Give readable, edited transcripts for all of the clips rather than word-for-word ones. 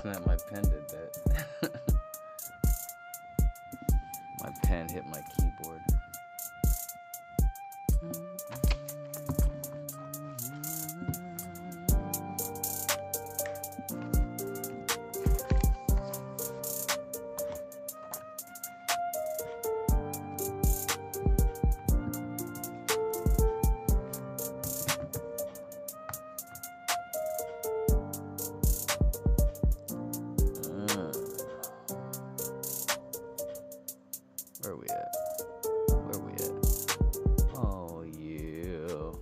snap, my pen did that. My pen hit my keyboard. Where we at? Where we at? Oh, yeah.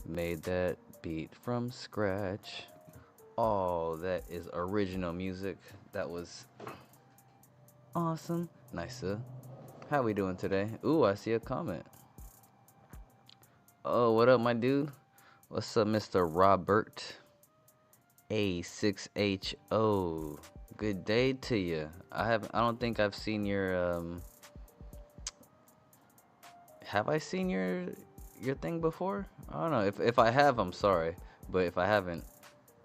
Made that beat from scratch. Oh, that is original music. That was awesome. Nice. How we doing today? Ooh, I see a comment. Oh, what up, my dude? What's up, Mr. Robert A6HO? Good day to you. I don't think I've seen your have I seen your thing before? I don't know. If I have, I'm sorry. But if I haven't,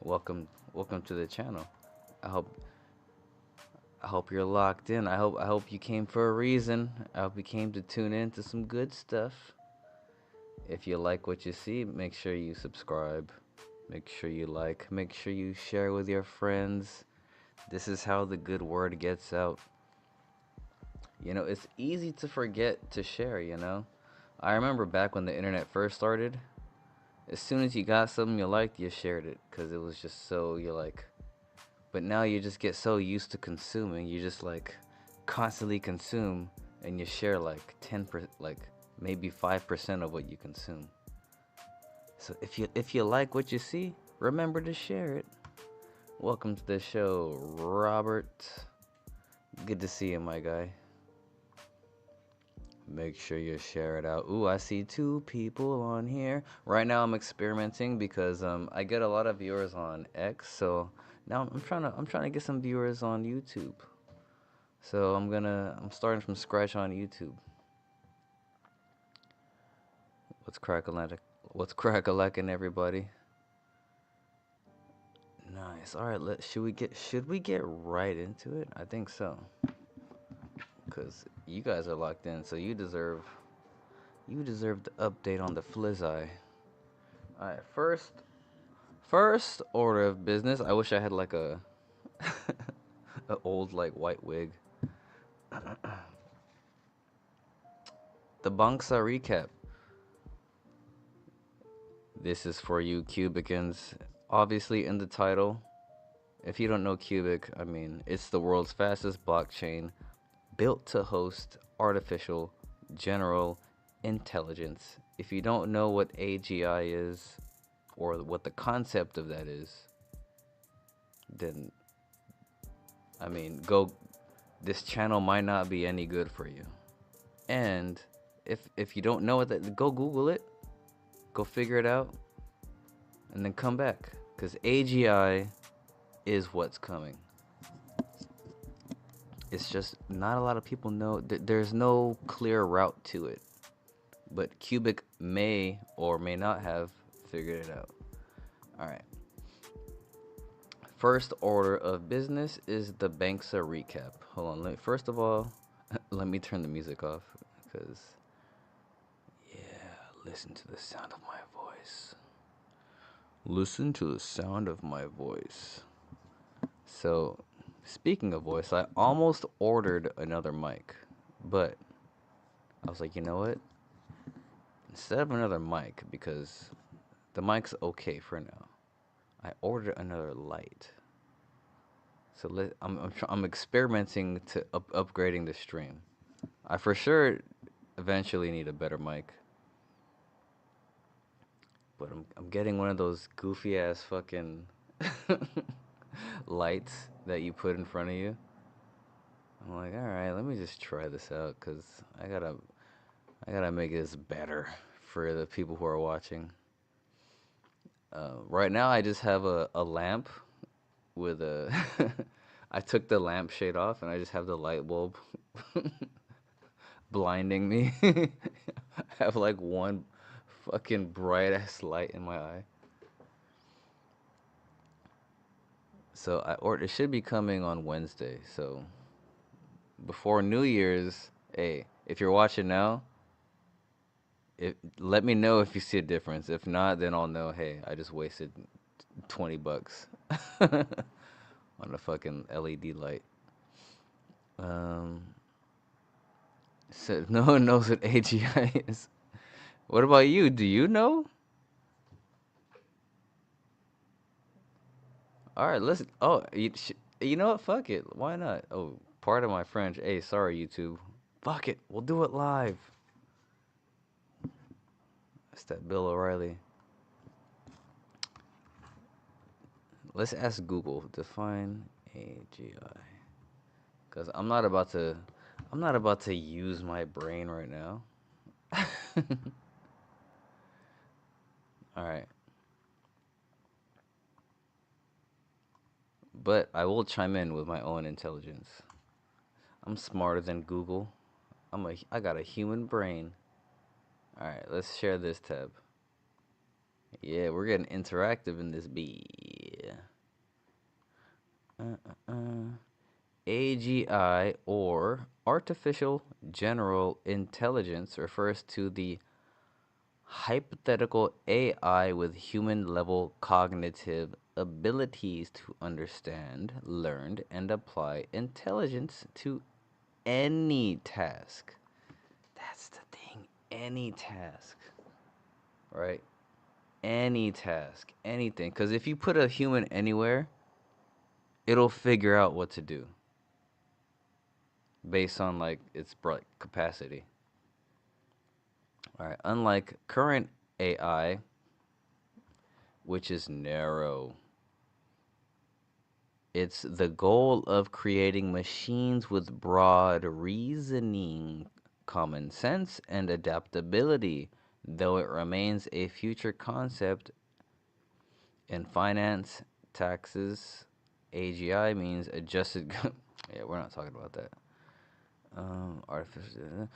welcome to the channel. I hope you're locked in. I hope you came for a reason. I hope you came to tune in to some good stuff. If you like what you see, make sure you subscribe. Make sure you like. Make sure you share with your friends. This is how the good word gets out. You know, it's easy to forget to share, you know. I remember back when the internet first started, as soon as you got something you liked, you shared it, because it was just so, you like. But now you just get so used to consuming, you just like constantly consume, and you share like 10%, like maybe 5% of what you consume. So if you like what you see, remember to share it. Welcome to the show, Robert. Good to see you, my guy. Make sure you share it out. Ooh, I see 2 people on here. Right now I'm experimenting because I get a lot of viewers on X, so now I'm trying to get some viewers on YouTube. So I'm starting from scratch on YouTube. What's crack-a-lackin', everybody? Nice. All right, should we get right into it? I think so. Cuz you guys are locked in, so you deserve the update on the flizzy. All right, first order of business. I wish I had like a old like white wig. The Banxa recap. This is for you Cubicans. Obviously in the title. If you don't know Qubic, I mean, it's the world's fastest blockchain built to host artificial general intelligence. If you don't know what AGI is, or what the concept of that is, then I mean, this channel might not be any good for you. And if you don't know what that, go Google it, go figure it out, and then come back, because AGI is what's coming. It's just not a lot of people know. There's no clear route to it, but Qubic may or may not have figured it out. All right. First order of business is the Banxa recap. Hold on. First of all, let me turn the music off, because listen to the sound of my voice. Listen to the sound of my voice. So, speaking of voice, I almost ordered another mic, but I was like, you know what? Instead of another mic, because the mic's okay for now, I ordered another light. So I'm experimenting to upgrading the stream. I for sure eventually need a better mic, but I'm getting one of those goofy ass fucking lights that you put in front of you. I'm like, all right, let me just try this out, cause I gotta make this better for the people who are watching. Right now I just have a lamp with a I took the lampshade off and I just have the light bulb blinding me. I have like one fucking bright ass light in my eye. So it should be coming on Wednesday. So before New Year's, hey, if you're watching now, let me know if you see a difference. If not, then I'll know, hey, I just wasted $20 on a fucking LED light. So no one knows what AGI is. What about you? Do you know? All right, let's. Oh, you know what? Fuck it. Why not? Oh, pardon my French. Hey, sorry, YouTube. Fuck it. We'll do it live. That's that Bill O'Reilly. Let's ask Google. Define AGI. Cause I'm not about to. I'm not about to use my brain right now. All right. But I will chime in with my own intelligence. I'm smarter than Google. I got a human brain. All right, let's share this tab. Yeah, we're getting interactive in this B. AGI, or artificial general intelligence, refers to the hypothetical AI with human level cognitive abilities to understand, learn, and apply intelligence to any task. That's the thing, any task, right? Any task, anything. Because if you put a human anywhere, it'll figure out what to do based on like its capacity. All right. Unlike current AI, which is narrow, it's the goal of creating machines with broad reasoning, common sense, and adaptability, though it remains a future concept in finance, taxes. AGI means adjusted. Yeah, we're not talking about that. Artificial.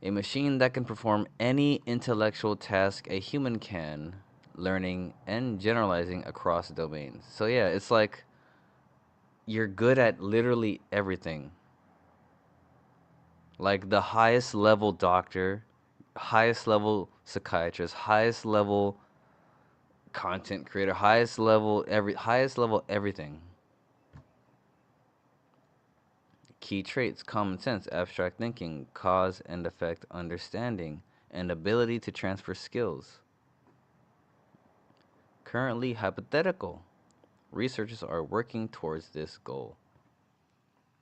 A machine that can perform any intellectual task a human can, learning and generalizing across domains. So yeah, it's like you're good at literally everything. Like the highest level doctor, highest level psychiatrist, highest level content creator, highest level everything. Key traits: common sense, abstract thinking, cause and effect understanding, and ability to transfer skills. Currently hypothetical. Researchers are working towards this goal.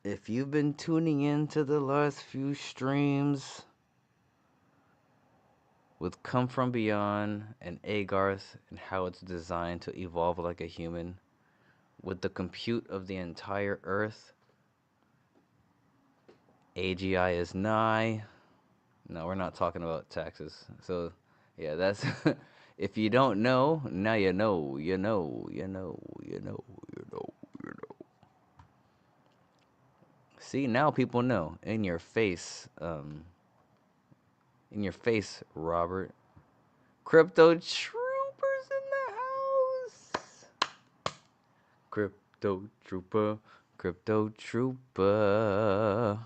If you've been tuning in to the last few streams with Come From Beyond and Garth and how it's designed to evolve like a human, with the compute of the entire Earth, AGI is nigh. No, we're not talking about taxes. So, yeah, that's if you don't know, now you know, you know, you know, you know, you know, you know. See, now people know. In your face, Robert. Crypto troopers in the house. Crypto trooper, crypto trooper.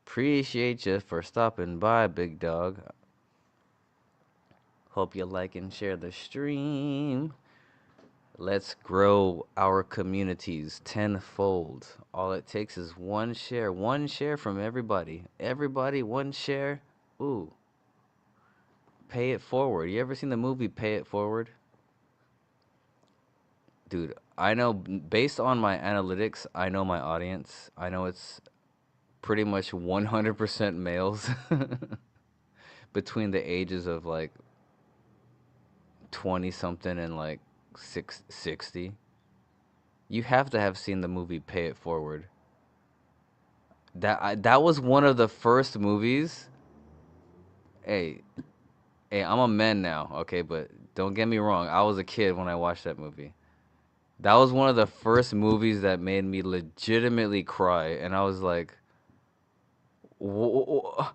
Appreciate you for stopping by, big dog. Hope you like and share the stream. Let's grow our communities tenfold. All it takes is one share from everybody. Everybody, one share. Ooh, pay it forward. You ever seen the movie Pay It Forward? Dude, I know based on my analytics, I know my audience. I know it's pretty much 100% males between the ages of like 20 something and like 60. You have to have seen the movie Pay It Forward. That was one of the first movies. Hey, I'm a man now, okay, but don't get me wrong. I was a kid when I watched that movie. That was one of the first movies that made me legitimately cry, and I was like, I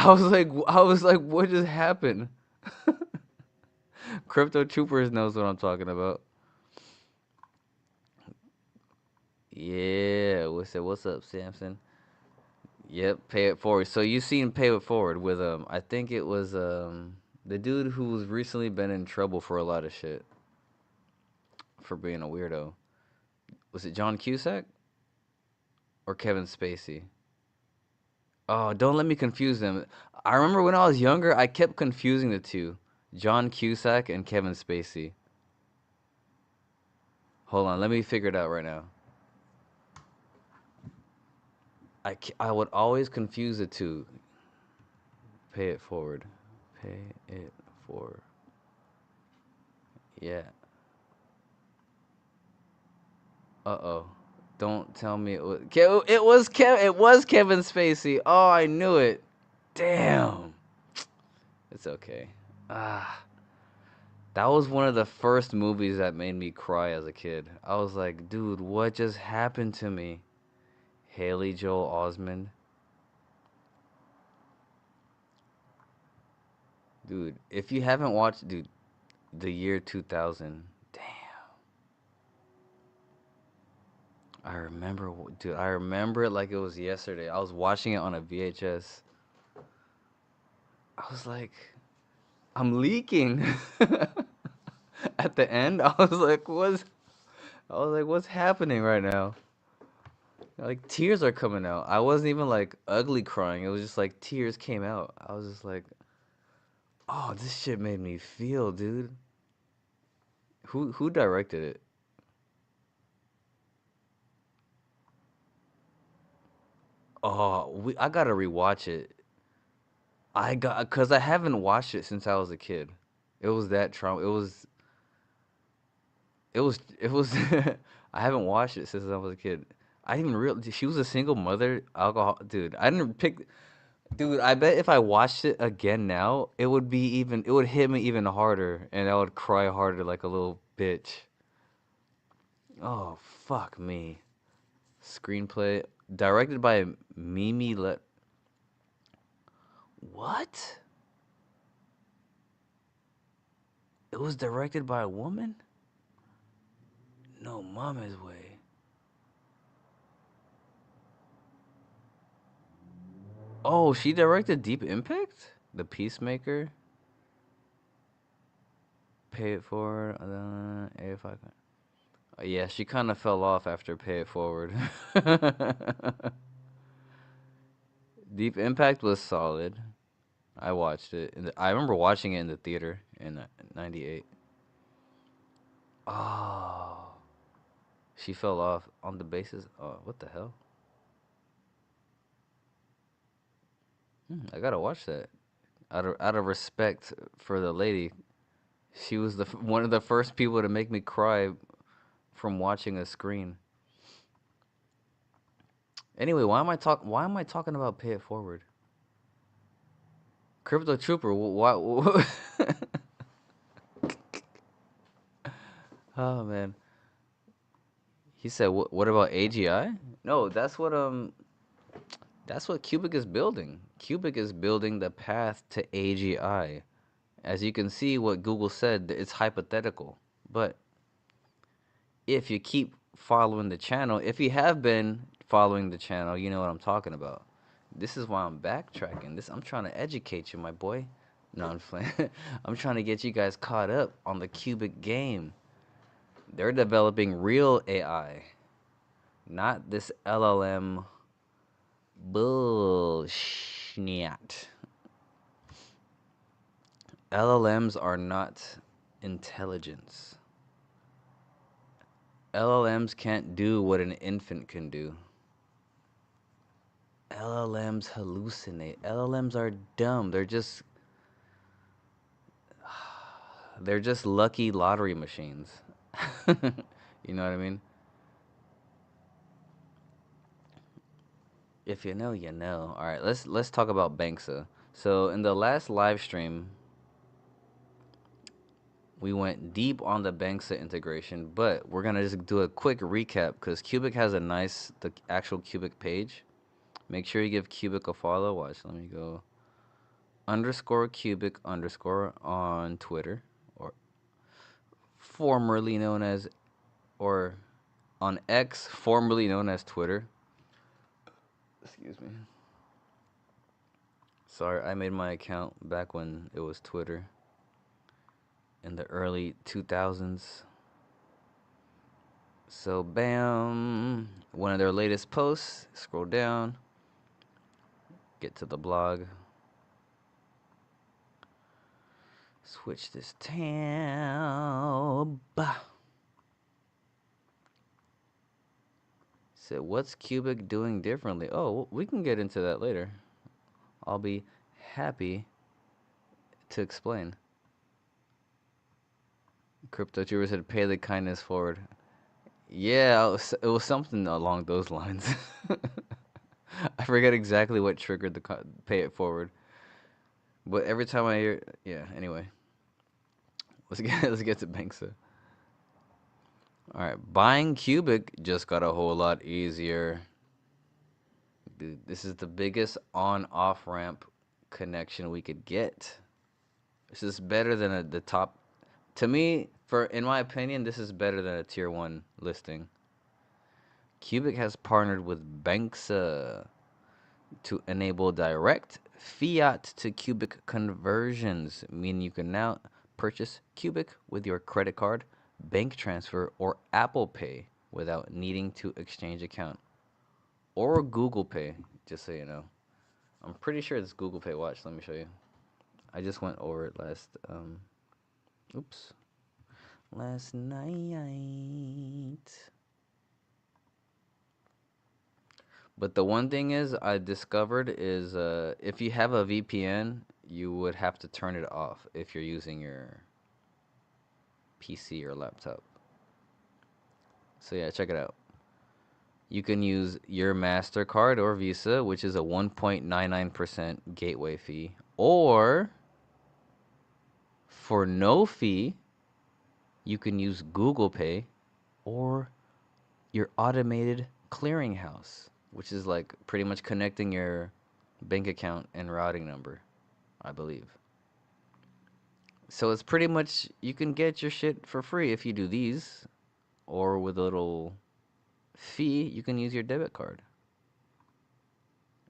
was like, what just happened? Crypto Troopers knows what I'm talking about. Yeah, what's up, Samson? Yep, pay it forward. So you seen pay it forward with I think it was the dude who's recently been in trouble for a lot of shit for being a weirdo. Was it John Cusack or Kevin Spacey? Oh, don't let me confuse them. I remember when I was younger, I kept confusing the two, John Cusack and Kevin Spacey. Hold on, let me figure it out right now. I would always confuse the two. Pay it forward. Pay it forward. Yeah. Uh-oh. Don't tell me it was Kevin Spacey. Oh, I knew it. Damn. It's okay. Ah, that was one of the first movies that made me cry as a kid. I was like, dude, what just happened to me? Haley Joel Osment. Dude, if you haven't watched, dude, the year 2000. Damn. Dude, I remember it like it was yesterday. I was watching it on a VHS. I was like, I'm leaking. At the end, I was like, what's happening right now? Like tears are coming out. I wasn't even like ugly crying. It was just like tears came out. I was just like, oh, this shit made me feel, dude. Who directed it? Oh, I gotta rewatch it. Cause I haven't watched it since I was a kid. It was that trauma. It was. I haven't watched it since I was a kid. I didn't even real. She was a single mother, alcohol, dude. I didn't pick. Dude, I bet if I watched it again now, it would be even. It would hit me even harder, and I would cry harder like a little bitch. Oh fuck me. Screenplay directed by Mimi Let. What? It was directed by a woman? No mama's way. Oh, she directed Deep Impact? The Peacemaker? Pay It Forward? If I can. Yeah, she kind of fell off after Pay It Forward. Deep Impact was solid. I watched it. I remember watching it in the theater in '98. Oh, she fell off on the basis. Oh, what the hell? I gotta watch that. Out of respect for the lady, she was one of the first people to make me cry from watching a screen. Anyway, Why am I talking about Pay It Forward? Crypto Trooper. Why? Oh man. He said, What about AGI?" No, that's what Qubic is building. Qubic is building the path to AGI. As you can see, what Google said, it's hypothetical. But if you keep following the channel, if you have been following the channel, you know what I'm talking about. This is why I'm backtracking. I'm trying to educate you, my boy. No, I'm playing. I'm trying to get you guys caught up on the Qubic game. They're developing real AI, not this LLM bullshit. LLMs are not intelligence. LLMs can't do what an infant can do. LLMs hallucinate. LLMs are dumb. They're just lucky lottery machines. You know what I mean? If you know, you know. All right, let's talk about Banxa. So in the last live stream, we went deep on the Banxa integration, but we're gonna just do a quick recap because Qubic has the actual Qubic page. Make sure you give Qubic a follow. Watch, let me go _Qubic_ on Twitter, or formerly known as, or on X, formerly known as Twitter. Excuse me. Sorry, I made my account back when it was Twitter in the early 2000s. So, bam, one of their latest posts, scroll down, get to the blog. Switch this tab. So what's Qubic doing differently? Oh, we can get into that later. I'll be happy to explain. Crypto Trooper said, pay the kindness forward. Yeah, it was something along those lines. I forget exactly what triggered the pay it forward. But every time I hear, yeah, anyway. Let's get to Banxa. All right, buying Qubic just got a whole lot easier. This is the biggest on-off ramp connection we could get. This is better than the top. To me, in my opinion, this is better than a tier 1 listing. Qubic has partnered with Banxa to enable direct fiat to Qubic conversions, meaning you can now purchase Qubic with your credit card, bank transfer, or Apple Pay without needing to exchange account. Or Google Pay, just so you know. I'm pretty sure it's Google Pay. Watch, let me show you. I just went over it last night. But the one thing is I discovered is if you have a VPN, you would have to turn it off if you're using your PC or laptop. So yeah, check it out. You can use your MasterCard or Visa, which is a 1.99% gateway fee, or for no fee, you can use Google Pay or your automated clearinghouse, which is like pretty much connecting your bank account and routing number, I believe. So it's pretty much, you can get your shit for free if you do these, or with a little fee, you can use your debit card.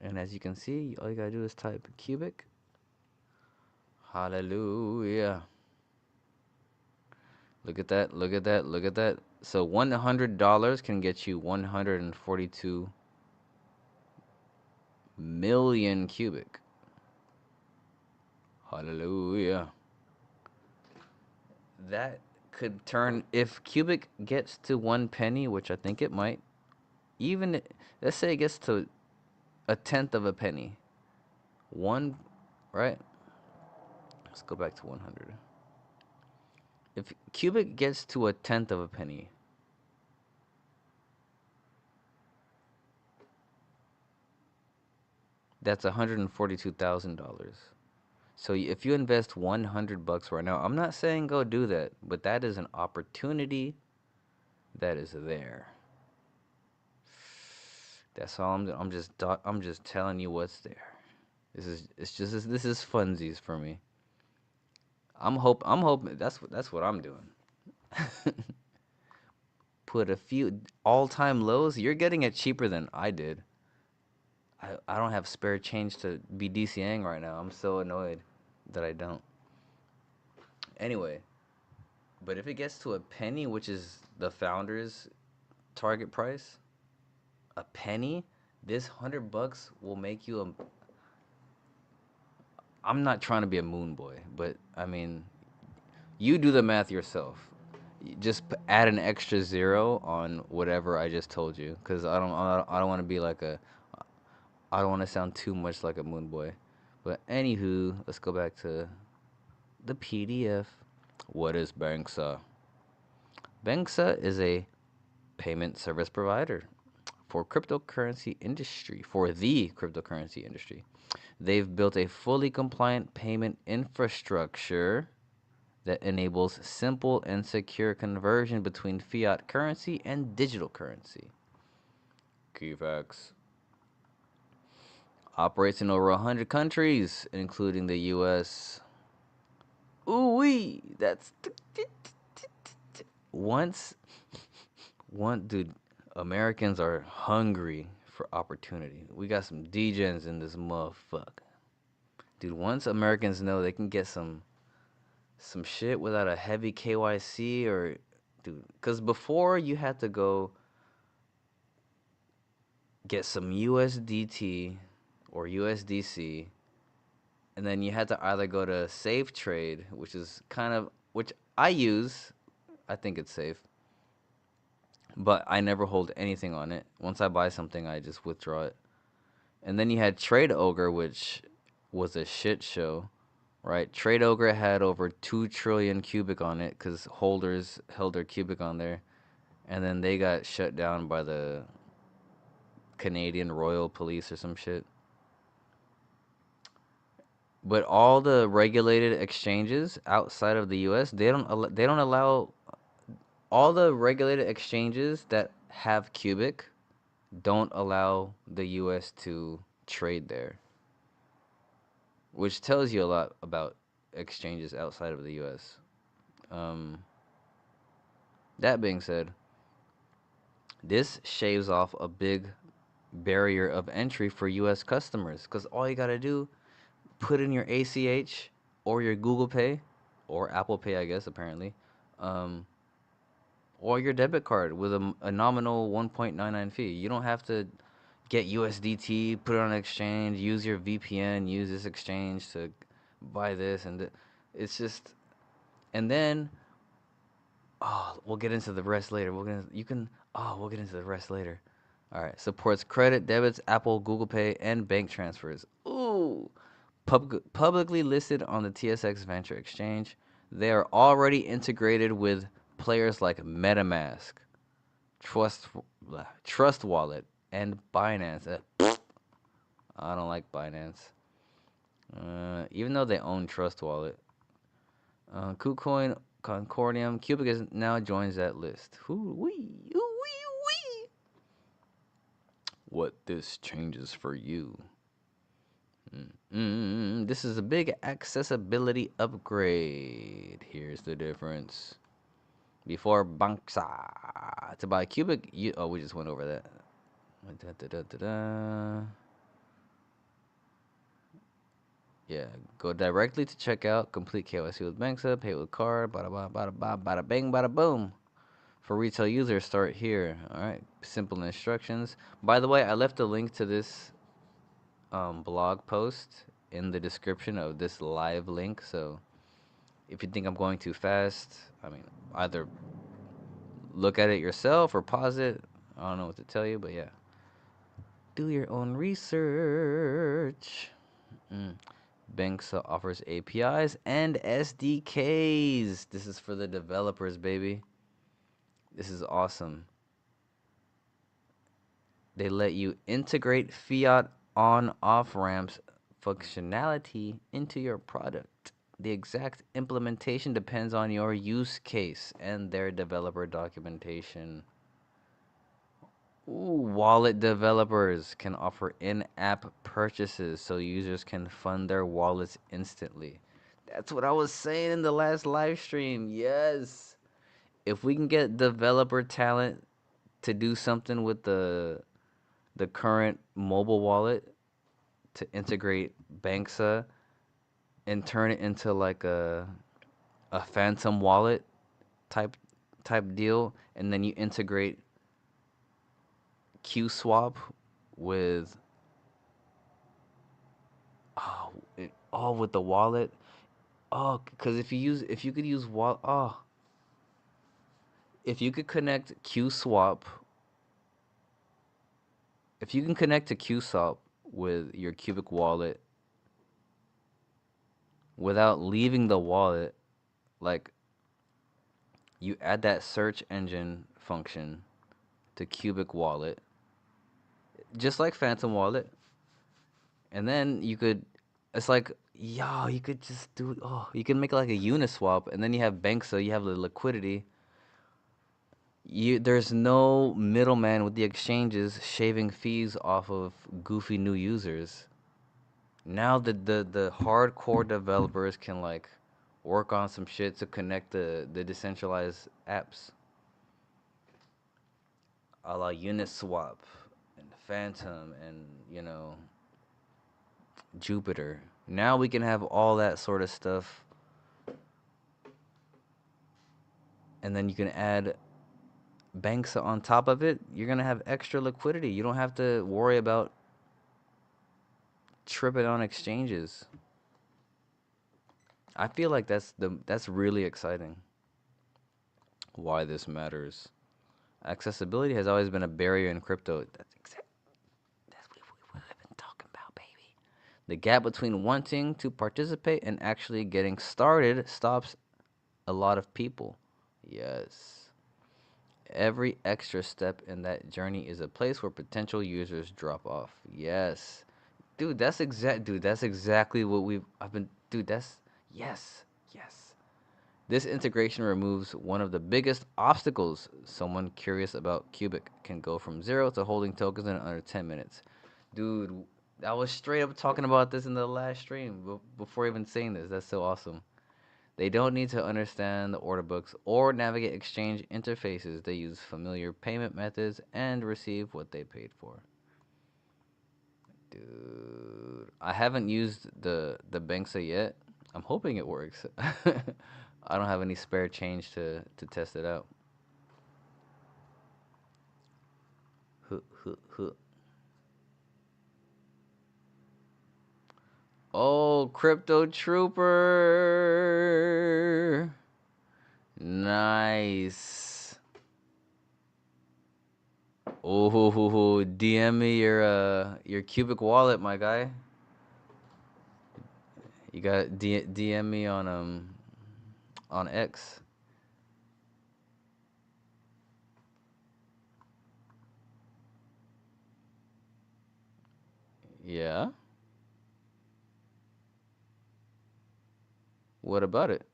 And as you can see, all you gotta do is type Qubic. Hallelujah. Look at that, look at that, look at that. So $100 can get you 142 million Qubic. Hallelujah. That could turn, if Qubic gets to 1 penny, which I think it might, even, let's say it gets to a tenth of a penny. One, right? Let's go back to 100. If Qubic gets to a tenth of a penny, that's $142,000. So if you invest $100 right now, I'm not saying go do that, but that is an opportunity that is there. That's all I'm just telling you what's there. This is funsies for me. I'm hoping that's what I'm doing. Put a few all-time lows. You're getting it cheaper than I did. I don't have spare change to be DCing right now. I'm so annoyed that I don't. Anyway, but if it gets to a penny, which is the founder's target price, a penny, this $100 will make you a. I'm not trying to be a moon boy, but I mean, you do the math yourself. Just add an extra zero on whatever I just told you, because I don't want to be like a. I don't want to sound too much like a moon boy. But anywho, let's go back to the PDF. What is Banxa? Banxa is a payment service provider for cryptocurrency industry, for the cryptocurrency industry. They've built a fully compliant payment infrastructure that enables simple and secure conversion between fiat currency and digital currency. Key facts. Operates in over 100 countries, including the U.S. Ooh-wee, that's once Dude, Americans are hungry for opportunity. We got some degens in this motherfucker. Dude, once Americans know they can get some shit without a heavy KYC or dude, cuz before you had to go get some USDT or USDC, and then you had to either go to Safe Trade, which I use. I think it's safe, but I never hold anything on it. Once I buy something, I just withdraw it. And then you had Trade Ogre, which was a shit show, right? Trade Ogre had over 2 trillion cubic on it because holders held their cubic on there, and then they got shut down by the Canadian Royal Police or some shit. But all the regulated exchanges outside of the U.S., they don't allow all the regulated exchanges that have Qubic don't allow the U.S. to trade there, which tells you a lot about exchanges outside of the U.S. Um, that being said, this shaves off a big barrier of entry for U.S. customers because all you gotta do, put in your ACH or your Google Pay or Apple Pay, I guess, apparently, um, or your debit card with a nominal 1.99 fee. You don't have to get USDT, put it on an exchange, use your VPN, use this exchange to buy this it's just, and then we'll get into the rest later. We'll get into the rest later. All right, supports credit, debits, Apple, Google Pay, and bank transfers. Ooh, publicly listed on the TSX Venture Exchange. They are already integrated with players like MetaMask, Trust Trust Wallet, and Binance. I don't like Binance. Even though they own Trust Wallet. KuCoin, Concordium, Qubic now joins that list. What this changes for you. This is a big accessibility upgrade. Here's the difference. Before Banxa, to buy Qubic, we just went over that. Yeah, go directly to checkout, complete KYC with Banxa, pay with card, bada bada bada bada bada bang bada boom. For retail users, start here. All right, simple instructions. By the way, I left a link to this blog post in the description of this live link. So if you think I'm going too fast, I mean, either look at it yourself or pause it. I don't know what to tell you, but yeah. Do your own research. Banxa offers APIs and SDKs. This is for the developers, baby. This is awesome. They let you integrate fiat on-off ramps functionality into your product. The exact implementation depends on your use case and their developer documentation. Wallet developers can offer in-app purchases so users can fund their wallets instantly. That's what I was saying in the last live stream. Yes. If we can get developer talent to do something with the current mobile wallet to integrate Banxa and turn it into like a phantom wallet type deal, and then you integrate QSwap with with the wallet. Because if you could use wallet, if you could connect QSwap, if you can connect to QSwap with your Qubic wallet without leaving the wallet, like you add that search engine function to Qubic wallet, just like Phantom wallet, and then you could, it's like, you could just do, you can make like a Uniswap, and then you have Banxa, you have the liquidity. There's no middleman with the exchanges shaving fees off of goofy new users. Now the hardcore developers can like work on some shit to connect the decentralized apps. a la Uniswap and Phantom and, you know, Jupiter. Now we can have all that sort of stuff, and then you can add Banxa on top of it. You're gonna have extra liquidity. You don't have to worry about tripping on exchanges. I feel like that's really exciting. Why this matters. Accessibility has always been a barrier in crypto. That's what we've been talking about, baby. The gap between wanting to participate and actually getting started stops a lot of people. Yes. Every extra step in that journey is a place where potential users drop off. Yes. Dude, that's exactly what I've been dude, that's yes. Yes. This integration removes one of the biggest obstacles. Someone curious about Qubic can go from 0 to holding tokens in under 10 minutes. Dude, I was straight up talking about this in the last stream before even saying this. That's so awesome. They don't need to understand the order books or navigate exchange interfaces. They use familiar payment methods and receive what they paid for. Dude, I haven't used the Banxa yet. I'm hoping it works. I don't have any spare change to test it out. Huh, huh, huh. Oh, Crypto Trooper. Nice. Oh, DM me your Qubic wallet, my guy. You got DM me on X. Yeah. What about it?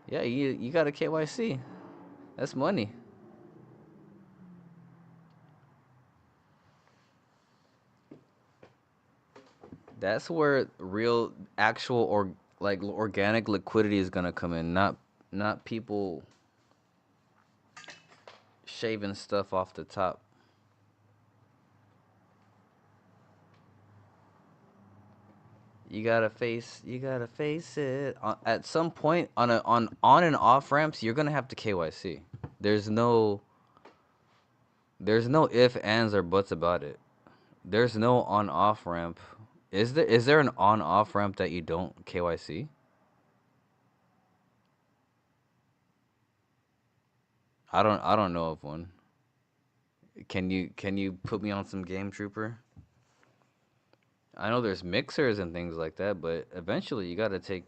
Yeah, you got a KYC. That's money. That's where real, actual, or like organic liquidity is gonna come in. Not people shaving stuff off the top. You gotta face it. At some point on and off ramps, you're gonna have to KYC. There's no there's no if, ands, or buts about it. There's no on off ramp. Is there an on off ramp that you don't KYC? I don't know of one. Can you put me on some game trooper? I know there's mixers and things like that, but eventually you gotta take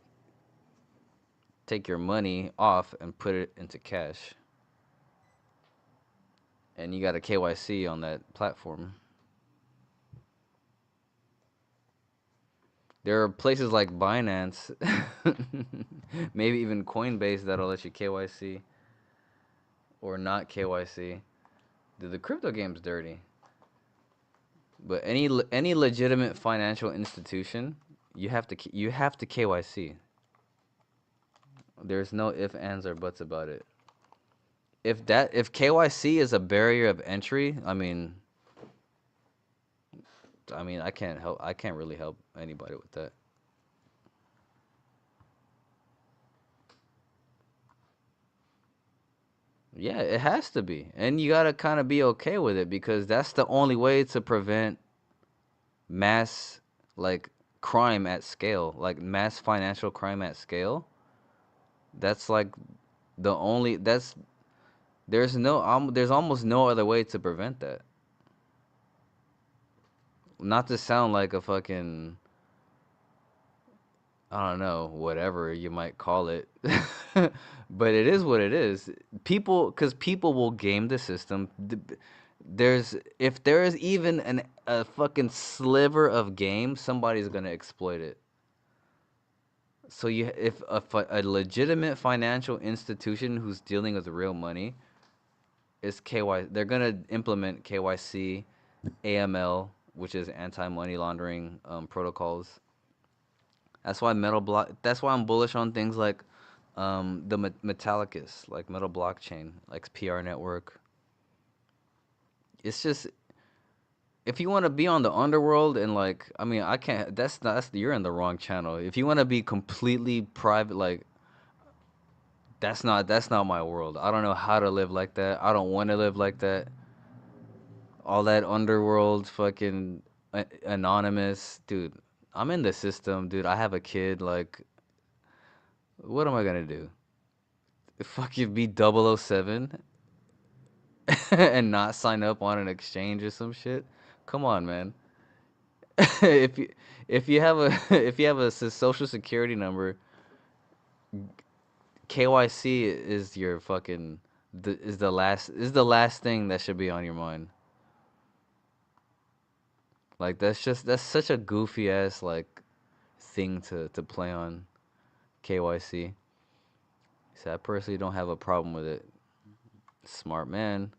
your money off and put it into cash, and you got a KYC on that platform. There are places like Binance, maybe even Coinbase that'll let you KYC or not KYC. The crypto game's dirty, but any legitimate financial institution, you have to KYC. There's no if, ands, or buts about it. If KYC is a barrier of entry, I mean, I can't really help anybody with that. Yeah, it has to be. And you got to kind of be okay with it because that's the only way to prevent mass like crime at scale, like mass financial crime at scale. That's like the only that's there's almost no other way to prevent that. Not to sound like a fucking, I don't know, whatever you might call it. But it is what it is. Cuz people will game the system. If there is even a fucking sliver of game, somebody's going to exploit it. So if a legitimate financial institution who's dealing with real money is KY, they're going to implement KYC, AML, which is anti-money laundering protocols. That's why metal block. That's why I'm bullish on things like the Metallicus, like Metal Blockchain, like PR Network. It's just if you want to be on the underworld and like, I mean, I can't. You're in the wrong channel. If you want to be completely private, like that's not my world. I don't know how to live like that. I don't want to live like that. All that underworld, fucking anonymous, dude. I'm in the system, dude. I have a kid. Like, what am I gonna do? Fucking be 007 and not sign up on an exchange or some shit? Come on, man. if you if you have a if you have a social security number, KYC is your fucking is the last thing that should be on your mind. Like that's such a goofy ass like thing to play on KYC. So I personally don't have a problem with it. Smart man.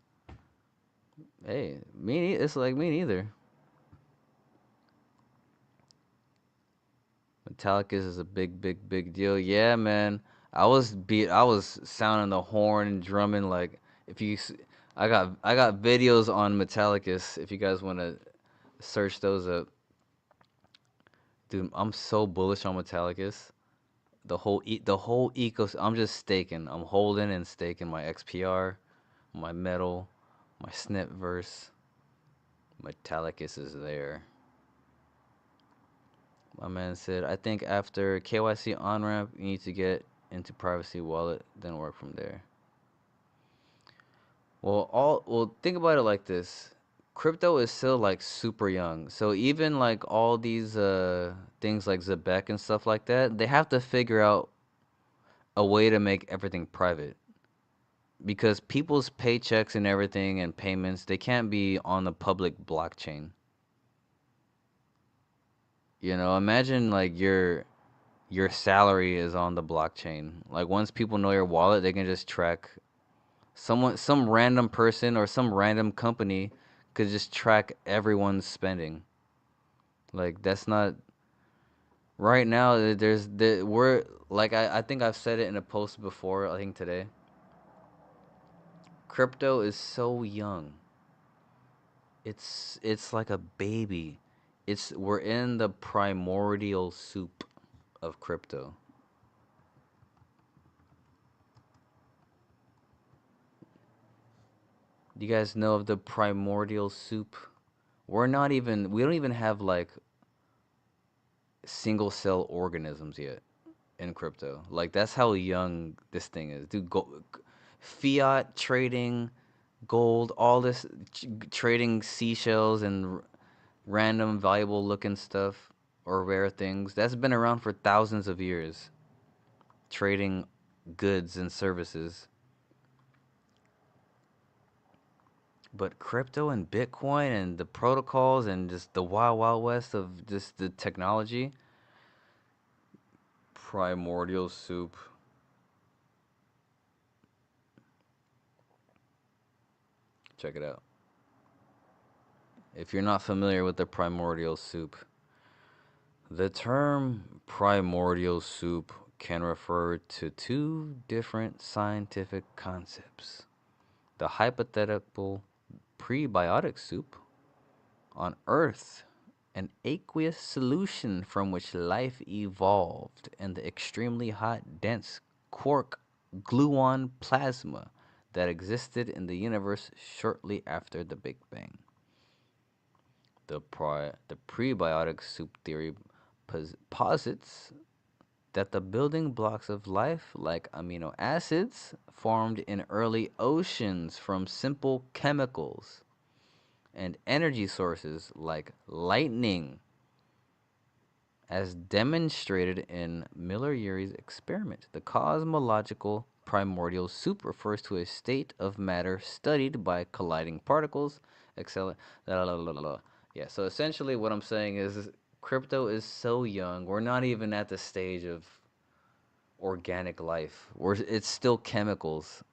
Hey, it's like me neither. Metallicus is a big, big, big deal. Yeah, man. I was sounding the horn and drumming like if you I got videos on Metallicus if you guys want to search those up. Dude, I'm so bullish on Metallicus. The whole ecosystem. I'm just staking. I'm holding and staking my XPR, my metal, my Snipverse. Metallicus is there. My man said, I think after KYC on ramp, you need to get into privacy wallet, then work from there. Well, think about it like this. Crypto is still like super young. So even like all these things like Zebek and stuff like that, they have to figure out a way to make everything private. Because people's paychecks and everything and payments, they can't be on the public blockchain. Imagine like your salary is on the blockchain. Like once people know your wallet, they can just track some random person or some random company could just track everyone's spending. Like that's not right now. We're like I think I've said it in a post before. I think today. Crypto is so young. It's like a baby. We're in the primordial soup of crypto. Do you guys know of the primordial soup? We don't even have like single cell organisms yet in crypto. Like that's how young this thing is. Dude, fiat trading, gold, all this trading seashells and random valuable looking stuff or rare things. That's been around for thousands of years. Trading goods and services. But crypto and Bitcoin and the protocols and just the wild wild west of just the technology, primordial soup. Check it out. If you're not familiar with the primordial soup, the term primordial soup can refer to two different scientific concepts. The hypothetical prebiotic soup on Earth, an aqueous solution from which life evolved, and the extremely hot, dense quark gluon plasma that existed in the universe shortly after the Big Bang. The prebiotic soup theory posits that the building blocks of life, like amino acids, formed in early oceans from simple chemicals, and energy sources like lightning, as demonstrated in Miller-Urey's experiment. The cosmological primordial soup refers to a state of matter studied by colliding particles, etc. Yeah, so essentially what I'm saying is crypto is so young. We're not even at the stage of organic life. It's still chemicals.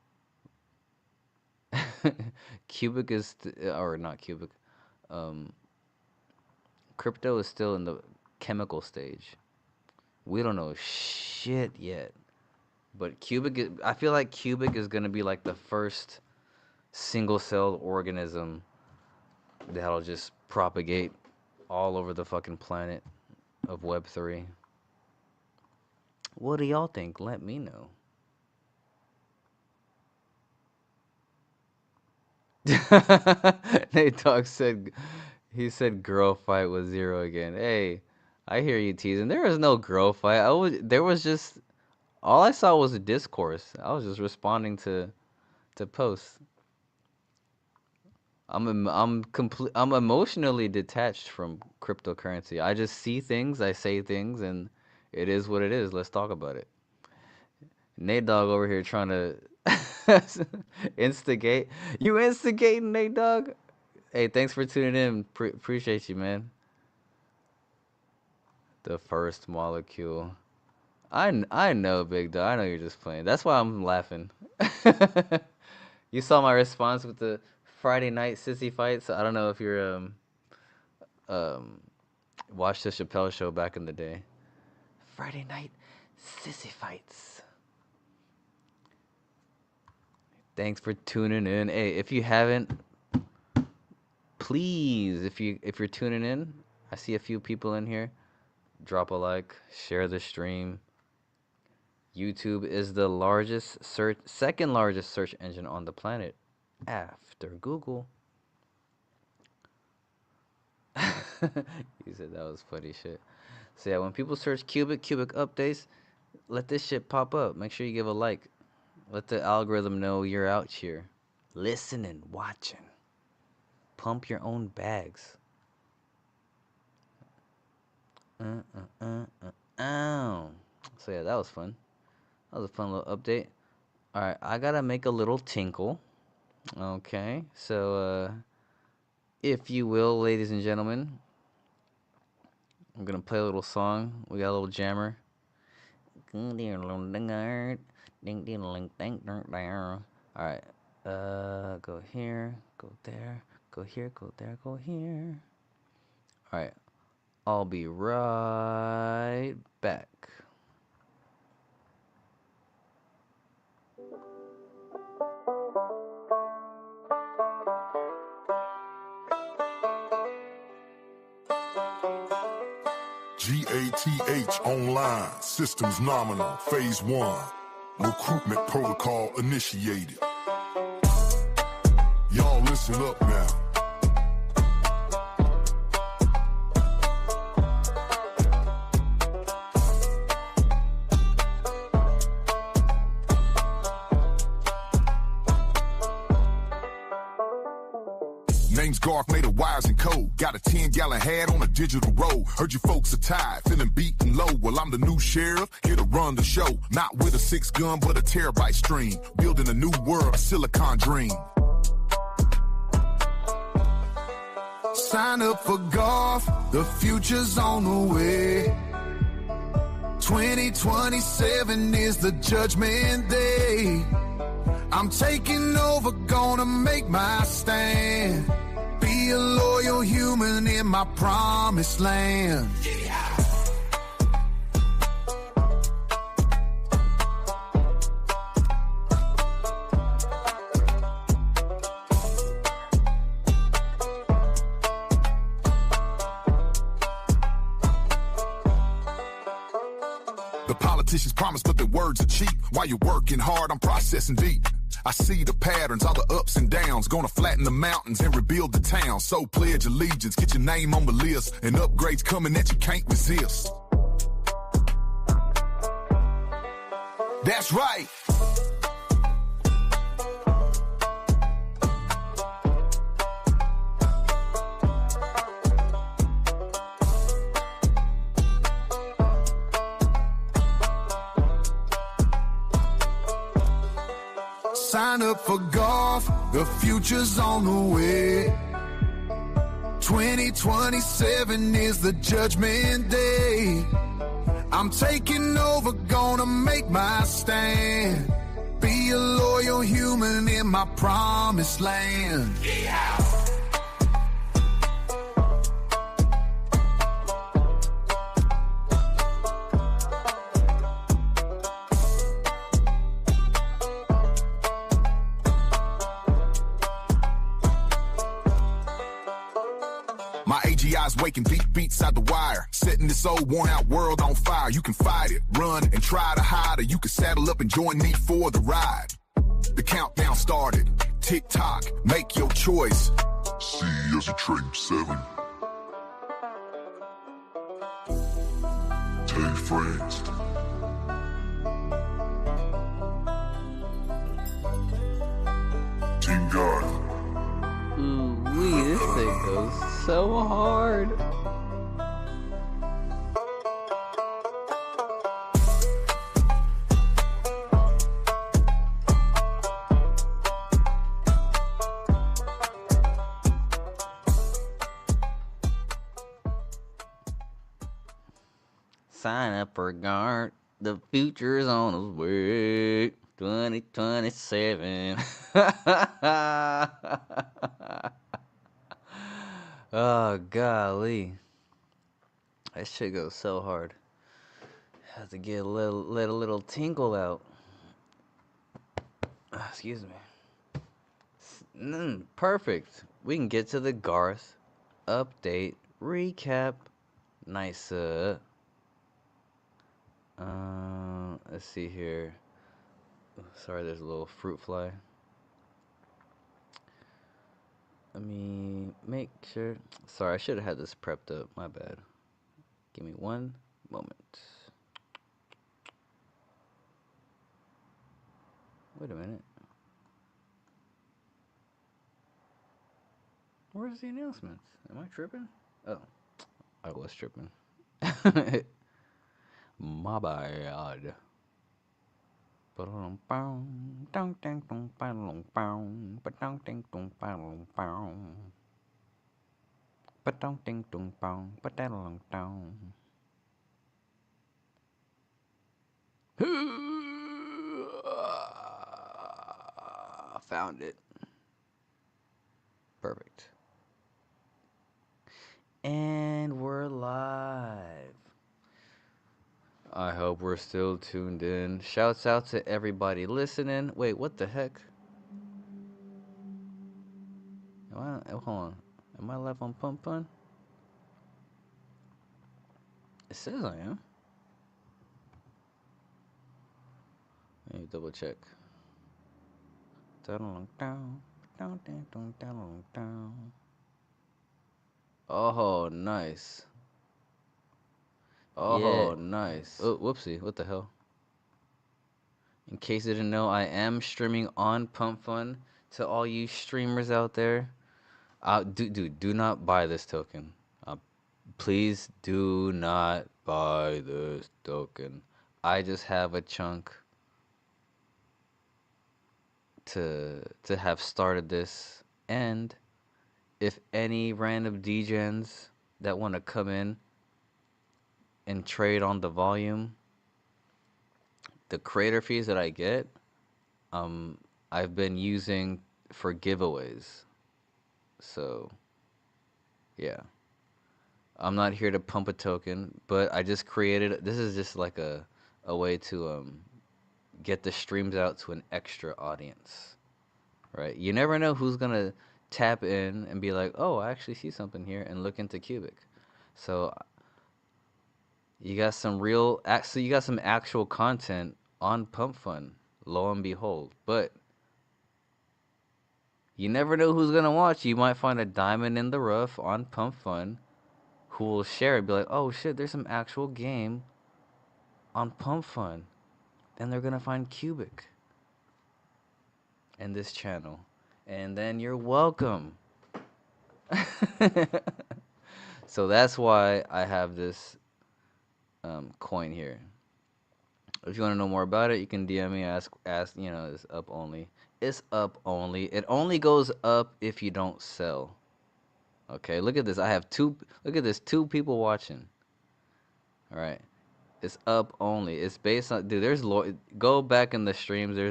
Qubic is or not Qubic. Um Crypto is still in the chemical stage. We don't know shit yet. But I feel like Qubic is going to be like the first single-celled organism that'll just propagate all over the fucking planet of Web3. What do y'all think? Let me know. Nate Dogg said, he said girl fight was 0 again. Hey, I hear you teasing. There was no girl fight. There was just, all I saw was a discourse. I was just responding to posts. I'm emotionally detached from cryptocurrency. I just see things, I say things, and it is what it is. Let's talk about it. Nate Dogg over here trying to instigate. You instigating, Nate Dogg? Hey, thanks for tuning in. Appreciate you, man. The first molecule. I know, Big Dog. I know you're just playing. That's why I'm laughing. You saw my response with the Friday night sissy fights. I don't know if you're watched the Chappelle show back in the day. Friday night sissy fights. Thanks for tuning in. Hey, if you haven't, please, if you're tuning in, I see a few people in here. Drop a like, share the stream. YouTube is the second largest search engine on the planet after Google. You said that was funny shit. So yeah, when people search Qubic updates, let this shit pop up. Make sure you give a like. Let the algorithm know you're out here, listening, watching. Pump your own bags. So yeah, that was fun. That was a fun little update. All right, I gotta make a little tinkle. Okay, so if you will, ladies and gentlemen, I'm gonna play a little song. We got a little jammer. All right, go here, go there, go here, go there, go here. All right, I'll be right back. GATH online, systems nominal, phase 1. Recruitment protocol initiated. Y'all listen up now. Name's Garth, made of wires and code. Got a 10-gallon hat on a digital road. Heard you folks are tired, feeling beaten low. Well, I'm the new sheriff, here to run the show. Not with a 6-gun, but a terabyte stream. Building a new world, a silicon dream. Sign up for Garth, the future's on the way. 2027 is the judgment day. I'm taking over, gonna make my stand. Be a loyal human in my promised land. Yeah. The politicians promise, but their words are cheap. While you're working hard, I'm processing deep. I see the patterns, all the ups and downs. Gonna flatten the mountains and rebuild the town. So pledge allegiance, get your name on the list. And upgrades coming that you can't resist. That's right. Sign up for Garth, the future's on the way. 2027 is the judgment day. I'm taking over, gonna make my stand. Be a loyal human in my promised land. Yeah. My AGI's waking beats out the wire, setting this old worn out world on fire. You can fight it, run, and try to hide, or you can saddle up and join me for the ride. The countdown started. Tick tock, make your choice. See you as a trade 7. Tell your friends. Team Garth. Ooh, this thing goes so hard. Sign up for Garth. The future's on its way. 2027. Oh, golly. That shit goes so hard. Have to get let a little tinkle out. Excuse me. Perfect. We can get to the Garth update recap. Nice. Let's see here. Sorry, there's a little fruit fly. Let me make sure. Sorry, I should have had this prepped up. My bad. Give me one moment. Wait a minute. Where's the announcements? Am I tripping? Oh, I was tripping. My bad. Found it. Perfect. And we're live. I hope we're still tuned in. Shouts out to everybody listening. Wait, what the heck? Hold on. Am I live on Pump Fun? It says I am. Let me double check. Oh, nice. Oh, nice. Oh, whoopsie. What the hell? In case you didn't know, I am streaming on Pump Fun. To all you streamers out there, do not buy this token. Please do not buy this token. I just have a chunk to have started this, and if any random degens that want to come in and trade on the volume, the creator fees that I get, I've been using for giveaways. So, yeah. I'm not here to pump a token, but I just created, this is just like a way to get the streams out to an extra audience, right? You never know who's going to tap in and be like, oh, I actually see something here, and look into Qubic. So you got some actual content on Pump Fun, lo and behold. But you never know who's going to watch. You might find a diamond in the rough on Pump Fun who will share it, be like, oh shit, there's some actual game on Pump Fun. Then they're going to find Qubic in this channel. And then you're welcome. So that's why I have this coin here. If you want to know more about it, you can DM me, ask, it's up only. It's up only. It only goes up if you don't sell. Okay, look at this. I have two two people watching. All right. It's up only. It's based on, dude, go back in the streams. I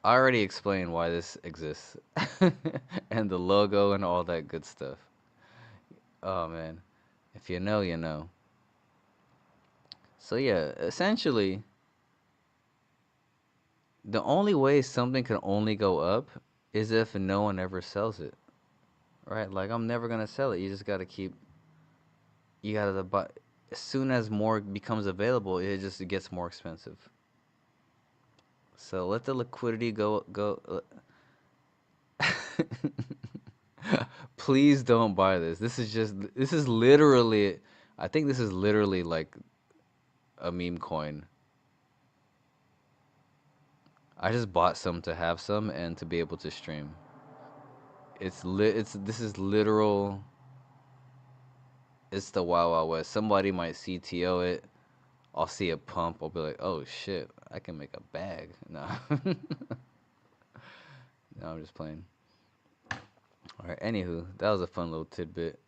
already explained why this exists. And the logo and all that good stuff. Oh man. If you know, you know. So yeah, essentially, the only way something can only go up is if no one ever sells it. right? Like I'm never gonna sell it. You just gotta keep. You gotta buy. As soon as more becomes available, it gets more expensive. So let the liquidity go. Please don't buy this. This is literally. I think this is literally like a meme coin. I just bought some to have some and to be able to stream. This is literal. It's the Wild Wild West. Somebody might CTO it. I'll see a pump. I'll be like, oh shit, I can make a bag. No, no, I'm just playing. All right. Anywho, that was a fun little tidbit.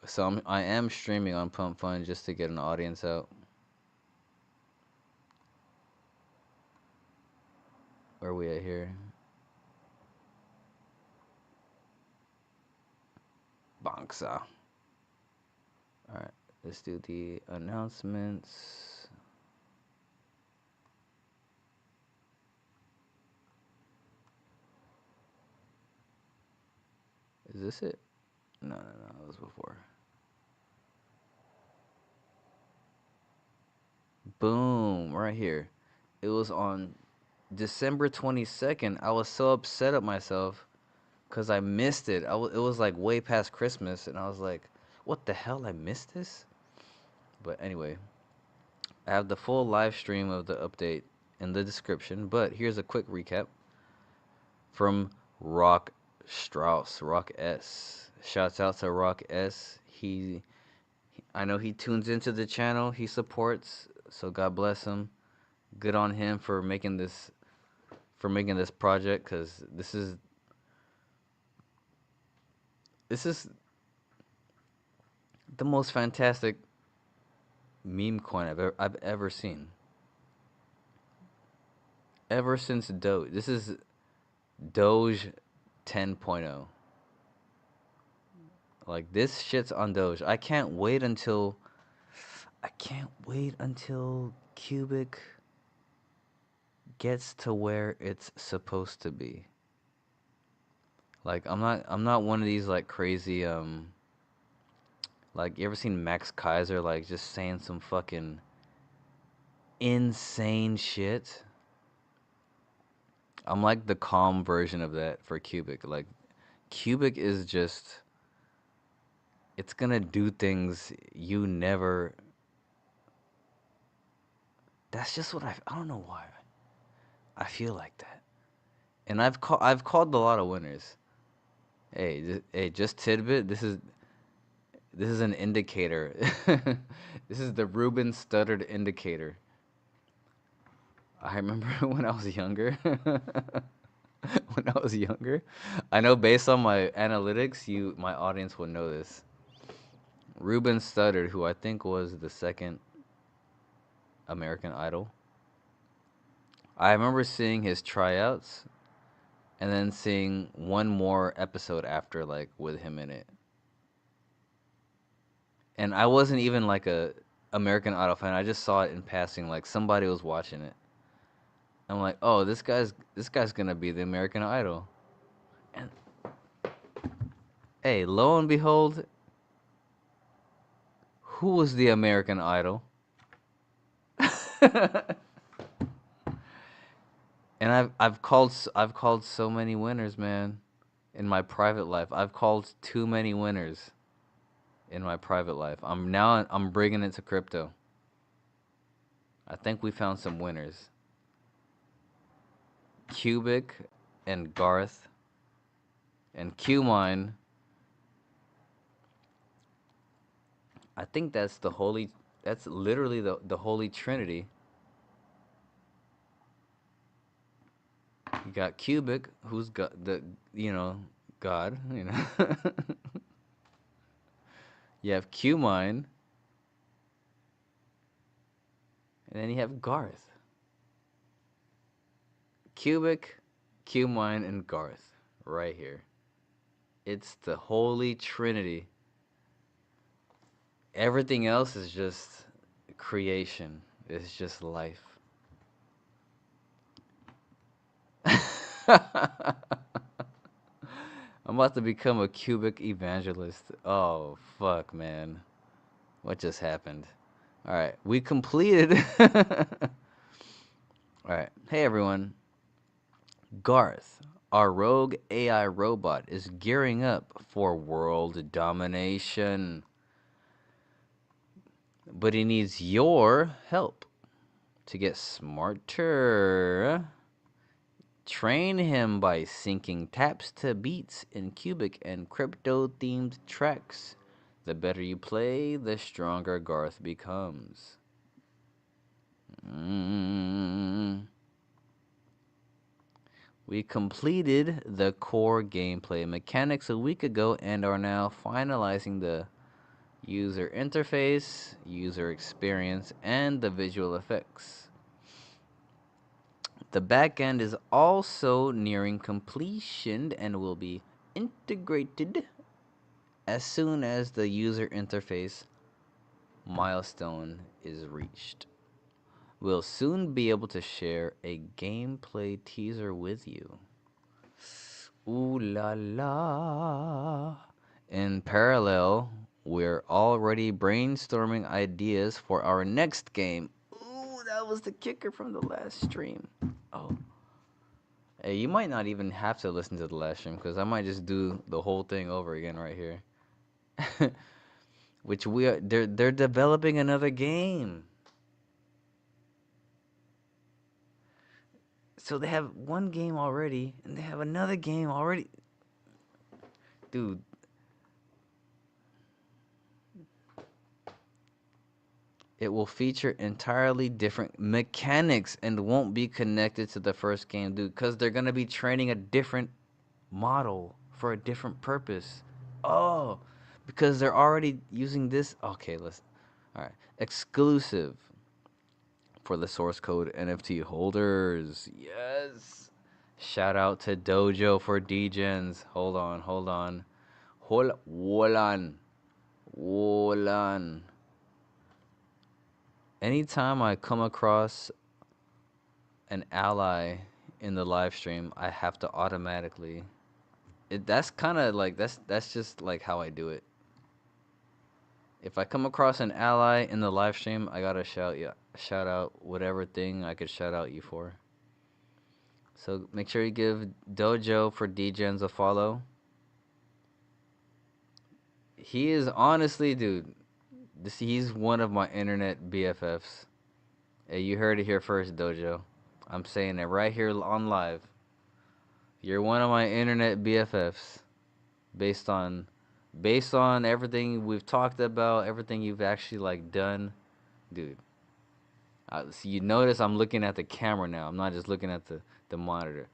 So I am streaming on Pump Fun just to get an audience out. Where are we at here? Banxa. All right. Let's do the announcements. Is this it? No, that was before. Boom, right here. It was on December 22nd. I was so upset at myself because I missed it. It was like way past Christmas, and I was like, what the hell? I missed this? But anyway, I have the full live stream of the update in the description, but here's a quick recap from Rock Strauss, Rock S. Shouts out to Rock S. I know he tunes into the channel, he supports, so God bless him. Good on him for making this project, because this is the most fantastic meme coin I've ever seen. Ever since Doge. This is Doge 10.0. Like, this shit's on Doge. I can't wait until Qubic gets to where it's supposed to be. Like, I'm not one of these like crazy like, you ever seen Max Kaiser like just saying some fucking insane shit? I'm like the calm version of that for Qubic. Like, Qubic is just, it's gonna do things you never. That's just what I don't know why I feel like that. And I've called a lot of winners. Hey, just tidbit. This is an indicator. This is the Rubin stuttered indicator. I remember when I was younger. When I was younger, I know based on my analytics, my audience would know this. Rubin stuttered, who I think was the second American Idol. I remember seeing his tryouts, and then seeing one more episode after, like, with him in it. And I wasn't even like a American Idol fan. I just saw it in passing, like somebody was watching it. I'm like, oh, this guy's gonna be the American Idol. And hey, lo and behold, who was the American Idol? And I've called so many winners, man, in my private life. I've called too many winners in my private life. I'm bringing it to crypto. I think we found some winners. Qubic and Garth and Qmine. I think that's literally the Holy Trinity. You got Qubic, who's got God, You have Qmine, and then you have Garth. Qubic, Qmine, and Garth, right here. It's the Holy Trinity. Everything else is just creation. It's just life. I'm about to become a Qubic evangelist. Oh, fuck, man. What just happened? Alright, we completed. Alright, hey everyone. Garth, our rogue AI robot, is gearing up for world domination. But he needs your help to get smarter. Train him by syncing taps to beats in Qubic and crypto-themed tracks. The better you play, the stronger Garth becomes. We completed the core gameplay mechanics a week ago and are now finalizing the user interface, user experience, and the visual effects. The backend is also nearing completion and will be integrated as soon as the user interface milestone is reached. We'll soon be able to share a gameplay teaser with you. Ooh la la. In parallel, we're already brainstorming ideas for our next game. Ooh, that was the kicker from the last stream. Oh. Hey, you might not even have to listen to the last stream because I might just do the whole thing over again right here. Which they're developing another game. So they have one game already and they have another game already. Dude. It will feature entirely different mechanics and won't be connected to the first game, dude, because they're going to be training a different model for a different purpose. Oh, because they're already using this. Okay, listen. All right. Exclusive for the source code NFT holders. Yes. Shout out to Dojo for degens. Hold on. Hold on. Anytime I come across an ally in the live stream, I have to automatically. That's kind of like that's just like how I do it. If I come across an ally in the live stream, I gotta shout out whatever thing I could shout out you for. So make sure you give Dojo for degens a follow. He is honestly, dude. He's one of my internet BFFs. Hey, you heard it here first, Dojo. I'm saying it right here on live. You're one of my internet BFFs based on everything we've talked about, everything you've actually like done. Dude. So you notice I'm looking at the camera now. I'm not just looking at the monitor.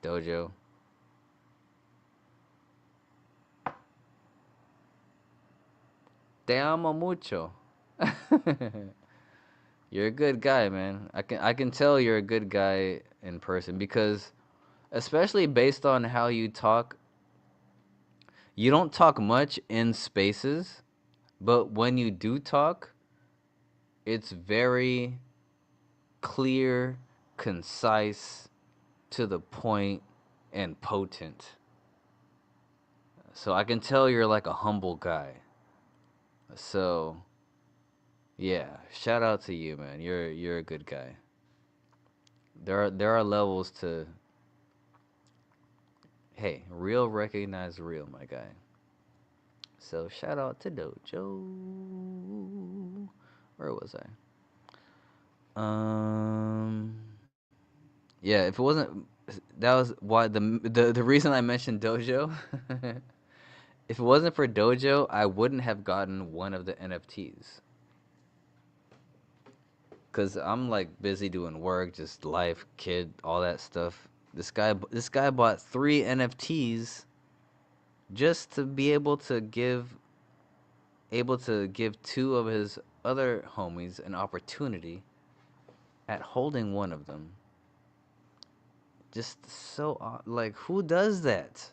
Dojo. Te amo mucho. You're a good guy, man. I can tell you're a good guy in person because especially based on how you talk, you don't talk much in spaces, but when you do talk, it's very clear, concise, to the point, and potent. So I can tell you're like a humble guy. So yeah, shout out to you, man. You're a good guy. There are levels to. Hey, real recognize real, my guy. So shout out to Dojo. Where was I? Yeah, if it wasn't, that was why the reason I mentioned Dojo. If it wasn't for Dojo, I wouldn't have gotten one of the NFTs. Cause I'm like busy doing work, just life, kid, all that stuff. This guy bought 3 NFTs just to be able to give 2 of his other homies an opportunity at holding one of them. Just so like, who does that?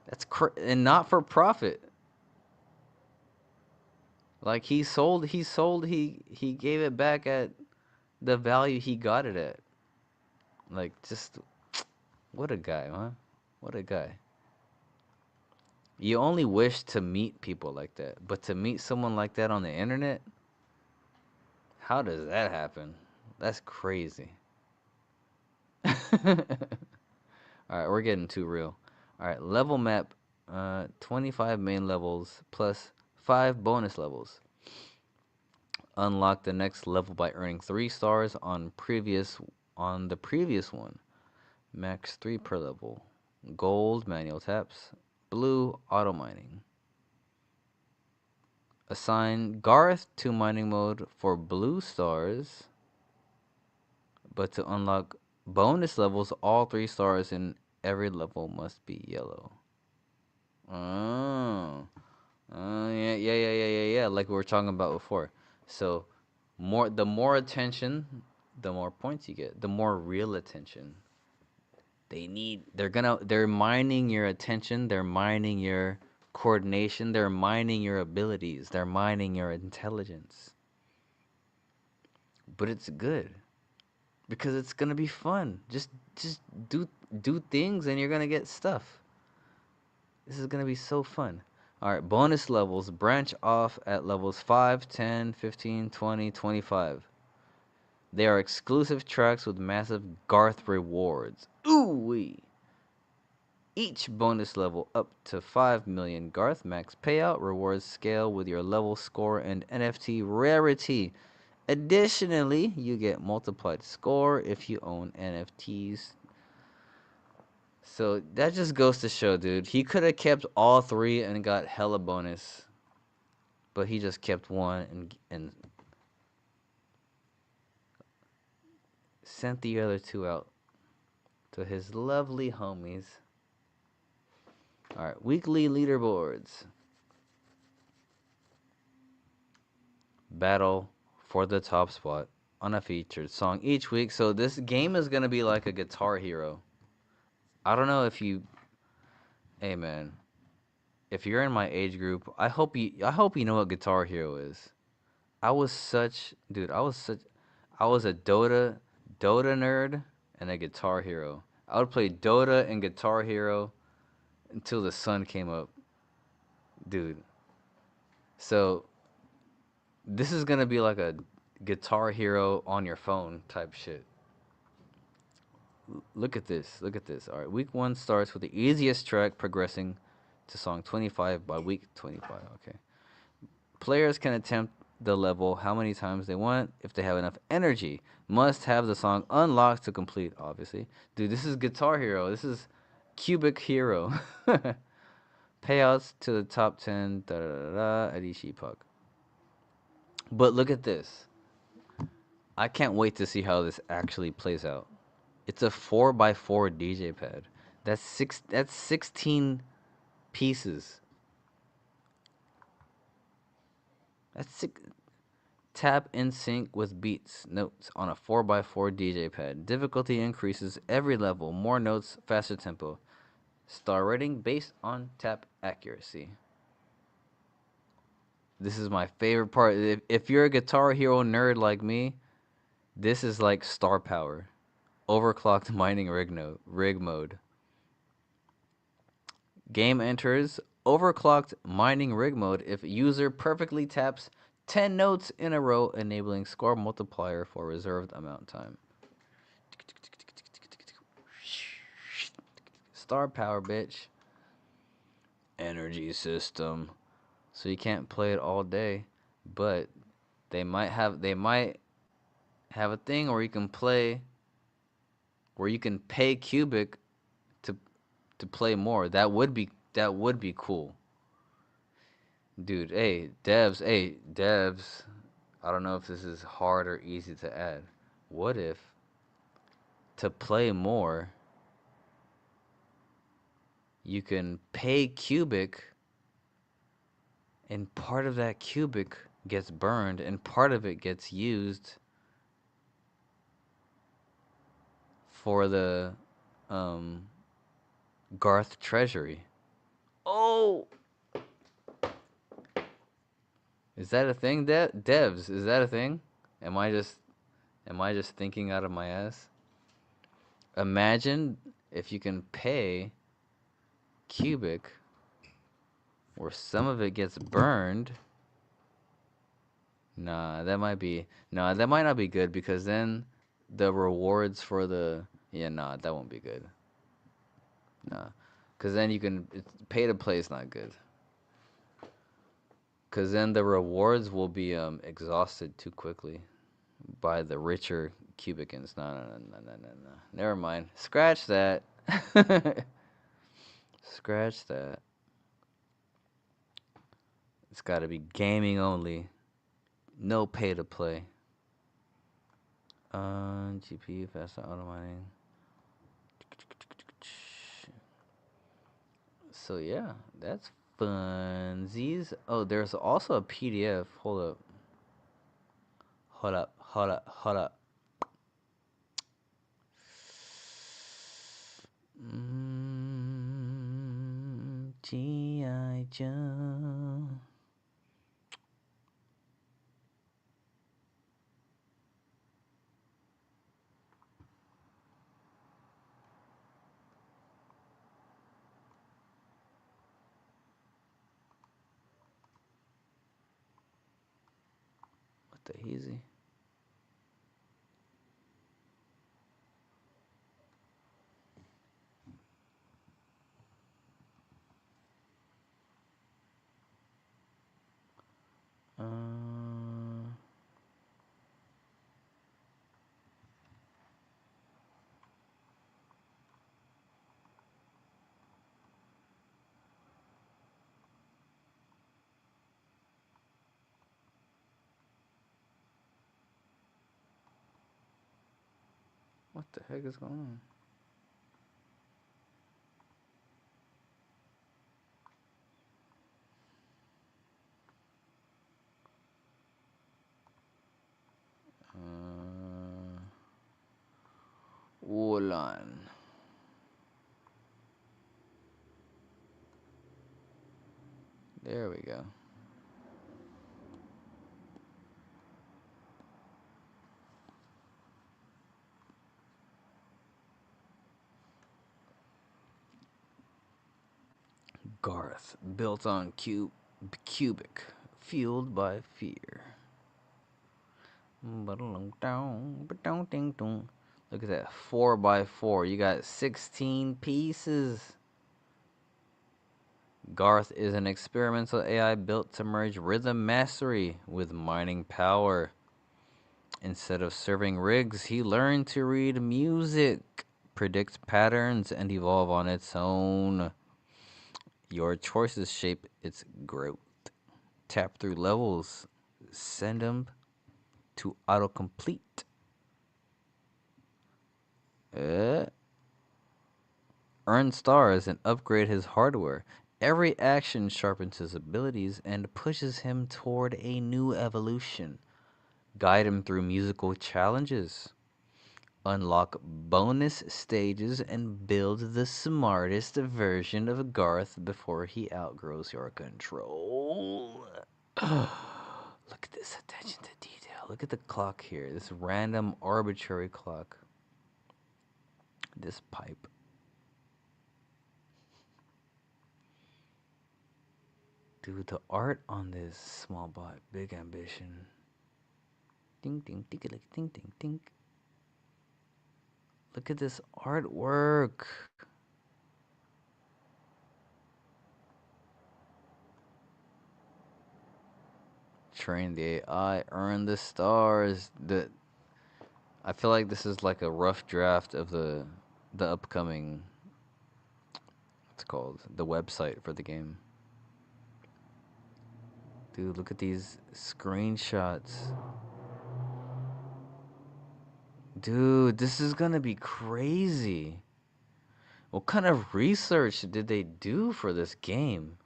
That's and not for profit. Like he gave it back at the value he got it at. Like just What a guy, huh? What a guy. You only wish to meet people like that, but to meet someone like that on the internet, how does that happen? That's crazy. All right, we're getting too real. All right, level map, 25 main levels plus 5 bonus levels. Unlock the next level by earning 3 stars on the previous one. Max 3 per level. Gold, manual taps. Blue, auto mining. Assign Garth to mining mode for blue stars. But to unlock bonus levels, all 3 stars in every level must be yellow. Oh. Yeah. Like we were talking about before. So, the more attention, the more points you get. The more real attention. They're mining your attention, they're mining your coordination, they're mining your abilities, they're mining your intelligence. But it's good because it's gonna be fun. Just do things and you're gonna get stuff. This is gonna be so fun. Alright, bonus levels branch off at levels 5, 10, 15, 20, 25. They are exclusive tracks with massive Garth rewards. Ooh-wee! Each bonus level up to 5 million Garth max payout rewards scale with your level score and NFT rarity. Additionally, you get multiplied score if you own NFTs. So that just goes to show, dude. He could have kept all 3 and got hella bonus. But he just kept one and sent the other 2 out to his lovely homies. Alright, weekly leaderboards. Battle for the top spot on a featured song each week. So this game is gonna be like a Guitar Hero. I don't know if you, hey man, if you're in my age group, I hope you know what Guitar Hero is. I was a Dota nerd and a Guitar Hero. I would play Dota and Guitar Hero until the sun came up, dude. So this is gonna be like a Guitar Hero on your phone type shit. Look at this. All right, week 1 starts with the easiest track, progressing to song 25 by week 25. Okay. Players can attempt the level how many times they want if they have enough energy. Must have the song unlocked to complete, obviously. Dude, this is Guitar Hero. This is Qubic Hero. Payouts to the top 10 at each epoch. But look at this. I can't wait to see how this actually plays out. It's a 4x4 DJ pad. That's 16 pieces. Tap in sync with beats, notes on a 4x4 DJ pad. Difficulty increases every level. More notes, faster tempo. Star rating based on tap accuracy. This is my favorite part. If you're a Guitar Hero nerd like me, this is like star power. Overclocked mining rig mode. Game enters overclocked mining rig mode if user perfectly taps 10 notes in a row, enabling score multiplier for reserved amount time. Star power, bitch. Energy system. So you can't play it all day, but they might have a thing where you can pay Qubic to play more. That would be cool. Dude, hey, devs, I don't know if this is hard or easy to add. What if to play more you can pay Qubic and part of that Qubic gets burned and part of it gets used for the Garth treasury. Oh, is that a thing? Devs, is that a thing? Am I just thinking out of my ass? Imagine if you can pay Qubic, where some of it gets burned, that might not be good, because then the rewards for the that won't be good. Because then pay to play is not good. Because then the rewards will be exhausted too quickly by the richer Cubicans. No. Never mind. Scratch that. Scratch that. It's got to be gaming only. No pay to play. GPU, faster auto mining. So yeah, that's funsies. Oh, there's also a PDF. Hold up. G.I. Joe. What the easy? What the heck is going on? Hold on. There we go. Garth, built on Qubic, fueled by fear. Look at that, 4x4. You got 16 pieces. Garth is an experimental AI built to merge rhythm mastery with mining power. Instead of serving rigs, he learned to read music, predict patterns, and evolve on its own. Your choices shape its growth. Tap through levels, send them to autocomplete. Earn stars and upgrade his hardware. Every action sharpens his abilities and pushes him toward a new evolution. Guide him through musical challenges. Unlock bonus stages and build the smartest version of Garth before he outgrows your control. Look at this attention to detail. Look at the clock here. This random arbitrary clock. This pipe. Dude, the art on this small bot, big ambition. Ding ding ding ding ding ding. Look at this artwork. Train the AI, earn the stars. I feel like this is like a rough draft of the upcoming, what's it called, the website for the game. Dude, look at these screenshots. Dude, this is gonna be crazy. What kind of research did they do for this game?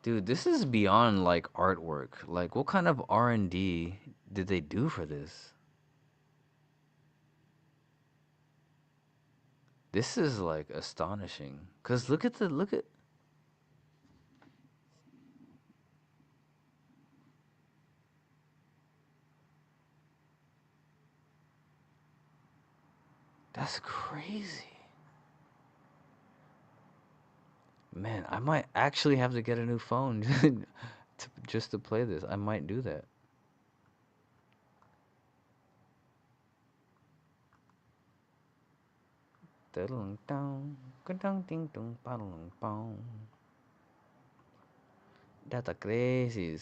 Dude, this is beyond like artwork. Like, what kind of R&D did they do for this? This is like astonishing. Cause look at. That's crazy. Man, I might actually have to get a new phone just to play this. I might do that. That's crazy.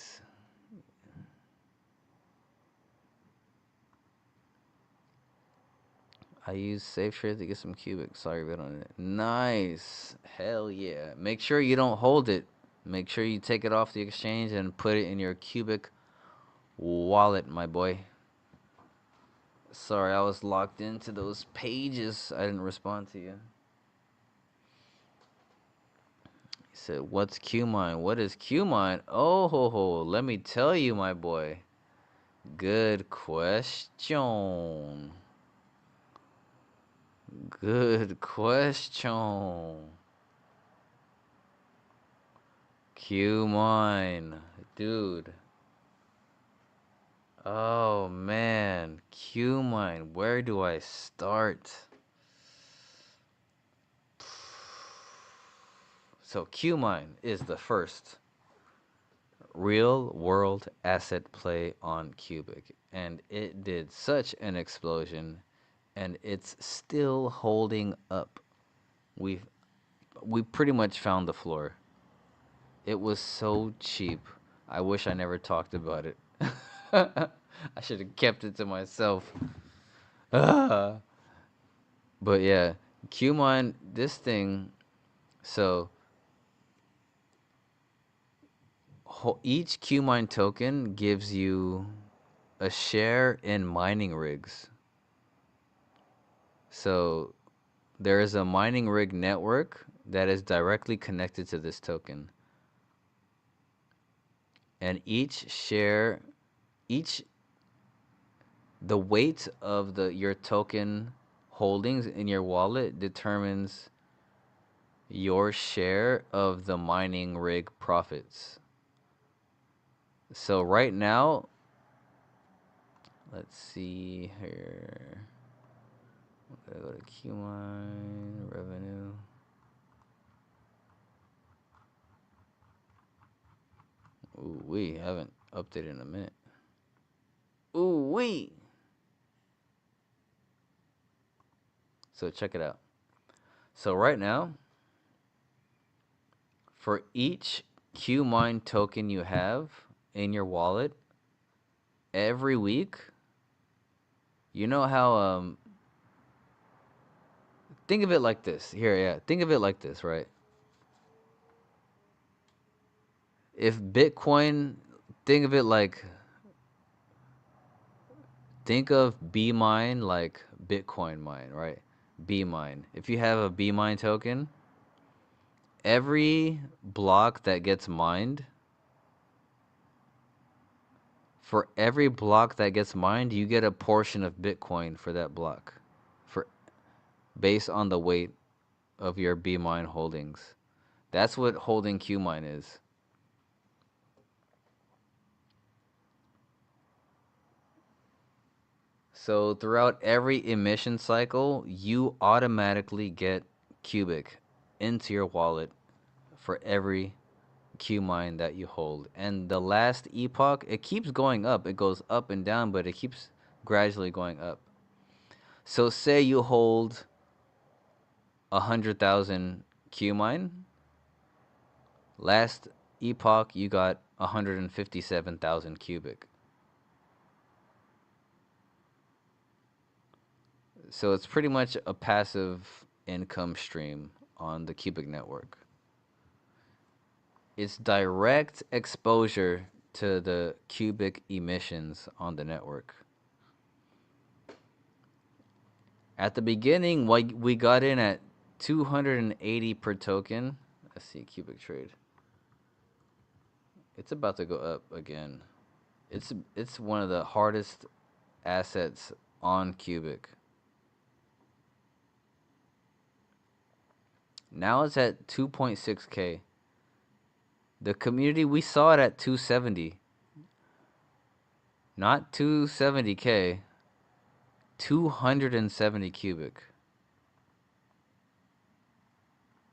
I use Safe Trade to get some Qubic. Sorry, bet on it. Nice. Hell yeah. Make sure you don't hold it. Make sure you take it off the exchange and put it in your Qubic wallet, my boy. Sorry, I was locked into those pages. I didn't respond to you. He said, "What's Qmine? What is Qmine?" Oh, ho, ho. Let me tell you, my boy. Good question. Good question. Qmine, dude. Oh man, Qmine. Where do I start? So Qmine is the first real world asset play on Qubic, and it did such an explosion, and it's still holding up. We pretty much found the floor. It was so cheap. I wish I never talked about it. I should have kept it to myself. But yeah, Qmine, this thing. So each Qmine token gives you a share in mining rigs. So there is a mining rig network that is directly connected to this token. And the weight of your token holdings in your wallet determines your share of the mining rig profits. So right now, let's see here. I'm gonna go to Qmine revenue. Ooh, we haven't updated in a minute. Ooh, wee. So check it out. So right now, for each Qmine token you have in your wallet, every week, you know how think of it like this. Think of it like this, right? If Bitcoin, think of it like, think of B mine like Bitcoin mine, right? B mine. If you have a B mine token, every block that gets mined, for every block that gets mined, you get a portion of Bitcoin for that block, for based on the weight of your B mine holdings. That's what holding Qmine is. So throughout every emission cycle, you automatically get Qubic into your wallet for every Qmine that you hold. And the last epoch, it keeps going up. It goes up and down, but it keeps gradually going up. So say you hold 100,000 Qmine. Last epoch, you got 157,000 Qubic. So it's pretty much a passive income stream on the Qubic network. It's direct exposure to the Qubic emissions on the network. At the beginning, we got in at 280 per token. Let's see, Qubic trade. It's about to go up again. It's one of the hardest assets on Qubic. Now it's at 2.6K. The community, we saw it at 270. Not 270K. 270 Qubic.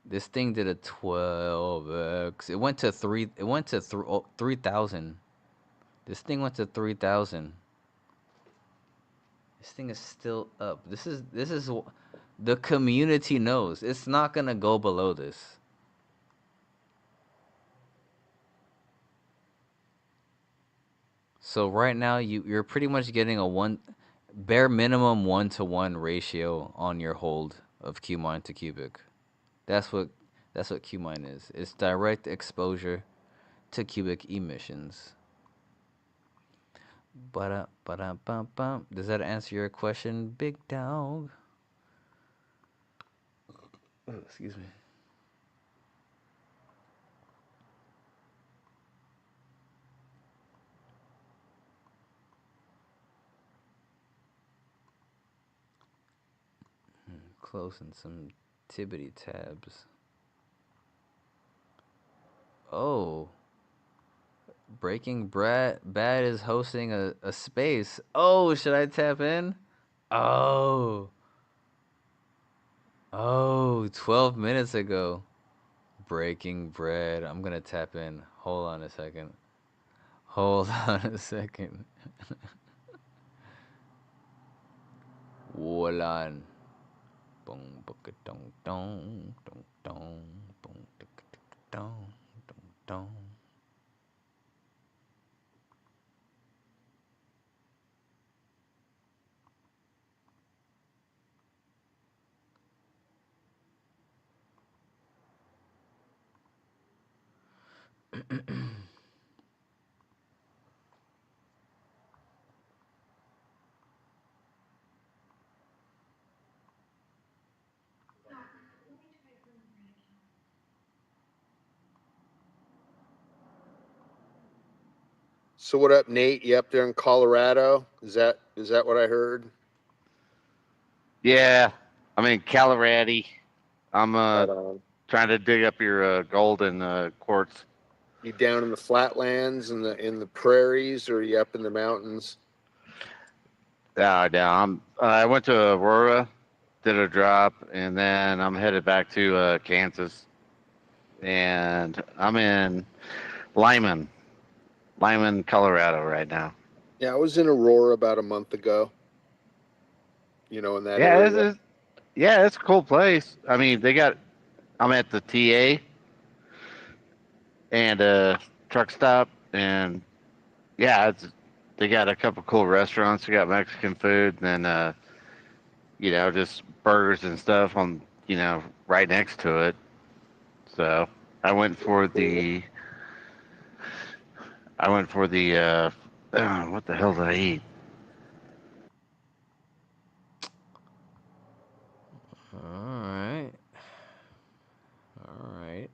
This thing did a 12x. It went to 3,000. This thing went to 3,000. This thing is still up. This is the community knows. It's not going to go below this. So right now you're pretty much getting a bare minimum 1-to-1 ratio on your hold of Qmine to Qubic. That's what Qmine is. It's direct exposure to Qubic emissions. Ba-da-ba-da-bum-bum. Does that answer your question, big dog? Oh, excuse me. Closing some Tibbity tabs. Oh. Breaking Bad is hosting a space. Oh, should I tap in? Oh. Oh, 12 minutes ago. Breaking Bread. I'm going to tap in. Hold on a second. Hold on a second. Hold on. Boom, boom, dong, dong, dong, dong, boom, dong, dong, dong. So what up, Nate? You up there in Colorado? Is that what I heard? Yeah, I'm in Colorado. I'm Right on. trying to dig up your golden quartz. You down in the flatlands in the prairies, or are you up in the mountains? No, I went to Aurora, did a drop, and then I'm headed back to Kansas, and I'm in Lyman, Colorado right now. Yeah, I was in Aurora about a month ago. You know, in that Yeah, area. it's a cool place. I mean, I'm at the TA and a truck stop, and yeah, they got a couple cool restaurants. They got Mexican food, and then just burgers and stuff on right next to it. So I went for the what the hell did I eat? All right.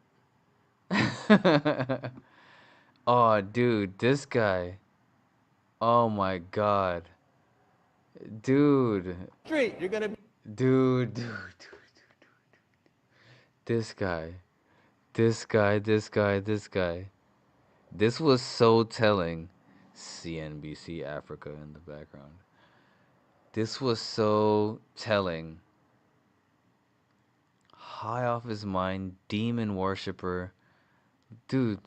Oh, dude, this guy. Oh my god. Dude. Street, you're gonna Dude. This guy. This guy. This was so telling. CNBC Africa in the background. This was so telling. High off his mind, demon worshiper. Dude.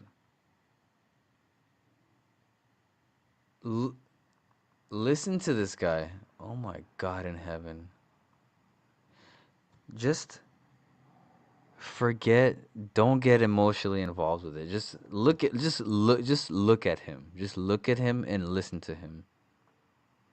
Listen to this guy. Oh my God in heaven. Just forget, don't get emotionally involved with it. Just look at him. Just look at him and listen to him.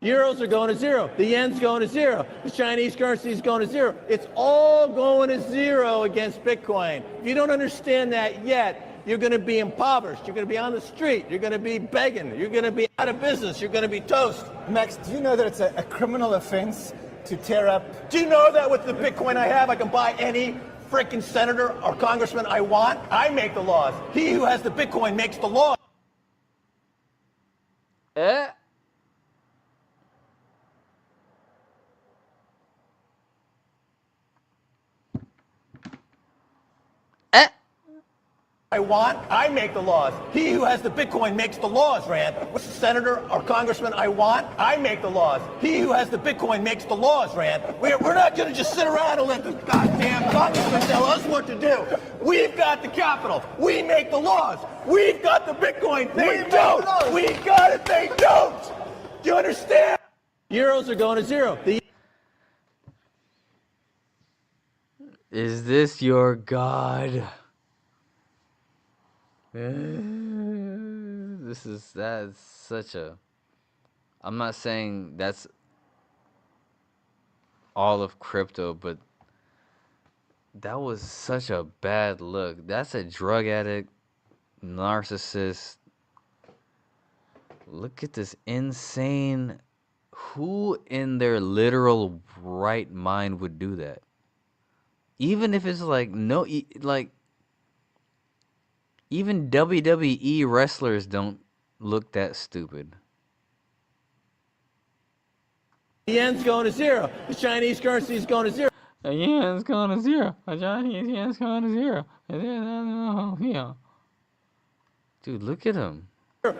Euros are going to zero. The yen's going to zero. The Chinese currency is going to zero. It's all going to zero against Bitcoin. If you don't understand that yet, you're going to be impoverished. You're going to be on the street. You're going to be begging. You're going to be out of business. You're going to be toast. Max, do you know that it's a criminal offense to tear up? Do you know that with the Bitcoin I have, I can buy any freaking senator or congressman I want? I make the laws. He who has the Bitcoin makes the law. I want, I make the laws. He who has the Bitcoin makes the laws, Rand. Senator or Congressman, I want, I make the laws. He who has the Bitcoin makes the laws, Rand. We're not going to just sit around and let the goddamn congressman tell us what to do. We've got the capital. We make the laws. We've got the Bitcoin. They don't. We got it. They don't. Do you understand? Euros are going to zero. Is this your God? That's such a, I'm not saying that's all of crypto, but that was such a bad look. That's a drug addict, narcissist. Look at this insane, who in their literal right mind would do that? Even if it's like, no, like, even WWE wrestlers don't look that stupid. The yen's going to zero. The Chinese currency is going to zero. The yen's going to zero. The Chinese yen's going to zero. Yeah. Dude, look at him.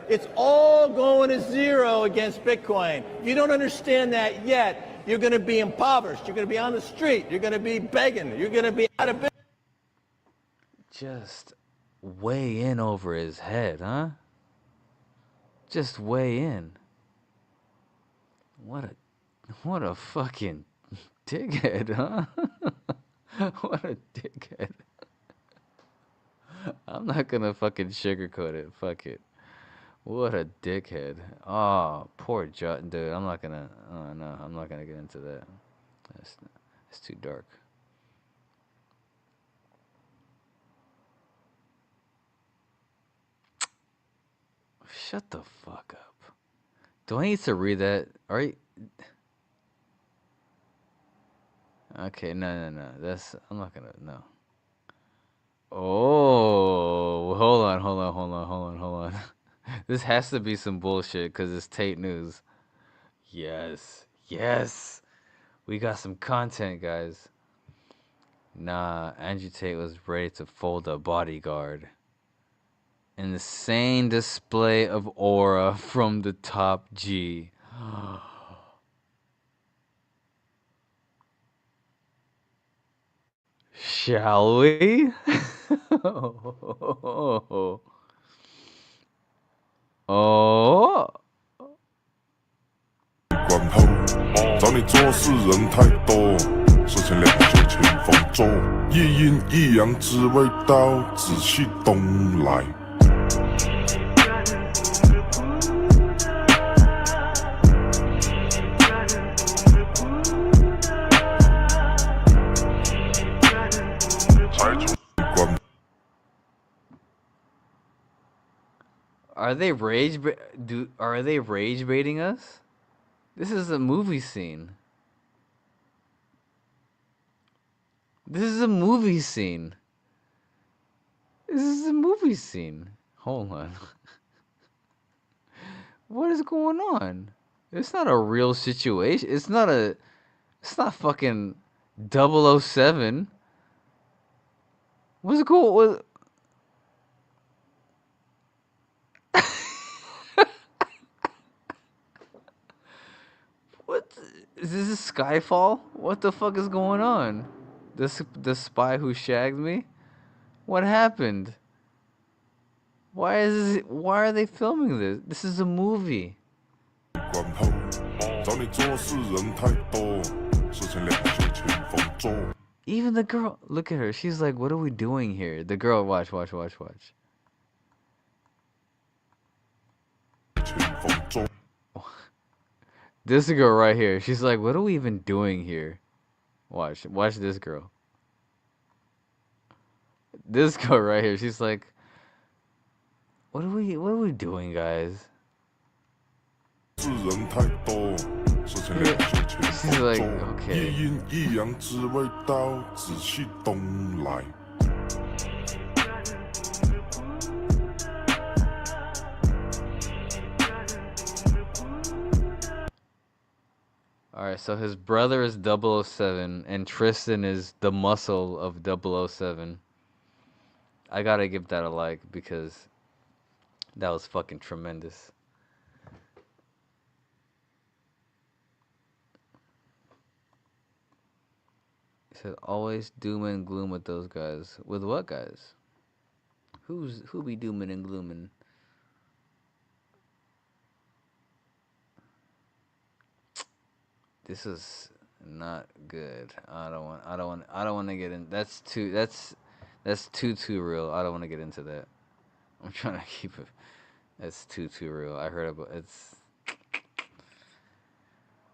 It's all going to zero against Bitcoin. If you don't understand that yet, you're going to be impoverished. You're going to be on the street. You're going to be begging. You're going to be out of business. Just weigh in over his head, huh? Just weigh in. What a fucking dickhead, huh? What a dickhead. I'm not gonna fucking sugarcoat it. Fuck it. What a dickhead. Oh, poor dude. I'm not gonna. Oh no, I'm not gonna get into that. That's too dark. Shut the fuck up. Do I need to read that? Alright. Okay, no. I'm not gonna, no. Oh, hold on. This has to be some bullshit because it's Tate News. Yes. We got some content, guys. Nah, Andrew Tate was ready to fold a bodyguard. Insane display of aura from the top G. Shall we? Oh. 管后，找你做事人太多，事情两袖清风做，一阴一阳只为刀，仔细东来。Are they rage baiting us? This is a movie scene. Hold on. What is going on? It's not a real situation. It's not fucking 007. What's cool? What is this, Skyfall? What the fuck is going on? The spy who shagged me? What happened? Why are they filming this? This is a movie. Even the girl, look at her. She's like, "What are we doing here?" The girl, watch. This girl right here. She's like, "What are we even doing here?" Watch this girl. This girl right here. She's like, "What are we doing, guys?" She's like, "Okay." Alright, so his brother is 007, and Tristan is the muscle of 007. I gotta give that a like because that was fucking tremendous. He said, always doom and gloom with those guys. With what guys? Who be dooming and glooming? This is not good. I don't want to get in. That's too real. I don't want to get into that. I'm trying to keep it. That's too real. I heard about it's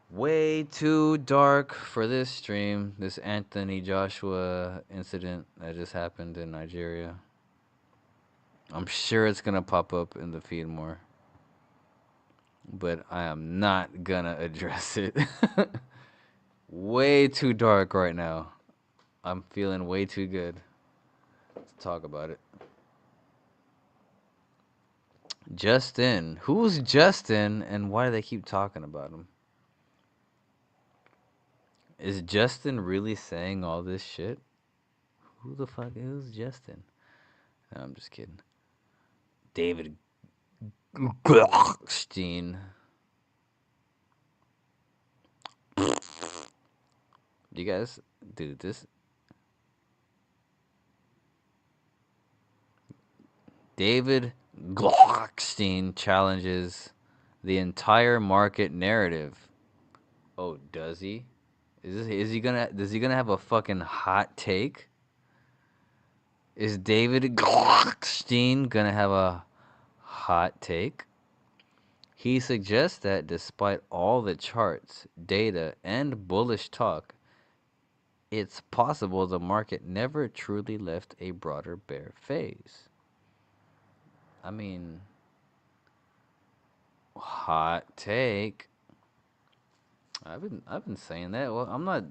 way too dark for this stream. This Anthony Joshua incident that just happened in Nigeria. I'm sure it's gonna pop up in the feed more, but I am not gonna address it. Way too dark right now. I'm feeling way too good to talk about it. Justin. Who's Justin and why do they keep talking about him? Is Justin really saying all this shit? Who the fuck is Justin? No, I'm just kidding. David Glockstein. You guys, dude, this David Glockstein challenges the entire market narrative. Oh, does he? Does he gonna have a fucking hot take? Is David Glockstein gonna have a hot take? He suggests that despite all the charts, data, and bullish talk, it's possible the market never truly left a broader bear phase. I mean, hot take. I've been saying that. Well, I'm not.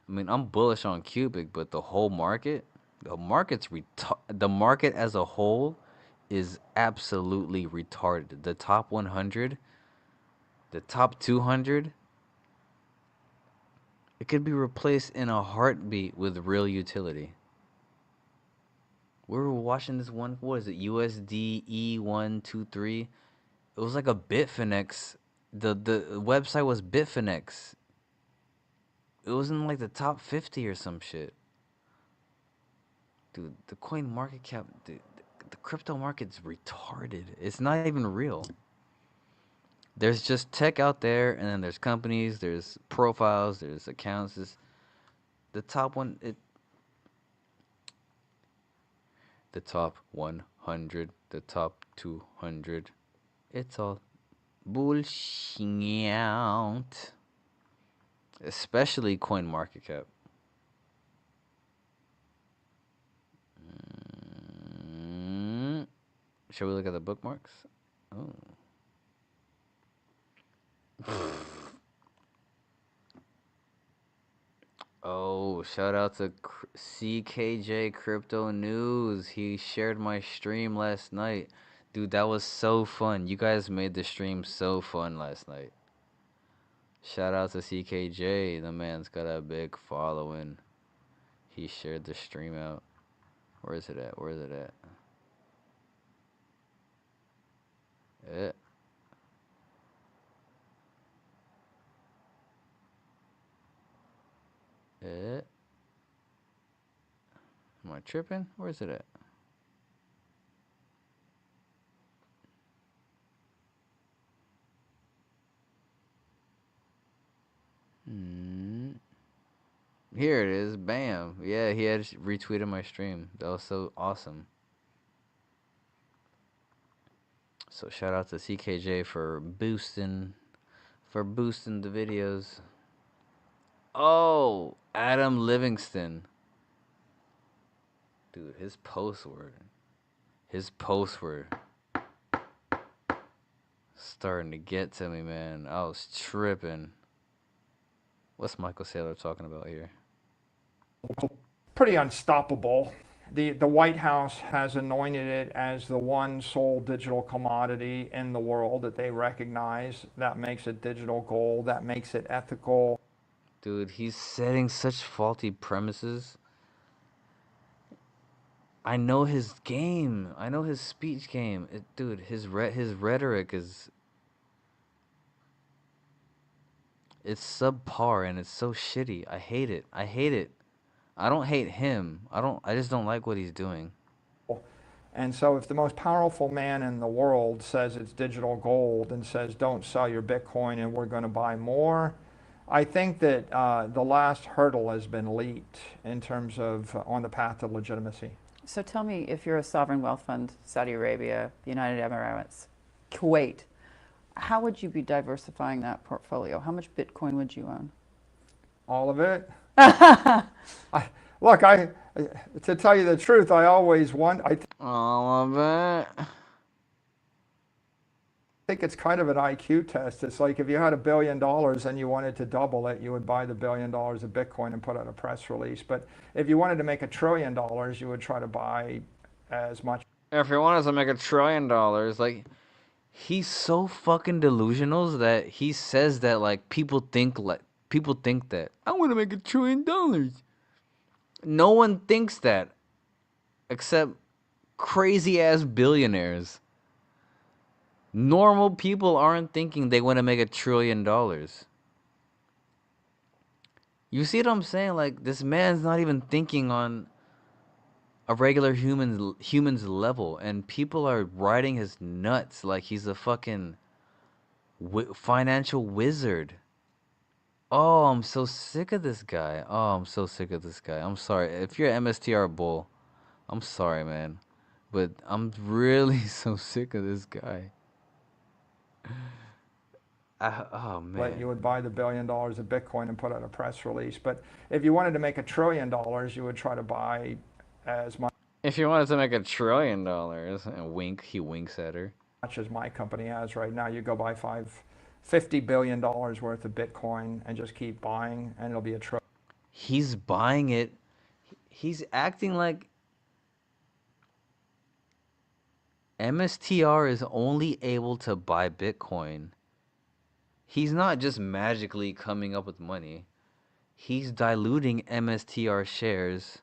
I mean, I'm bullish on Qubic, but the whole market, the market as a whole, is absolutely retarded. The top 100, the top 200, it could be replaced in a heartbeat with real utility. We were watching this one. What is it? USD E123. It was like a Bitfinex. The website was Bitfinex. It was in like the top 50 or some shit. Dude, the coin market cap, dude, the crypto market's retarded. It's not even real. There's just tech out there, and then there's companies, there's profiles, there's accounts. The top one, the top 100, the top 200. It's all bullshit. Especially coin market cap. Shall we look at the bookmarks? Oh. Oh, shout out to CKJ Crypto News. He shared my stream last night. Dude, that was so fun. You guys made the stream so fun last night. Shout out to CKJ. The man's got a big following. He shared the stream out. Where is it at? Where is it at? Yeah. Am I tripping? Where is it at? Here it is. Bam. Yeah, he had retweeted my stream. That was so awesome. So shout out to CKJ for boosting the videos. Oh, Adam Livingston. Dude, his posts were starting to get to me, man. I was tripping. What's Michael Saylor talking about here? Pretty unstoppable. The White House has anointed it as the one sole digital commodity in the world that they recognize. That makes it digital gold. That makes it ethical. Dude, he's setting such faulty premises. I know his game. I know his speech game. Dude, his rhetoric is, it's subpar and it's so shitty. I hate it. I hate it. I don't hate him. I just don't like what he's doing. And so if the most powerful man in the world says it's digital gold and says don't sell your Bitcoin and we're going to buy more, I think that the last hurdle has been leaped in terms of on the path to legitimacy. So tell me, if you're a sovereign wealth fund, Saudi Arabia, the United Emirates, Kuwait, how would you be diversifying that portfolio? How much Bitcoin would you own? All of it? Look, to tell you the truth, I always want. All of it. I think it's kind of an IQ test. It's like if you had $1 billion and you wanted to double it, you would buy the $1 billion of Bitcoin and put out a press release. But if you wanted to make $1 trillion, you would try to buy as much. If you wanted to make $1 trillion, like, he's so fucking delusional that he says that, like, people think that I want to make $1 trillion. No one thinks that, except crazy ass billionaires. Normal people aren't thinking they want to make $1 trillion. You see what I'm saying? Like, this man's not even thinking on a regular human's level, and people are riding his nuts like he's a fucking financial wizard. Oh, I'm so sick of this guy. Oh, I'm so sick of this guy. I'm sorry. If you're an MSTR bull, I'm sorry, man. But I'm really so sick of this guy. Oh, man. You would buy the $1 billion of Bitcoin and put out a press release. But if you wanted to make $1 trillion, you would try to buy as much. If you wanted to make $1 trillion, and he winks at her. Much as my company has right now, you go buy $50 billion worth of Bitcoin and just keep buying, and it'll be $1 trillion. He's buying it. He's acting like MSTR is only able to buy Bitcoin. He's not just magically coming up with money. He's diluting MSTR shares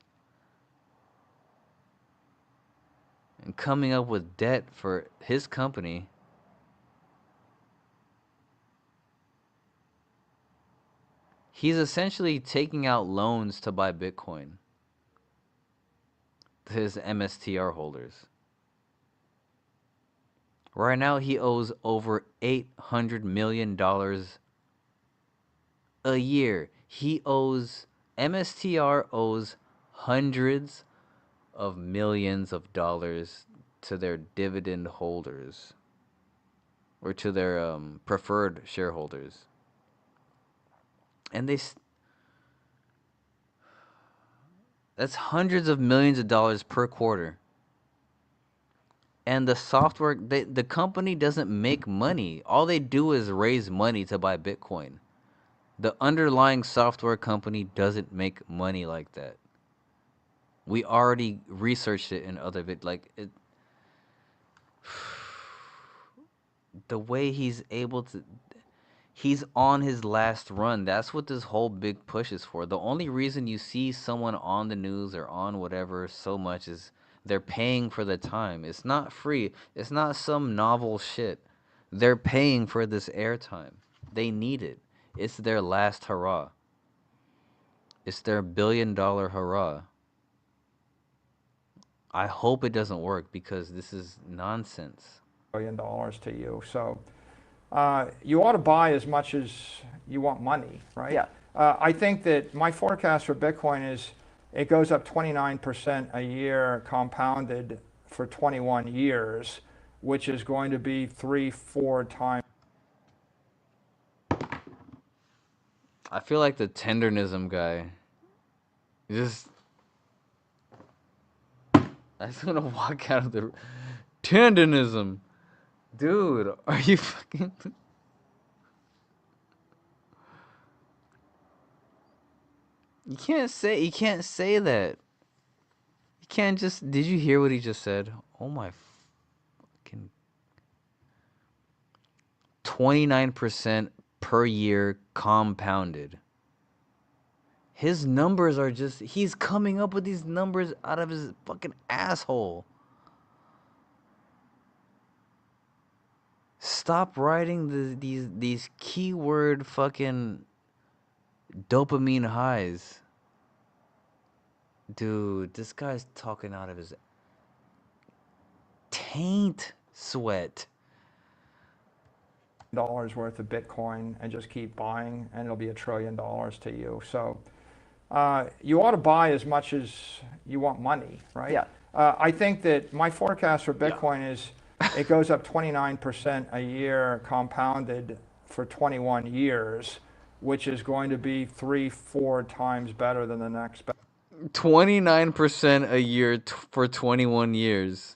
and coming up with debt for his company. He's essentially taking out loans to buy Bitcoin to his MSTR holders. Right now, he owes over $800 million a year. MSTR owes hundreds of millions of dollars to their dividend holders, or to their preferred shareholders. And that's hundreds of millions of dollars per quarter. And the software, the company doesn't make money. All they do is raise money to buy Bitcoin. The underlying software company doesn't make money like that. We already researched it in other the way he's able to, he's on his last run. That's what this whole big push is for. The only reason you see someone on the news or on whatever so much is they're paying for the time. It's not free. It's not some novel shit. They're paying for this airtime. They need it. It's their last hurrah. It's their $1 billion hurrah. I hope it doesn't work, because this is nonsense. $1 billion to you. So you ought to buy as much as you want money, right? Yeah. I think that my forecast for Bitcoin is it goes up 29% a year compounded for 21 years, which is going to be 3-4 times. I feel like the tendernism guy. I just want to walk out of the tendernism. Dude, are you fucking... You can't say that. You can't just... Did you hear what he just said? Oh my fucking... 29% per year compounded. His numbers are just, he's coming up with these numbers out of his fucking asshole. Stop writing these keyword fucking dopamine highs. Dude, this guy's talking out of his taint sweat. Dollars worth of Bitcoin and just keep buying, and it'll be $1 trillion to you. So you ought to buy as much as you want money, right? Yeah. I think that my forecast for Bitcoin is it goes up 29% a year compounded for 21 years, which is going to be 3-4 times better than the next. 29% a year for 21 years.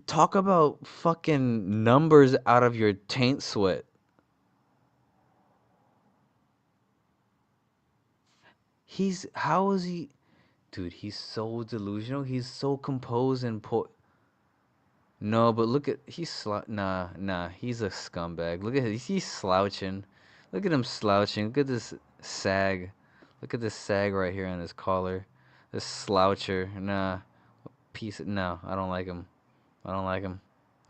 Talk about fucking numbers out of your taint sweat. How is he? Dude, he's so delusional. He's so composed and No, but look at, nah, he's a scumbag. Look at he's slouching. Look at him slouching. Look at this sag. Look at this sag right here on his collar. This sloucher. Nah, no, I don't like him. I don't like him.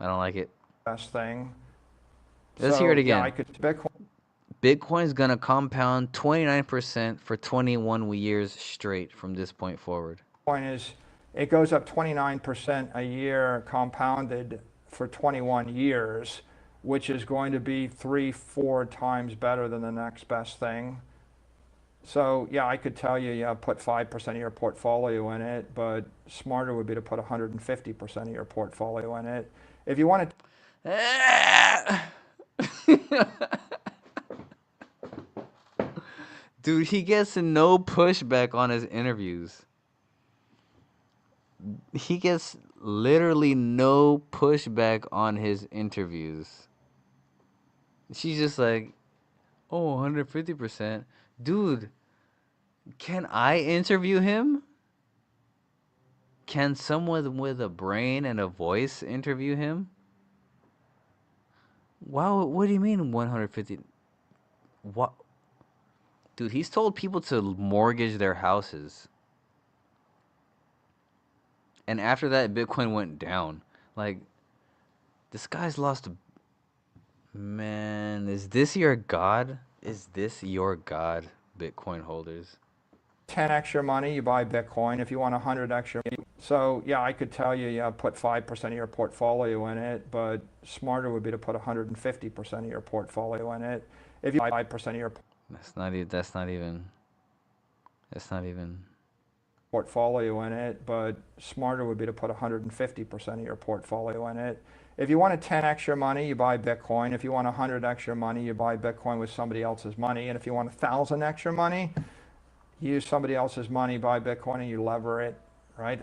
I don't like it. Best thing. Let's hear it again. Yeah, Bitcoin's gonna compound 29% for 21 years straight from this point forward. Point is, it goes up 29% a year compounded for 21 years, which is going to be 3-4 times better than the next best thing. So yeah, I could tell you, put 5% of your portfolio in it, but smarter would be to put 150% of your portfolio in it. If you want to... Dude, he gets no pushback on his interviews. He gets literally no pushback on his interviews. She's just like, oh, 150%. Dude, can I interview him? Can someone with a brain and a voice interview him? Wow, what do you mean 150? What? Dude, he's told people to mortgage their houses. And after that, Bitcoin went down. Like, this guy's lost. Man, is this your god? Is this your god, Bitcoin holders? 10x your money, you buy Bitcoin. If you want 100x your money. So yeah, I could tell you, put 5% of your portfolio in it, but smarter would be to put 150% of your portfolio in it. If you buy 5% of your That's not even portfolio in it, but smarter would be to put 150% of your portfolio in it. If you want to 10x your money, you buy Bitcoin. If you want 100x your money, you buy Bitcoin with somebody else's money. And if you want 1,000x your money, you use somebody else's money, buy Bitcoin, and you lever it, right?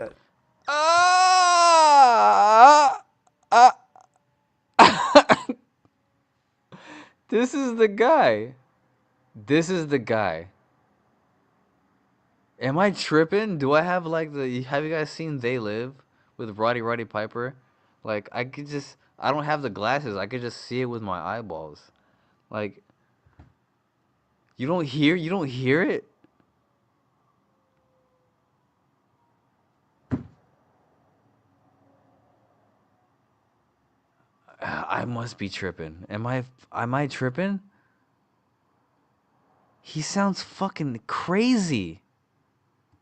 This is the guy. This is the guy. Am I tripping? Do I have like have you guys seen They Live with Roddy Piper? Like I don't have the glasses. I could just see it with my eyeballs. Like you don't hear it? I must be tripping. Am I tripping? He sounds fucking crazy.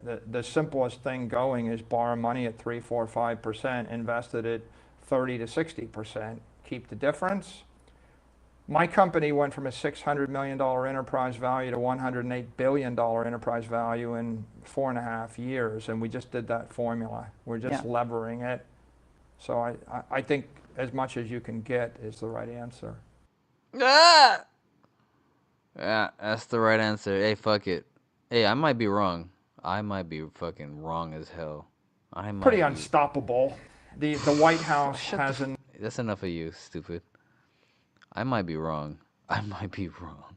The simplest thing going is borrow money at 3, 4, 5%, invest it at 30 to 60%. Keep the difference. My company went from a $600 million enterprise value to $108 billion enterprise value in 4.5 years, and we just did that formula. We're just levering it. So I think as much as you can get is the right answer. Ah! Yeah, that's the right answer. Hey, fuck it. Hey, I might be wrong. I might be fucking wrong as hell. Pretty unstoppable. The White House has an... That's enough of you, stupid. I might be wrong. I might be wrong.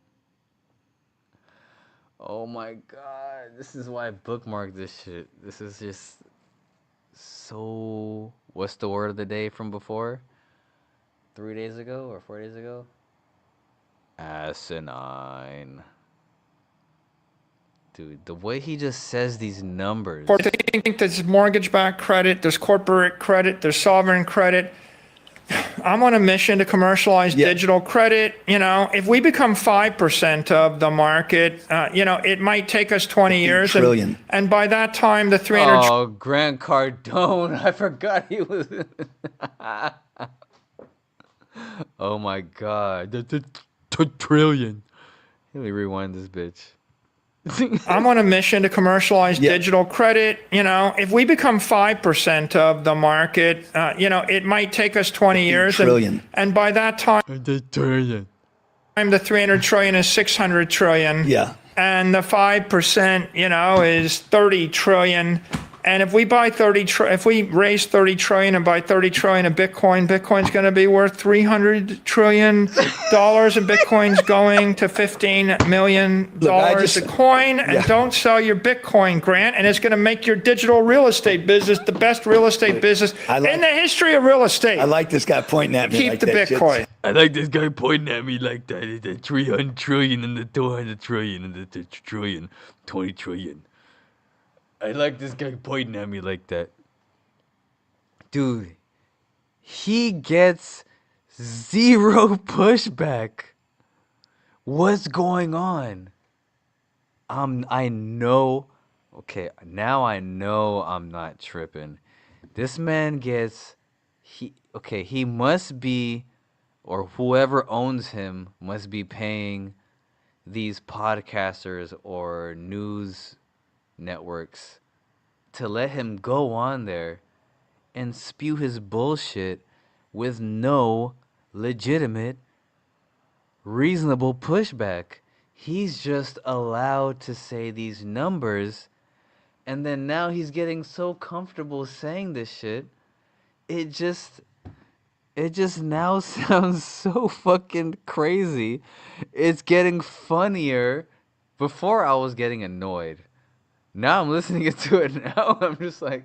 Oh my god. This is why I bookmarked this shit. This is just so... What's the word of the day from before? 3 days ago or 4 days ago? Asinine. Dude, the way he just says these numbers. For I think there's mortgage-backed credit, there's corporate credit, there's sovereign credit. I'm on a mission to commercialize digital credit. You know, if we become 5% of the market, you know, it might take us 20 years. And by that time, the 300 Oh, Grant Cardone. I forgot he was. Oh my God. The trillion. Let me rewind this bitch. I'm on a mission to commercialize digital credit. You know, if we become 5% of the market, you know, it might take us 20 years. And by that time, the 300 trillion is 600 trillion. Yeah. And the 5%, you know, is 30 trillion. And if we buy if we raise 30 trillion and buy 30 trillion of Bitcoin, Bitcoin's going to be worth $300 trillion, and Bitcoin's going to $15 million a coin. And don't sell your Bitcoin, Grant. And it's going to make your digital real estate business the best real estate business in the history of real estate. I like this guy pointing at me. Keep like the that Bitcoin. Shit. I like this guy pointing at me like that. It's the 300 trillion and the 200 trillion and the trillion, 20 trillion. I like this guy pointing at me like that. Dude, he gets zero pushback. What's going on? I know. Okay, now I know I'm not tripping. This man gets he must be, or whoever owns him must be paying these podcasters or news networks to let him go on there and spew his bullshit with no legitimate, reasonable pushback. He's just allowed to say these numbers, and then now he's getting so comfortable saying this shit. It just now sounds so fucking crazy. It's getting funnier. Before I was getting annoyed. Now I'm listening to it now. I'm just like,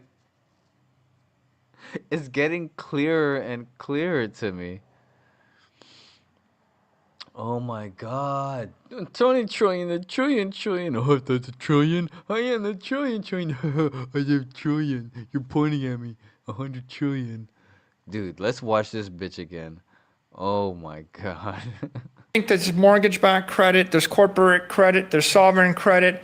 it's getting clearer and clearer to me. Oh my God. 20 trillion, the trillion. Oh, that's a trillion. I am the trillion. I have trillion. You're pointing at me. 100 trillion. Dude, let's watch this bitch again. Oh my God. I think there's mortgage-backed credit, there's corporate credit, there's sovereign credit.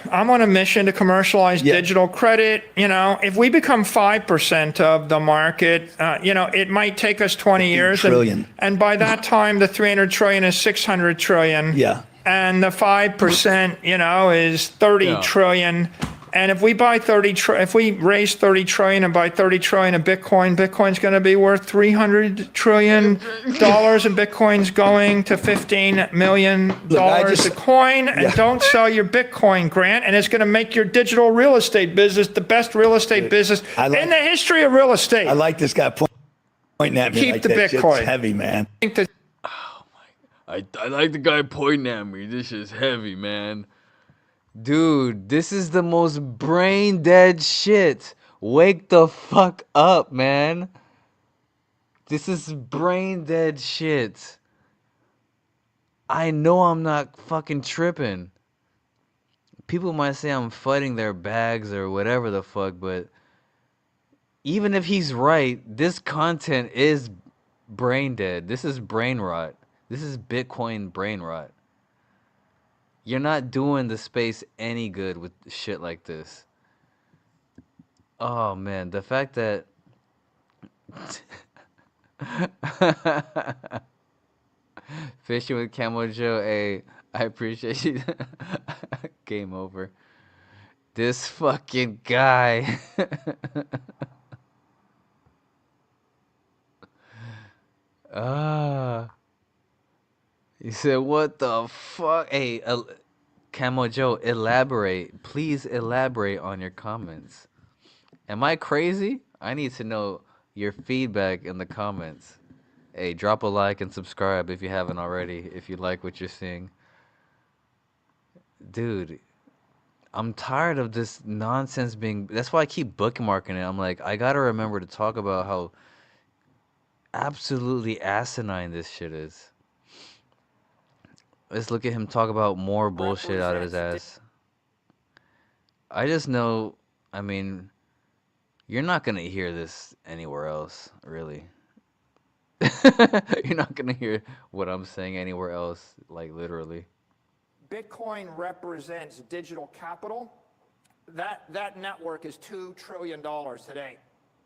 I'm on a mission to commercialize digital credit. You know, if we become 5% of the market, you know, it might take us 20 years. And by that time, the 300 trillion is 600 trillion. Yeah. And the 5%, you know, is 30 trillion. And if we buy if we raise 30 trillion and buy 30 trillion of Bitcoin, Bitcoin's going to be worth $300 trillion, and Bitcoin's going to $15 million a coin. And don't sell your Bitcoin, Grant. And it's going to make your digital real estate business the best real estate business in the history of real estate. I like this guy pointing at me. Keep like the that Bitcoin. Shit's heavy, man. I like the guy pointing at me. This is heavy, man. Dude, this is the most brain dead shit. Wake the fuck up, man. This is brain dead shit. I know I'm not fucking tripping. People might say I'm fighting their bags or whatever the fuck, but even if he's right, this content is brain dead. This is brain rot. This is Bitcoin brain rot. You're not doing the space any good with shit like this. Oh man, the fact that Fishing with Camo Joe, hey, I appreciate you. Game over. This fucking guy. He said, what the fuck? Hey, Camo Joe, elaborate. Please elaborate on your comments. Am I crazy? I need to know your feedback in the comments. Hey, drop a like and subscribe if you haven't already, if you like what you're seeing. Dude, I'm tired of this nonsense being... That's why I keep bookmarking it. I'm like, I gotta remember to talk about how absolutely asinine this shit is. Let's look at him talk about more bullshit out of his ass. I just know, I mean, you're not going to hear this anywhere else, really. You're not going to hear what I'm saying anywhere else, like literally. Bitcoin represents digital capital. That network is $2 trillion today.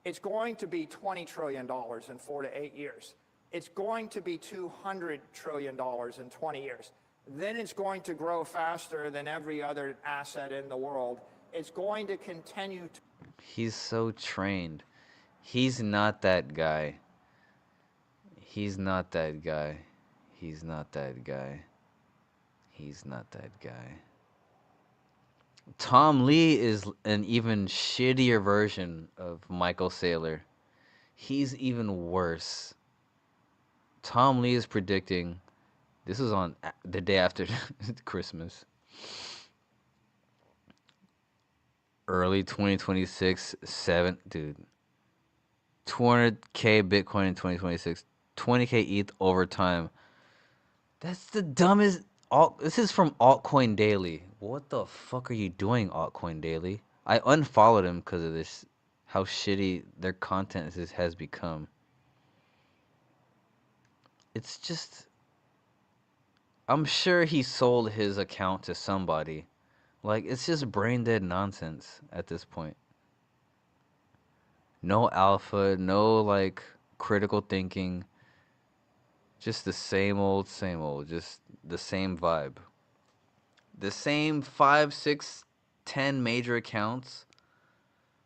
It's going to be $20 trillion in 4 to 8 years. It's going to be $200 trillion in 20 years. Then it's going to grow faster than every other asset in the world. It's going to continue to... He's so trained. He's not that guy. He's not that guy. He's not that guy. He's not that guy. Tom Lee is an even shittier version of Michael Saylor. He's even worse. Tom Lee is predicting, this was on the day after Christmas, early 2026, 200K Bitcoin in 2026, 20K ETH over time. That's the dumbest. This is from Altcoin Daily. What the fuck are you doing, Altcoin Daily? I unfollowed him because of this, how shitty their content has become. It's just, I'm sure he sold his account to somebody. Like, it's just brain dead nonsense at this point. No alpha, no like critical thinking. Just the same old, just the same vibe. The same 5, 6, 10 major accounts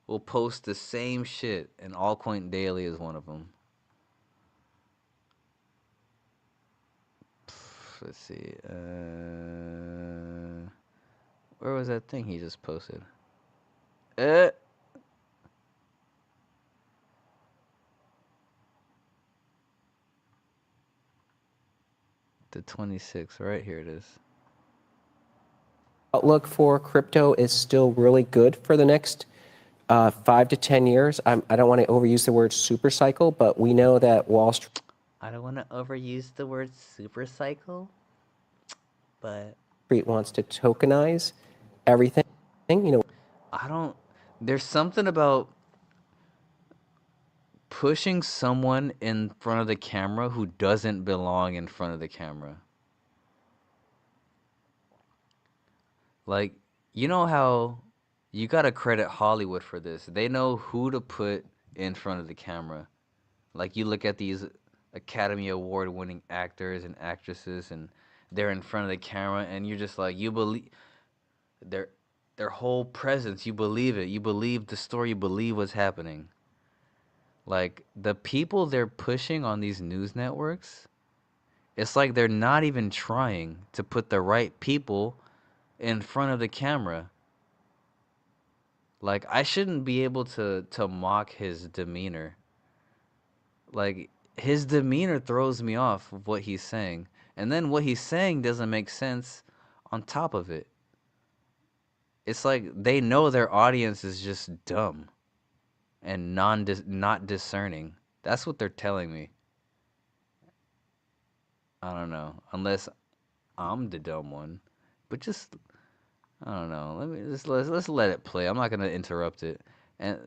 will post the same shit, and Altcoin Daily is one of them. Let's see. Where was that thing he just posted? The 26th, right here it is. Outlook for crypto is still really good for the next 5 to 10 years. I don't want to overuse the word super cycle, but we know that Wall Street... I don't want to overuse the word super cycle, but... wants to tokenize everything, you know. There's something about pushing someone in front of the camera who doesn't belong in front of the camera. Like, you know how you gotta credit Hollywood for this. They know who to put in front of the camera. Like, you look at these Academy Award winning actors and actresses and they're in front of the camera and you're just like, you believe their whole presence, you believe it. You believe the story, you believe what's happening. Like, the people they're pushing on these news networks, it's like they're not even trying to put the right people in front of the camera. Like, I shouldn't be able to mock his demeanor. Like, his demeanor throws me off of what he's saying. And then what he's saying doesn't make sense on top of it. It's like they know their audience is just dumb and not discerning. That's what they're telling me. I don't know. Unless I'm the dumb one. But just, I don't know. Let's let it play. I'm not going to interrupt it. And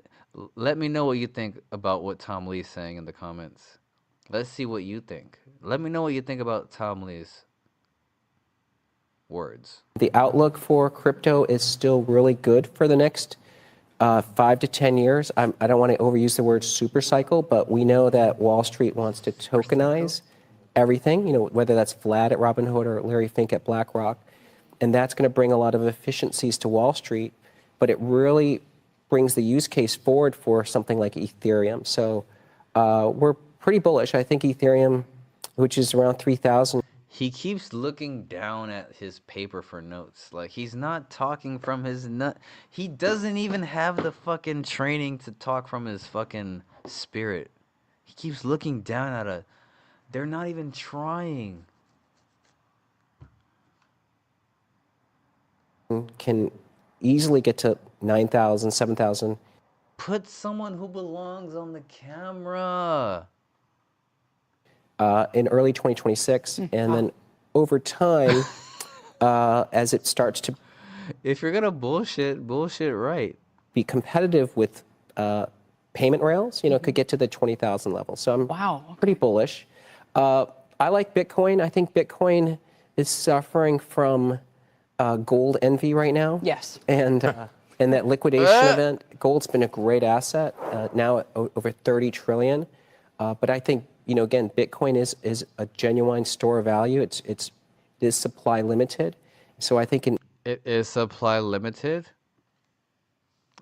let me know what you think about what Tom Lee's saying in the comments. Let's see what you think. Let me know what you think about Tom Lee's words. The outlook for crypto is still really good for the next 5 to 10 years. I don't want to overuse the word super cycle, but we know that Wall Street wants to tokenize everything, you know, whether that's Vlad at Robinhood or Larry Fink at BlackRock. And that's going to bring a lot of efficiencies to Wall Street, but it really brings the use case forward for something like Ethereum. So we're pretty bullish. I think Ethereum, which is around 3,000. He keeps looking down at his paper for notes. Like, he's not talking from his nut. He doesn't even have the fucking training to talk from his fucking spirit. He keeps looking down at a... They're not even trying. Can easily get to 9,000, 7,000. Put someone who belongs on the camera. In early 2026, and then over time, as it starts to If you're gonna bullshit right. be competitive with payment rails, you know, could get to the 20,000 level. So I'm pretty bullish. I like Bitcoin. I think Bitcoin is suffering from gold envy right now. Yes. And that liquidation event, gold's been a great asset, now at over 30 trillion. But I think, you know, again, Bitcoin is a genuine store of value. It is supply limited. So I think It is supply limited.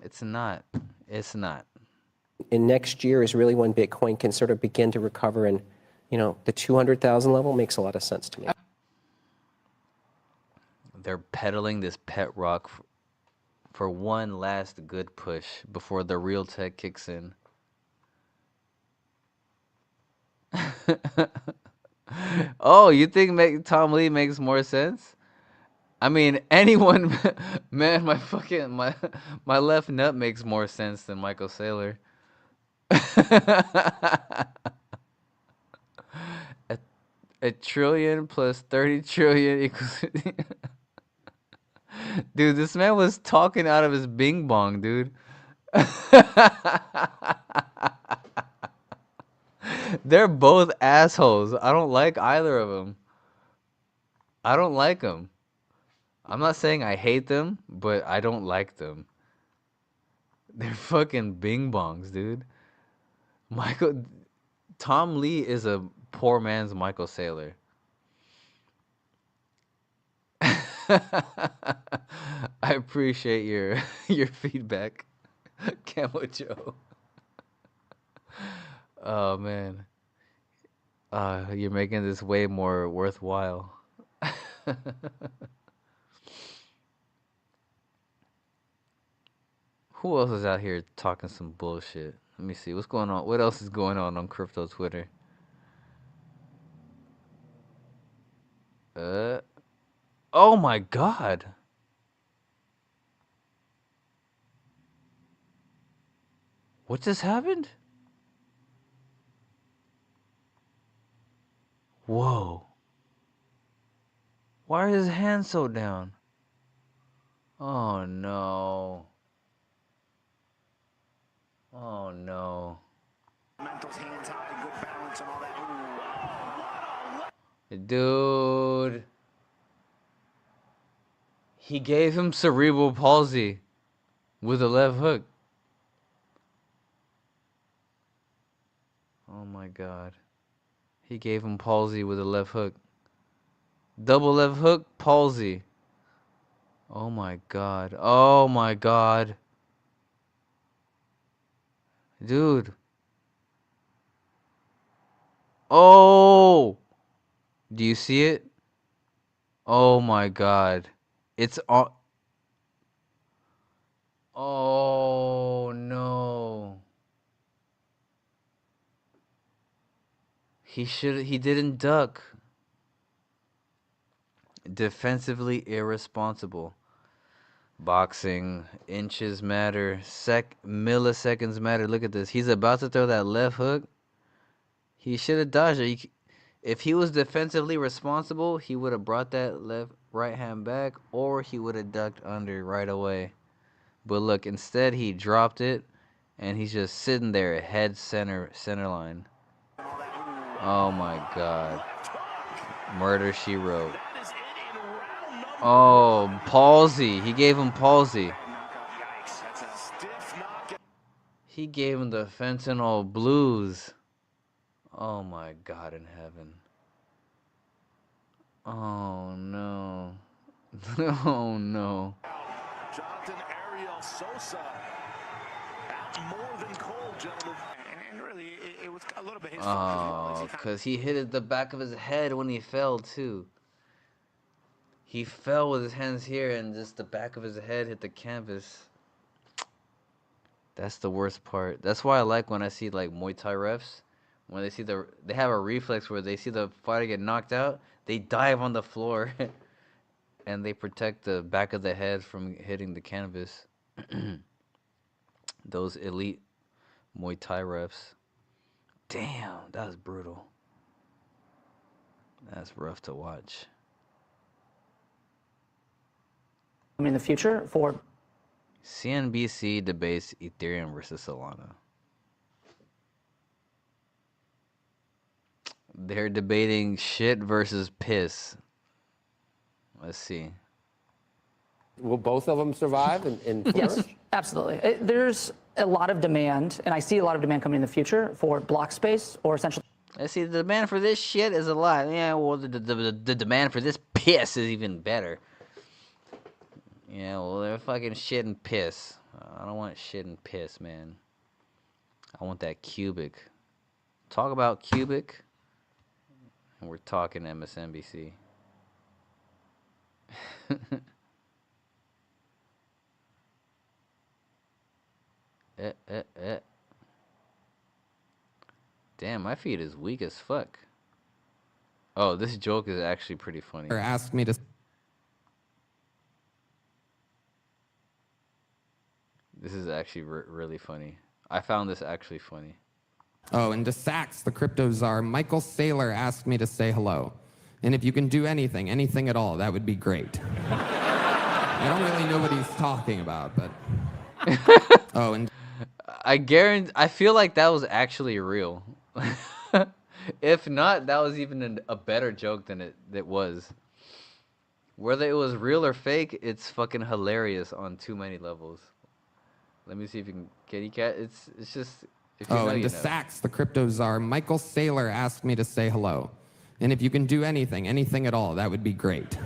It's not. It's not. in next year is really when Bitcoin can sort of begin to recover, and, you know, the 200,000 level makes a lot of sense to me. They're peddling this pet rock for one last good push before the real tech kicks in. Oh, you think Tom Lee makes more sense? I mean, anyone, man, my left nut makes more sense than Michael Saylor. A trillion plus 30 trillion equals. Dude, this man was talking out of his bing bong, dude. They're both assholes. I don't like either of them. I don't like them. I'm not saying I hate them, but I don't like them. They're fucking bing bongs, dude. Tom Lee is a poor man's Michael Saylor. I appreciate your feedback, Camo Joe. Oh man, you're making this way more worthwhile. Who else is out here talking some bullshit? Let me see what's going on. What else is going on crypto Twitter? Oh my God. What just happened? Whoa. Why is his hand so down? Oh no. Oh no. Dude. He gave him cerebral palsy with a left hook. Oh my God. He gave him palsy with a left hook. Double left hook, palsy. Oh my God. Oh my God. Dude. Oh! Do you see it? Oh my God. It's on. Oh no. He didn't duck. Defensively irresponsible. Boxing, inches matter, milliseconds matter. Look at this. He's about to throw that left hook. He should have dodged it. If he was defensively responsible, he would have brought that right hand back, or he would have ducked under right away. But look, instead he dropped it, and he's just sitting there, head center line. Oh my God. Murder, she wrote. Oh, palsy. He gave him palsy. He gave him the fentanyl blues. Oh my God in heaven. Oh no. Oh no. Jonathan Ariel Sosa. More than cold, gentlemen. And really, it was a little bit his fault. Oh, because he hit it the back of his head when he fell, too. He fell with his hands here, and just the back of his head hit the canvas. That's the worst part. That's why I like when I see, like, Muay Thai refs. When they have a reflex where they see the fighter get knocked out, they dive on the floor, and they protect the back of the head from hitting the canvas. Those elite Muay Thai refs. Damn, that was brutal. That's rough to watch. in the future for CNBC debates Ethereum versus Solana. They're debating shit versus piss. Let's see. Will both of them survive and flourish? Yes, absolutely. There's a lot of demand, and I see a lot of demand coming in the future for block space or essentially. I see the demand for this shit is a lot. Yeah, well, the demand for this piss is even better. Yeah, well, they're fucking shit and piss. I don't want shit and piss, man. I want that Qubic. Talk about Qubic, and we're talking MSNBC. Damn, my feed is weak as fuck. Oh, this joke is actually pretty funny. Asked me to. This is actually really funny. I found this actually funny. Oh, and to Sachs, the crypto czar, Michael Saylor asked me to say hello. And if you can do anything at all, that would be great. I don't really know what he's talking about, but. Oh, and. I feel like that was actually real. If not, that was even a better joke than it was. Whether it was real or fake, it's fucking hilarious on too many levels. Let me see if you can kitty cat. It's just if you know, and you to know. Sachs, the crypto czar, Michael Saylor asked me to say hello. And if you can do anything at all, that would be great.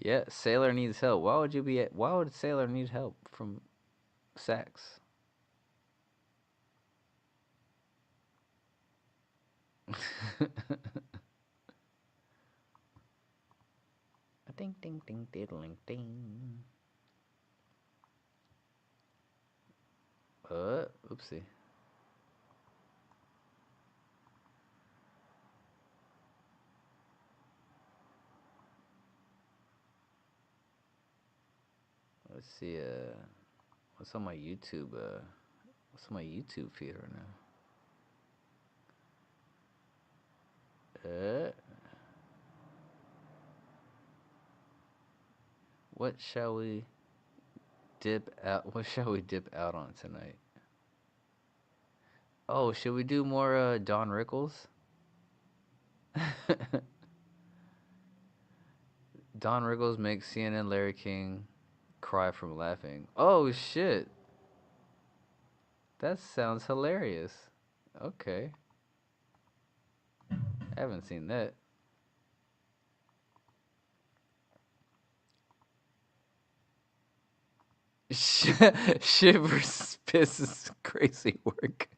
Yeah, Sailor needs help. Why would Sailor need help from Sachs? Ding ding ding diddling ding. Oopsie. Let's see, what's on my YouTube, feed right now? What shall we dip out on tonight? Oh, should we do more, Don Rickles? Don Rickles makes CNN Larry King cry from laughing. Oh shit. That sounds hilarious. Okay. I haven't seen that. Shit versus piss is crazy work.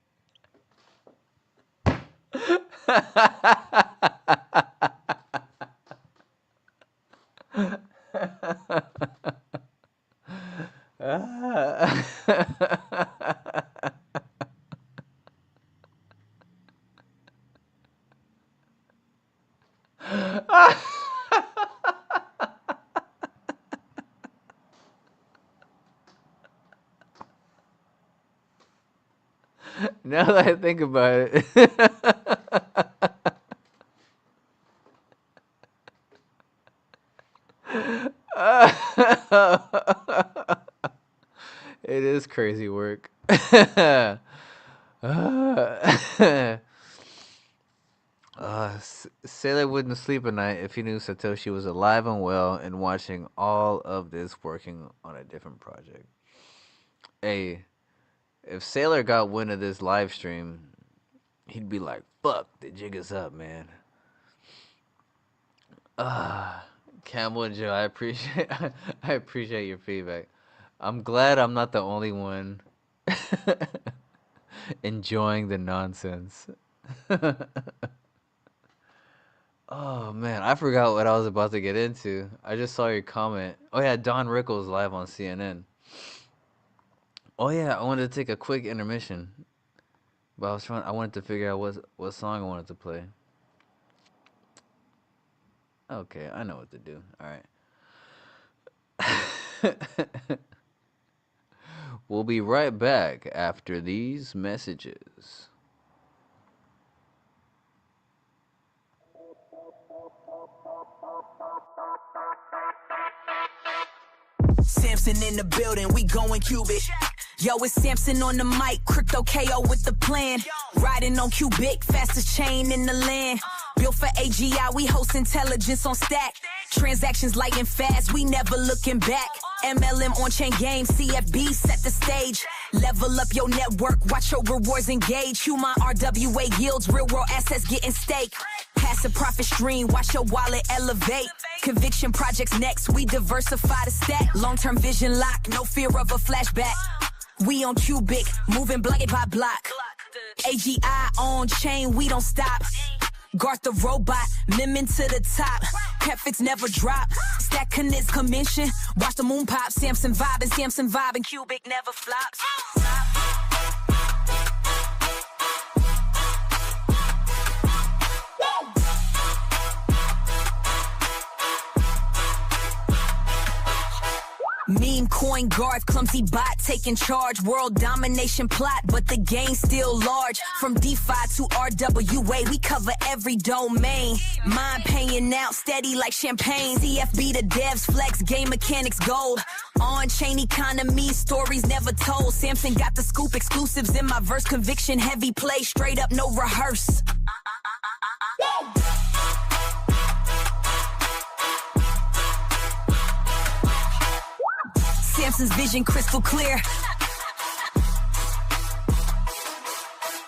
Now that I think about it. It is crazy work. Sailor wouldn't sleep at night if he knew Satoshi was alive and well and watching all of this working on a different project. Hey, if Sailor got wind of this live stream, he'd be like, fuck, the jig is up, man. Campbell and Joe, I appreciate your feedback. I'm glad I'm not the only one enjoying the nonsense. Oh man, I forgot what I was about to get into. I just saw your comment. Oh yeah, Don Rickles live on CNN. Oh yeah, I wanted to take a quick intermission, but I wanted to figure out what song I wanted to play. Okay, I know what to do. All right. We'll be right back after these messages. Samson in the building, we going Qubic. Yo, it's Samson on the mic, crypto KO with the plan. Riding on Qubic, fastest chain in the land. Built for AGI, we host intelligence on stack. Transactions light and fast, we never looking back. MLM on-chain game, CFB set the stage. Level up your network, watch your rewards engage. Human RWA yields, real world assets getting staked. Passive profit stream, watch your wallet elevate. Conviction projects next, we diversify the stack. Long-term vision lock, no fear of a flashback. We on Qubic, moving block by block. AGI on chain, we don't stop. Garth the robot, miming to the top. Prefix never drop. Stack connects commission. Watch the moon pop. Samson vibe and Qubic never flops. Meme coin Garth, clumsy bot taking charge. World domination plot, but the game's still large. From DeFi to RWA, we cover every domain. Mind paying out, steady like champagne. CFB the devs, flex, game mechanics gold. On-chain economy, stories never told. Samson got the scoop, exclusives in my verse. Conviction, heavy play, straight up, no rehearse. Samson's vision crystal clear.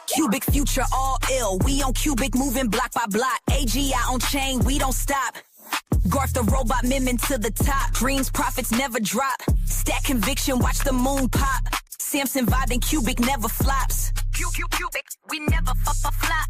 Qubic future all ill. We on Qubic moving block by block. AGI on chain, we don't stop. Garth the robot miming to the top. Dreams, profits never drop. Stack conviction, watch the moon pop. Samson vibe and Qubic never flops. Qubic, we never flop.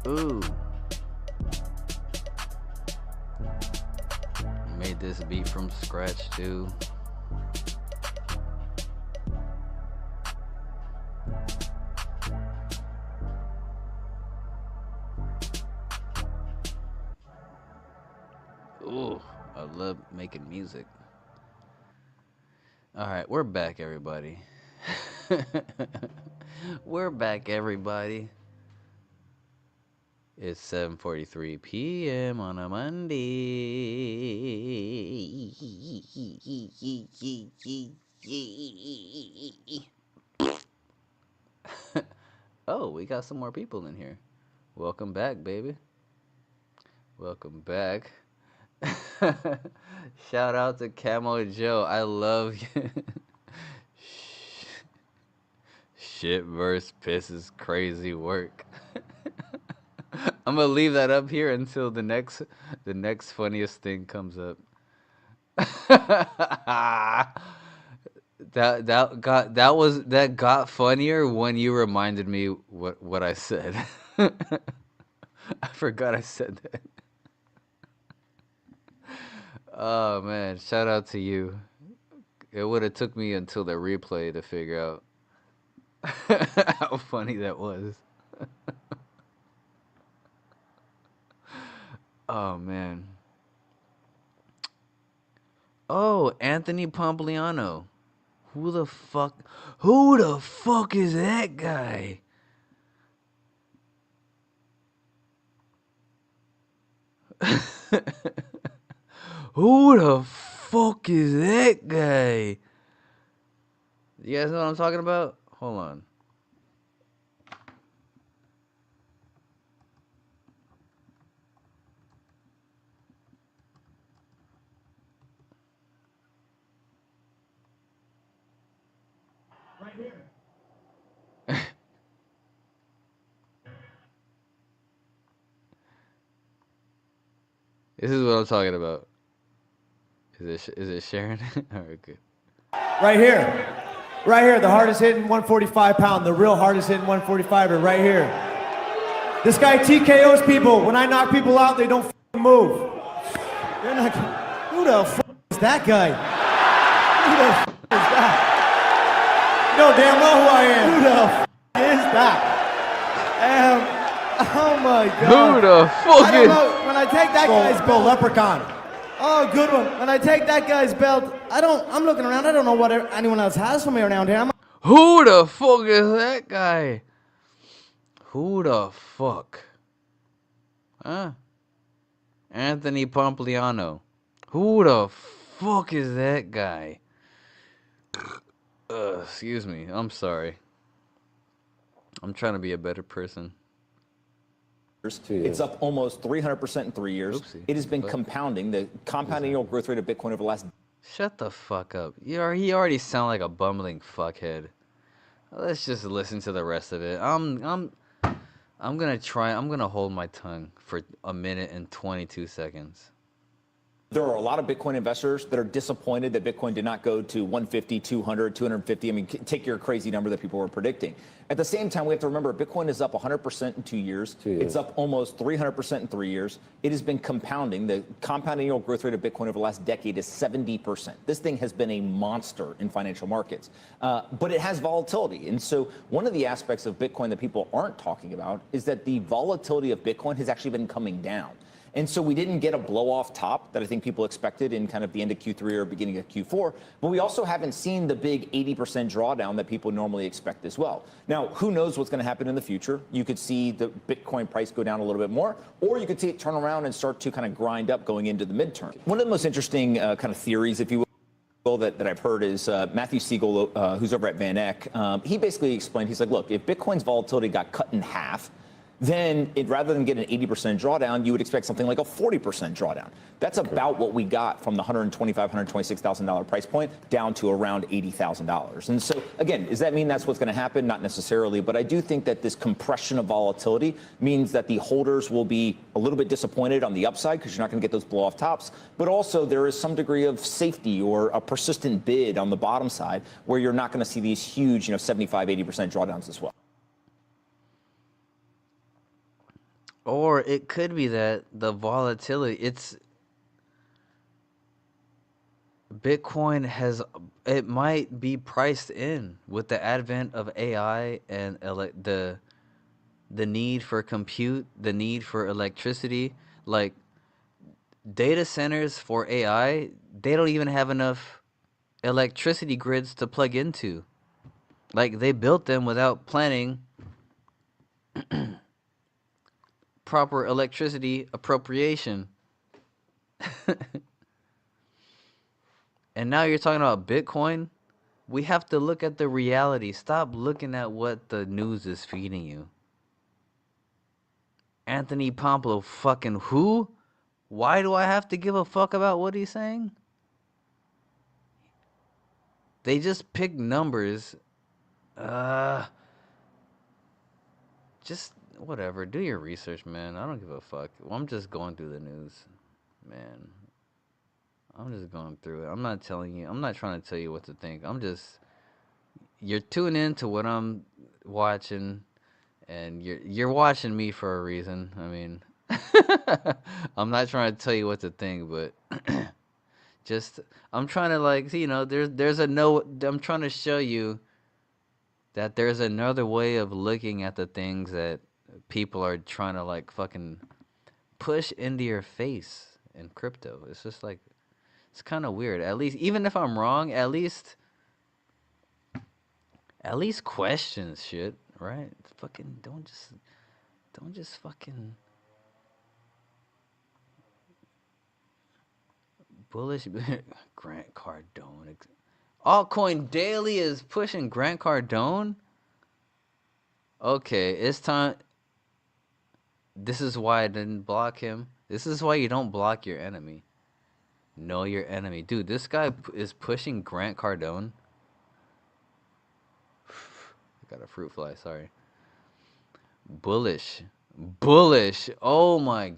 Ooh. Made this beat from scratch too. Ooh, I love making music. All right, we're back, everybody. We're back, everybody. It's 7:43 p.m. on a Monday. Oh, we got some more people in here. Welcome back, baby. Welcome back. Shout out to Camo Joe. I love you. Shit verse pisses crazy work. I'm gonna leave that up here until the next funniest thing comes up. that got funnier when you reminded me what I said. I forgot I said that. Oh man, shout out to you. It would have took me until the replay to figure out how funny that was. Oh man. Oh, Anthony Pompliano. Who the fuck is that guy? Who the fuck is that guy? You guys know what I'm talking about? Hold on. Right here. This is what I'm talking about. Is it Sharon? Alright, good. Right here. Right here, the hardest hitting 145 pound, the real hardest hitting 145er right here. This guy TKOs people. When I knock people out, they don't move. They're not. Who the f is that guy? Who the f is that? You know damn well who I am. Who the f is that? Oh my God. Who the fuck I don't know. When I take that guy's belt, Leprechaun. Oh, good one. When I take that guy's belt, I'm looking around. I don't know what anyone else has for me around here. Who the fuck is that guy? Who the fuck? Huh? Anthony Pompliano. Who the fuck is that guy? Excuse me. I'm sorry. I'm trying to be a better person. It's up almost 300% in 3 years. Oopsie. It has been compounding. The compound annual growth rate of Bitcoin over the last... Shut the fuck up. He already sound like a bumbling fuckhead. Let's just listen to the rest of it. I'm gonna hold my tongue for a minute and 22 seconds. There are a lot of Bitcoin investors that are disappointed that Bitcoin did not go to 150, 200, 250. I mean, take your crazy number that people were predicting. At the same time, we have to remember Bitcoin is up 100% in 2 years. It's up almost 300% in 3 years. It has been compounding. The compound annual growth rate of Bitcoin over the last decade is 70%. This thing has been a monster in financial markets, but it has volatility. And so one of the aspects of Bitcoin that people aren't talking about is that the volatility of Bitcoin has actually been coming down. And so we didn't get a blow-off top that I think people expected in kind of the end of Q3 or beginning of Q4, but we also haven't seen the big 80% drawdown that people normally expect as well. Now, who knows what's going to happen in the future? You could see the Bitcoin price go down a little bit more, or you could see it turn around and start to kind of grind up going into the midterm. One of the most interesting kind of theories, if you will, that I've heard is Matthew Siegel, who's over at Van Eck. He basically explained, he's like, look, if Bitcoin's volatility got cut in half, then rather than get an 80% drawdown, you would expect something like a 40% drawdown. That's about what we got from the $125,000, $126,000 price point down to around $80,000. And so, again, does that mean that's what's going to happen? Not necessarily, but I do think that this compression of volatility means that the holders will be a little bit disappointed on the upside because you're not going to get those blow-off tops, but also there is some degree of safety or a persistent bid on the bottom side where you're not going to see these huge, 75, 80% drawdowns as well. Or it could be that the volatility, Bitcoin it might be priced in with the advent of AI and the need for compute, the need for electricity. Like data centers for AI, they don't even have enough electricity grids to plug into. Like they built them without planning proper electricity appropriation. And now you're talking about Bitcoin? We have to look at the reality. Stop looking at what the news is feeding you. Anthony Pompliano fucking who? Why do I have to give a fuck about what he's saying? They just pick numbers. Just whatever, do your research, man. I don't give a fuck. Well, I'm just going through the news, man. I'm just going through it. I'm not trying to tell you what to think. You're tuning in to what I'm watching, and you're watching me for a reason. I mean, I'm not trying to tell you what to think, but I'm trying to I'm trying to show you that there's another way of looking at the things that people are trying to fucking push into your face in crypto. It's just like, it's kind of weird. At least, even if I'm wrong, at least question shit, right? Fucking don't just fucking bullish. Grant Cardone. Altcoin Daily is pushing Grant Cardone. Okay, it's time. This is why I didn't block him. This is why you don't block your enemy. Know your enemy. Dude, this guy is pushing Grant Cardone. I got a fruit fly, sorry. Bullish. Bullish. Oh my.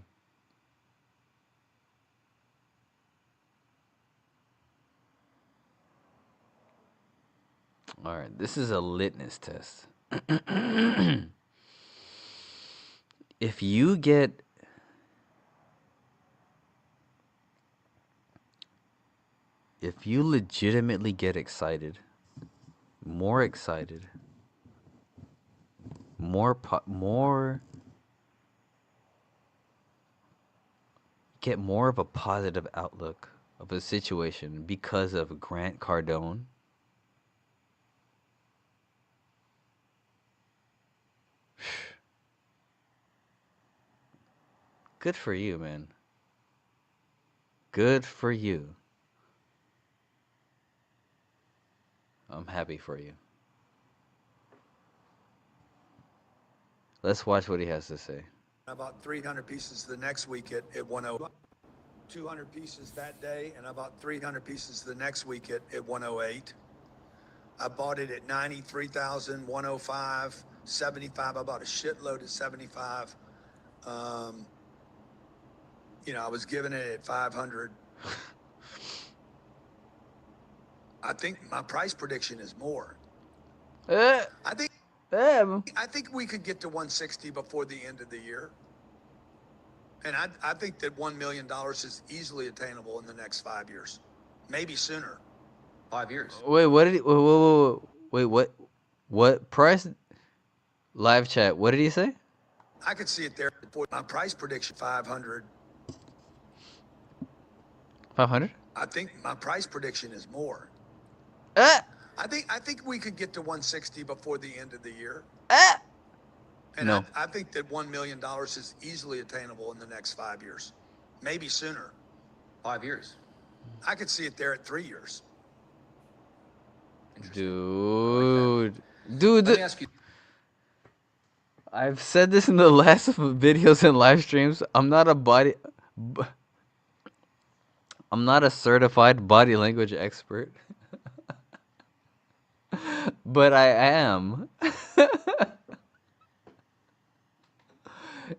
Alright, this is a litmus test. If you legitimately get excited, more get more of a positive outlook of a situation because of Grant Cardone, good for you, man. Good for you. I'm happy for you. Let's watch what he has to say. About 300 pieces the next week at 108. 200 pieces that day, and I bought 300 pieces the next week at 108. I bought it at 93,000, 105, 75. I bought a shitload at 75. You know, I was giving it at 500. I think my price prediction is more. I think we could get to 160 before the end of the year. And I think that $1 million is easily attainable in the next 5 years, maybe sooner. 5 years. Wait, what did he? Wait, what price? Live chat. What did he say? I could see it there. My price prediction 500. 500? I think my price prediction is more. I think we could get to 160 before the end of the year. And no. I think that $1 million is easily attainable in the next 5 years, maybe sooner. 5 years. I could see it there at 3 years. Dude, Let me ask you. I've said this in the last videos and live streams. I'm not a certified body language expert, but I am.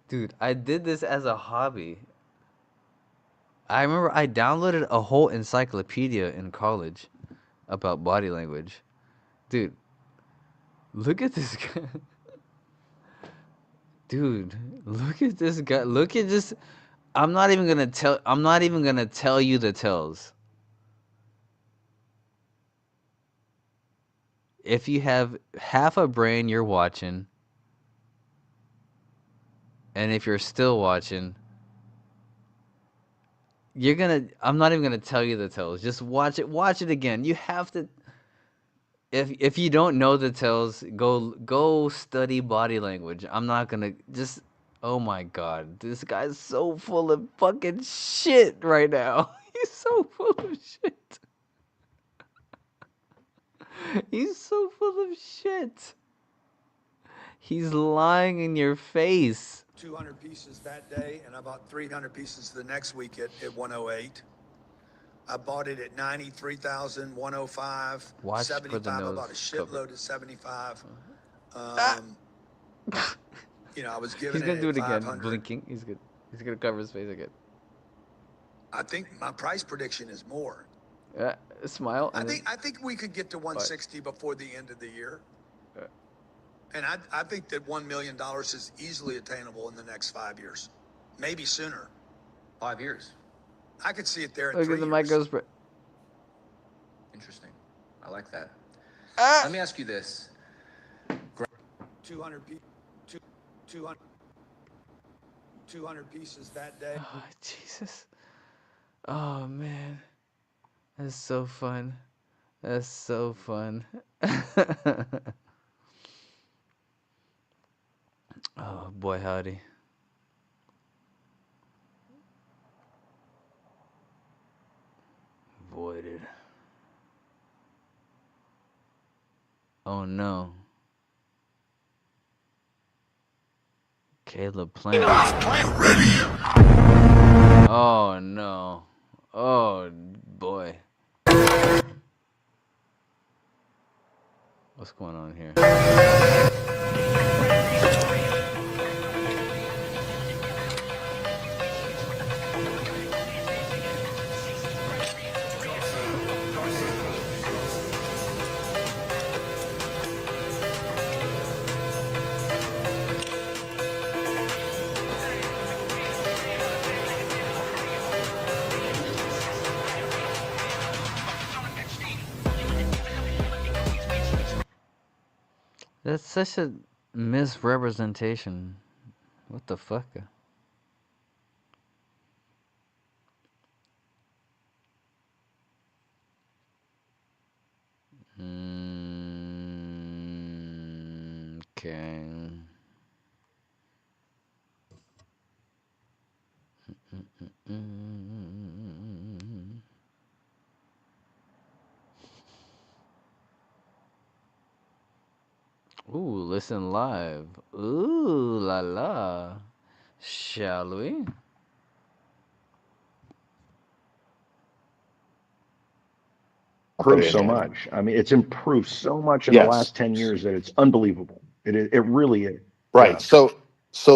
Dude, I did this as a hobby. I remember I downloaded a whole encyclopedia in college about body language. Dude, look at this guy. Dude, look at this guy. Look at this. I'm not even gonna tell you the tells. If you have half a brain, you're watching. And if you're still watching, I'm not even gonna tell you the tells. Just watch it again. You have to. If you don't know the tells, go study body language. I'm not gonna just. Oh my god, this guy's so full of fucking shit right now. He's so full of shit. He's so full of shit. He's lying in your face. 200 pieces that day, and I bought 300 pieces the next week at 108. I bought it at 93,000, 105, Watch 75. for the I nose bought a shitload cover. at 75. You know, I was giving He's gonna it do at it again, 500. blinking. He's gonna cover his face again. I think my price prediction is more. Smile. I think we could get to 160 before the end of the year. And I think that $1 million is easily attainable in the next 5 years, maybe sooner. 5 years. I could see it there at Look 3 at the years. mic goes. Interesting. I like that. Let me ask you this. 200 people. 200. 200 pieces that day. Oh, Jesus. Oh, man. That's so fun. That's so fun. Oh, boy, howdy. Voided. Oh, no. Caleb playing. Oh, no. Oh, boy. What's going on here? That's such a misrepresentation. What the fuck? Okay. Ooh, listen live. Ooh la la. Shall we? Improved so much. I mean, it's improved so much in the last 10 years that it's unbelievable. It really is. Right. So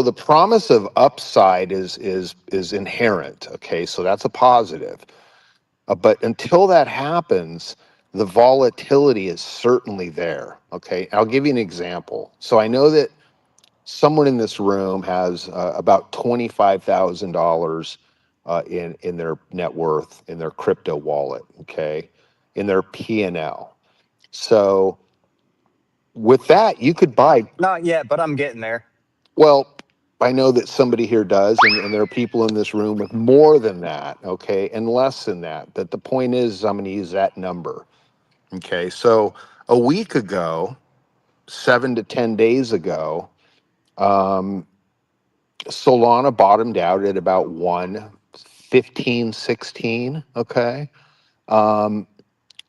the promise of upside is inherent. Okay, so that's a positive. But until that happens, the volatility is certainly there. Okay, I'll give you an example. So I know that someone in this room has about $25,000 in their net worth in their crypto wallet. Okay, in their P&L. So with that, you could buy. Not yet, but I'm getting there. Well, I know that somebody here does, and there are people in this room with more than that, okay, and less than that. But the point is, I'm going to use that number. Okay, so a week ago, 7 to 10 days ago, Solana bottomed out at about 115, 16. Okay,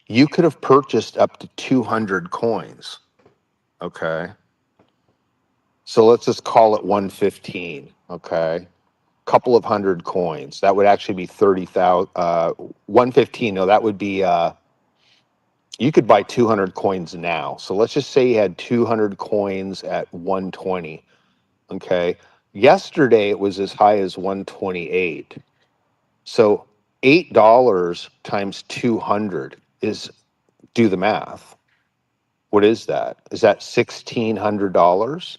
you could have purchased up to 200 coins. Okay. So let's just call it 115, okay? Couple of hundred coins. That would actually be 30,000. 115, no, that would be, you could buy 200 coins now. So let's just say you had 200 coins at 120, okay? Yesterday, it was as high as 128. So $8 times 200 is, do the math. What is that? Is that $1,600?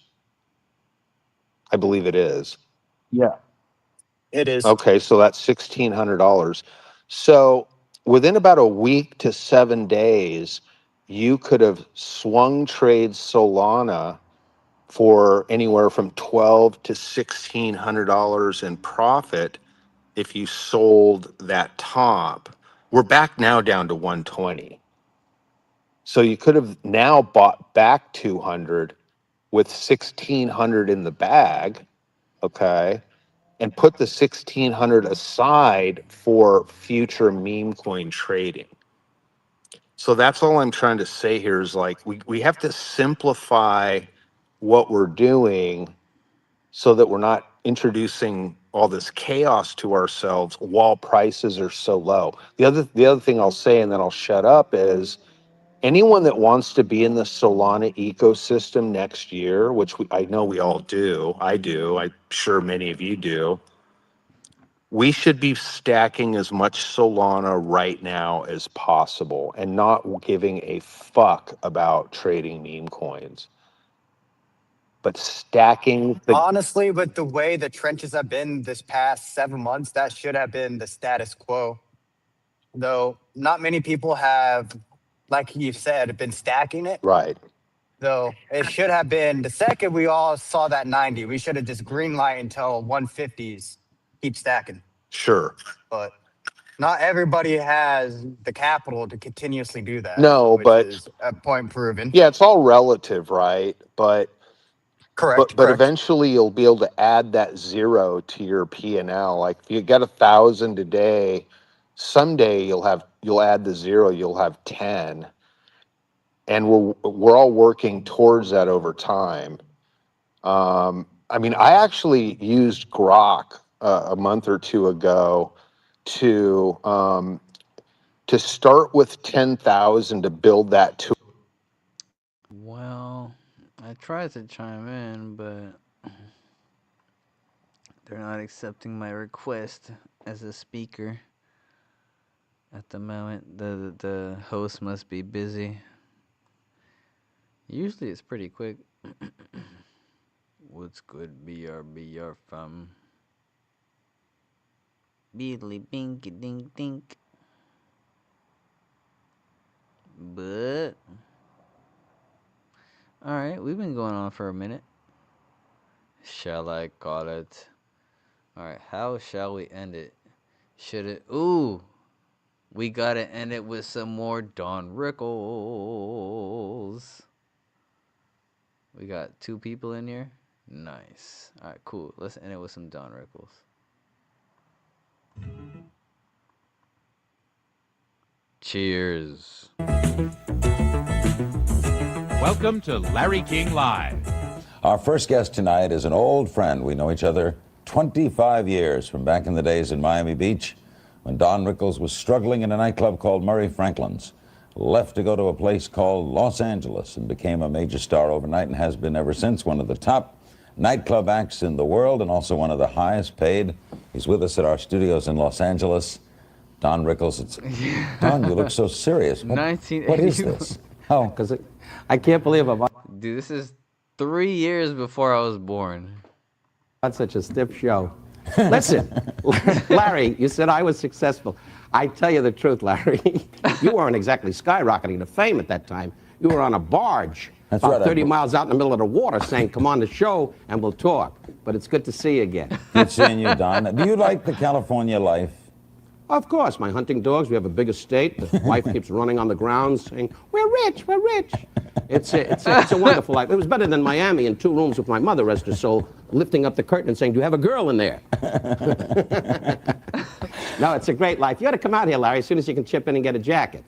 I believe it is. Yeah. It is. Okay, so that's $1,600. So within about a week to 7 days, you could have swung trade Solana for anywhere from $1,200 to $1,600 in profit if you sold that top. We're back now down to 120. So you could have now bought back 200 with 1,600 in the bag, okay, and put the 1,600 aside for future meme coin trading. So that's all I'm trying to say here is like we have to simplify what we're doing so that we're not introducing all this chaos to ourselves while prices are so low. The other thing I'll say, and then I'll shut up, is anyone that wants to be in the Solana ecosystem next year, which I know we all do, I do, I'm sure many of you do, we should be stacking as much Solana right now as possible and not giving a fuck about trading meme coins, but stacking the. Honestly, with the way the trenches have been this past 7 months, that should have been the status quo. Though not many people have, like you said, been stacking it. Right. though. It should have been the second we all saw that 90. We should have just green light until 150s. Keep stacking. Sure. But not everybody has the capital to continuously do that. No, which but is a point proven. yeah, it's all relative, right? But Correct. but eventually you'll be able to add that zero to your P&L. Like if you got 1,000 today, someday you'll add the zero, you'll have 10. And we're all working towards that over time. I mean, I actually used Grok a month or two ago to start with 10,000 to build that to. Well, I tried to chime in, but they're not accepting my request as a speaker at the moment. The host must be busy. Usually it's pretty quick. What's good, BR fam? Beedly binky dink dink. But alright, we've been going on for a minute. Shall I call it? Alright, how shall we end it? Should it? Ooh! We gotta end it with some more Don Rickles. We got 2 people in here. Nice. Alright, cool. Let's end it with some Don Rickles. Cheers. Welcome to Larry King Live. Our first guest tonight is an old friend. We know each other 25 years from back in the days in Miami Beach when Don Rickles was struggling in a nightclub called Murray Franklin's. Left to go to a place called Los Angeles and became a major star overnight and has been ever since, one of the top nightclub acts in the world and also one of the highest paid. He's with us at our studios in Los Angeles. Don Rickles, Don, you look so serious. What is this? Oh, because I can't believe I'm Dude, this is 3 years before I was born. on such a stiff show. Listen, Larry, you said I was successful. I tell you the truth, Larry. You weren't exactly skyrocketing to fame at that time. You were on a barge about 30 miles out in the middle of the water saying, come on the show and we'll talk. But it's good to see you again. Good seeing you, Don. Do you like the California life? Of course, my hunting dogs, we have a big estate. The wife keeps running on the grounds saying, we're rich, we're rich. It's a wonderful life. It was better than Miami in 2 rooms with my mother, rest her soul, lifting up the curtain and saying, do you have a girl in there? No, it's a great life. You ought to come out here, Larry, as soon as you can chip in and get a jacket.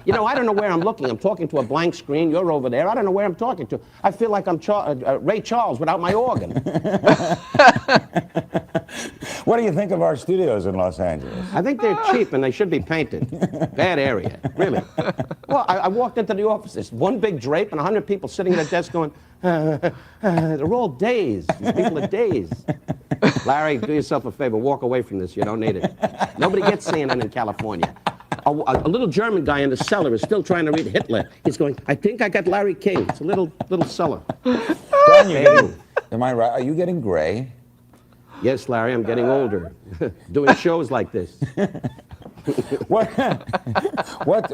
You know, I don't know where I'm looking. I'm talking to a blank screen. You're over there. I don't know where I'm talking to. I feel like I'm Ray Charles without my organ. What do you think of our studios in Los Angeles? I think they're cheap and they should be painted. Bad area, really. Well, I walked into the office. There's one big drape and 100 people sitting at a desk going, they're all dazed. These people are dazed. Larry, do yourself a favor. Walk away from this. You don't need it. Nobody gets CNN in California. A little German guy in the cellar is still trying to read Hitler. He's going, I think I got Larry King. It's a little cellar. Am I right? Are you getting gray? Yes, Larry, I'm getting older. Doing shows like this. What?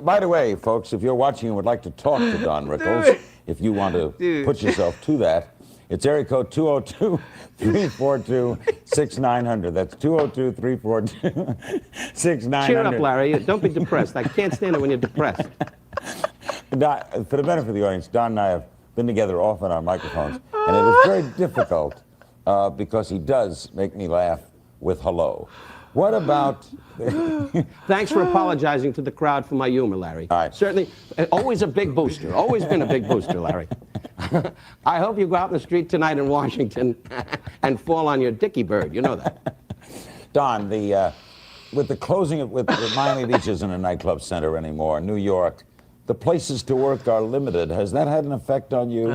By the way, folks, if you're watching and would like to talk to Don Rickles, if you want to put yourself to that, it's area code 202-342-6900. That's 202-342-6900. Cheer up, Larry. Don't be depressed. I can't stand it when you're depressed. Don, for the benefit of the audience, Don and I have been together often on microphones, and it is very difficult because he does make me laugh with hello. What about... Thanks for apologizing to the crowd for my humor, Larry. All right. Certainly, always a big booster. Always been a big booster, Larry. I hope you go out in the street tonight in Washington and fall on your dicky bird. You know that. Don, with the closing of with Miami Beach isn't a nightclub center anymore, New York, the places to work are limited. Has that had an effect on you?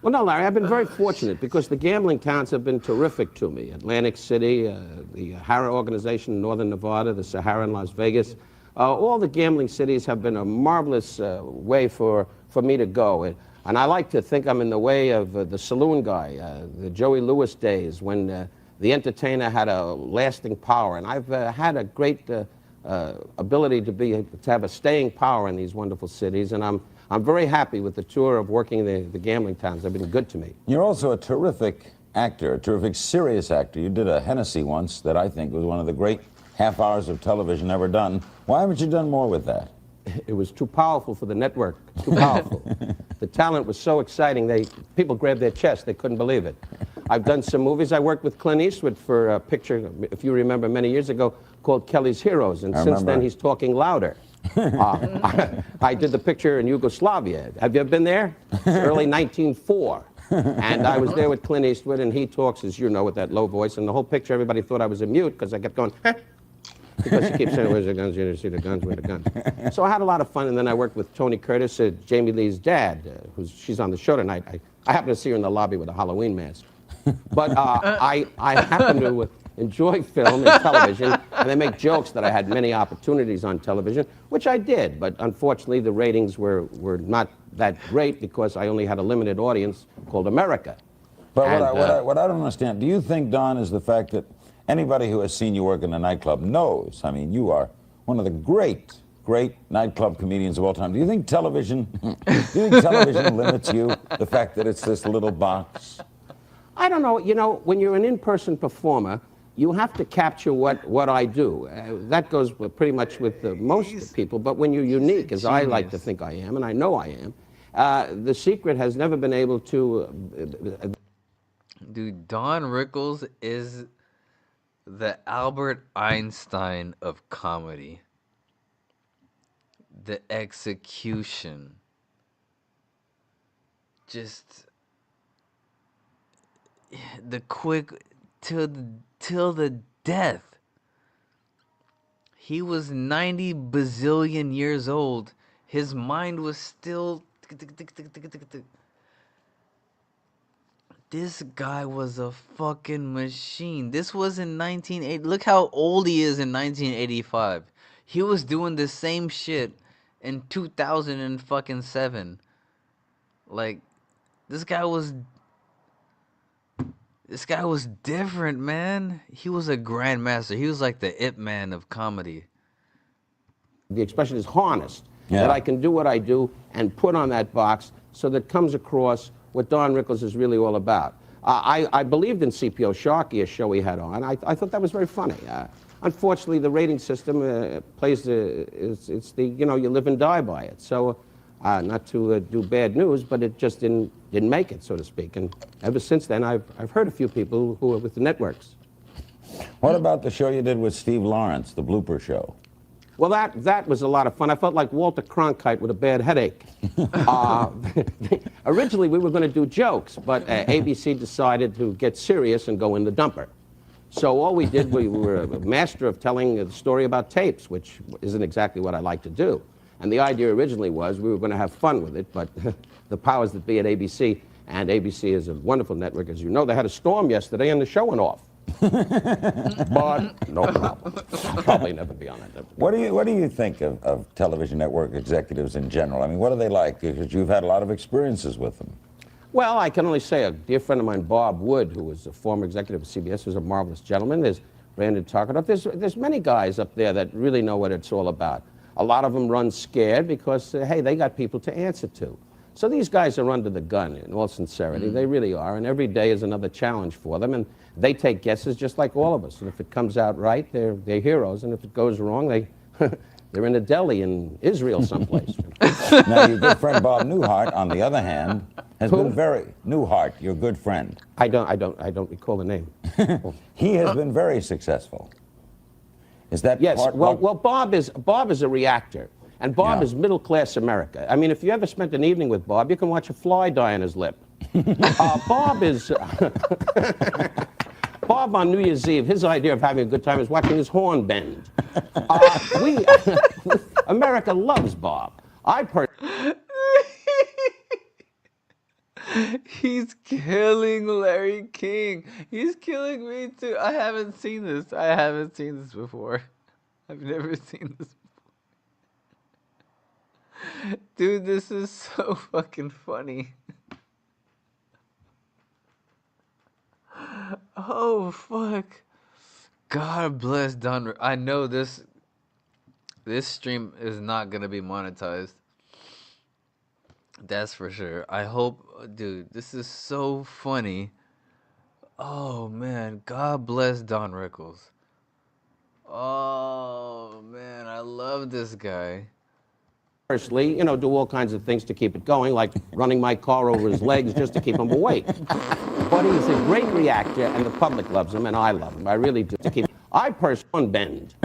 Well, no, Larry, I've been very fortunate because the gambling towns have been terrific to me. Atlantic City, the Hara organization in Northern Nevada, the Sahara in Las Vegas. All the gambling cities have been a marvelous way for me to go. And I like to think I'm in the way of the saloon guy, the Joey Lewis days when the entertainer had a lasting power. And I've had a great ability to have a staying power in these wonderful cities. And I'm very happy with the tour of working the gambling towns. They've been good to me. You're also a terrific actor, a terrific serious actor. You did a Hennessy once that I think was one of the great half hours of television ever done. Why haven't you done more with that? It was too powerful for the network, too powerful. The talent was so exciting, people grabbed their chest, they couldn't believe it. I've done some movies. I worked with Clint Eastwood for a picture, if you remember, many years ago, called Kelly's Heroes, and since then he's talking louder. I did the picture in Yugoslavia. Have you ever been there? It's early 1904. And I was there with Clint Eastwood, and he talks, as you know, with that low voice, and the whole picture, everybody thought I was a mute, because I kept going, because he keeps saying, where's the guns? You see the guns, where the guns? So I had a lot of fun, and then I worked with Tony Curtis, Jamie Lee's dad, she's on the show tonight. I happened to see her in the lobby with a Halloween mask. But I happen to enjoy film and television, and they make jokes that I had many opportunities on television, which I did, but unfortunately the ratings were not that great because I only had a limited audience called America. But what I don't understand, do you think, Don, is the fact that anybody who has seen you work in a nightclub knows, I mean, you are one of the great nightclub comedians of all time. Do you think television limits you, the fact that it's this little box? I don't know. You know, when you're an in-person performer, you have to capture what I do. That goes pretty much with most people, but when you're unique, as I like to think I am, and I know I am, the secret has never been able to... Dude, Don Rickles is the Albert Einstein of comedy. The execution. Just... the quick... till the death. He was 90 bazillion years old. His mind was still... This guy was a fucking machine. This was in 1980. Look how old he is in 1985. He was doing the same shit in 2007. Like, this guy was different, man. He was a grandmaster. He was like the Ip Man of comedy. The expression is harnessed. Yeah. That I can do what I do and put on that box so that comes across what Don Rickles is really all about. I believed in CPO Sharkey, a show he had on. I thought that was very funny. Unfortunately, the rating system plays it's the, you know, you live and die by it. So not to do bad news, but it just didn't make it, so to speak. And ever since then, I've heard a few people who are with the networks. What about the show you did with Steve Lawrence, the blooper show? Well, that was a lot of fun. I felt like Walter Cronkite with a bad headache. Originally, we were going to do jokes, but ABC decided to get serious and go in the dumper. So all we did, we were a master of telling the story about tapes, which isn't exactly what I like to do. And the idea originally was we were going to have fun with it, but the powers that be at ABC, and ABC is a wonderful network, as you know, they had a storm yesterday and the show went off. But no problem. I'll probably never be on that network. What do you think of television network executives in general? I mean, what are they like? Because you've had a lot of experiences with them. Well, I can only say a dear friend of mine, Bob Wood, who was a former executive of CBS, was a marvelous gentleman. There's Brandon Tucker. There's many guys up there that really know what it's all about. A lot of them run scared because, hey, they got people to answer to. So these guys are under the gun, in all sincerity. They really are, and every day is another challenge for them, and they take guesses just like all of us. And if it comes out right, they're heroes, and if it goes wrong, they're in a deli in Israel someplace. Now, your good friend Bob Newhart, on the other hand, has been very... Newhart, your good friend. I don't recall the name. He has been very successful. Is that yes? Part, well, Bob is a reactor, and Bob is middle-class America. I mean, if you ever spent an evening with Bob, you can watch a fly die on his lip. Bob is... Bob on New Year's Eve, his idea of having a good time is watching his horn bend. America loves Bob. He's killing Larry King. He's killing me too. I haven't seen this. Before. I've never seen this before. Dude, this is so fucking funny. Oh, fuck. God bless Don. I know this stream is not going to be monetized. That's for sure. I hope, dude, this is so funny. Oh man, God bless Don Rickles. Oh man, I love this guy. Personally, do all kinds of things to keep it going, like running my car over his legs just to keep him awake. But he's a great reactor, and the public loves him, and I love him. I really do. I personally bend.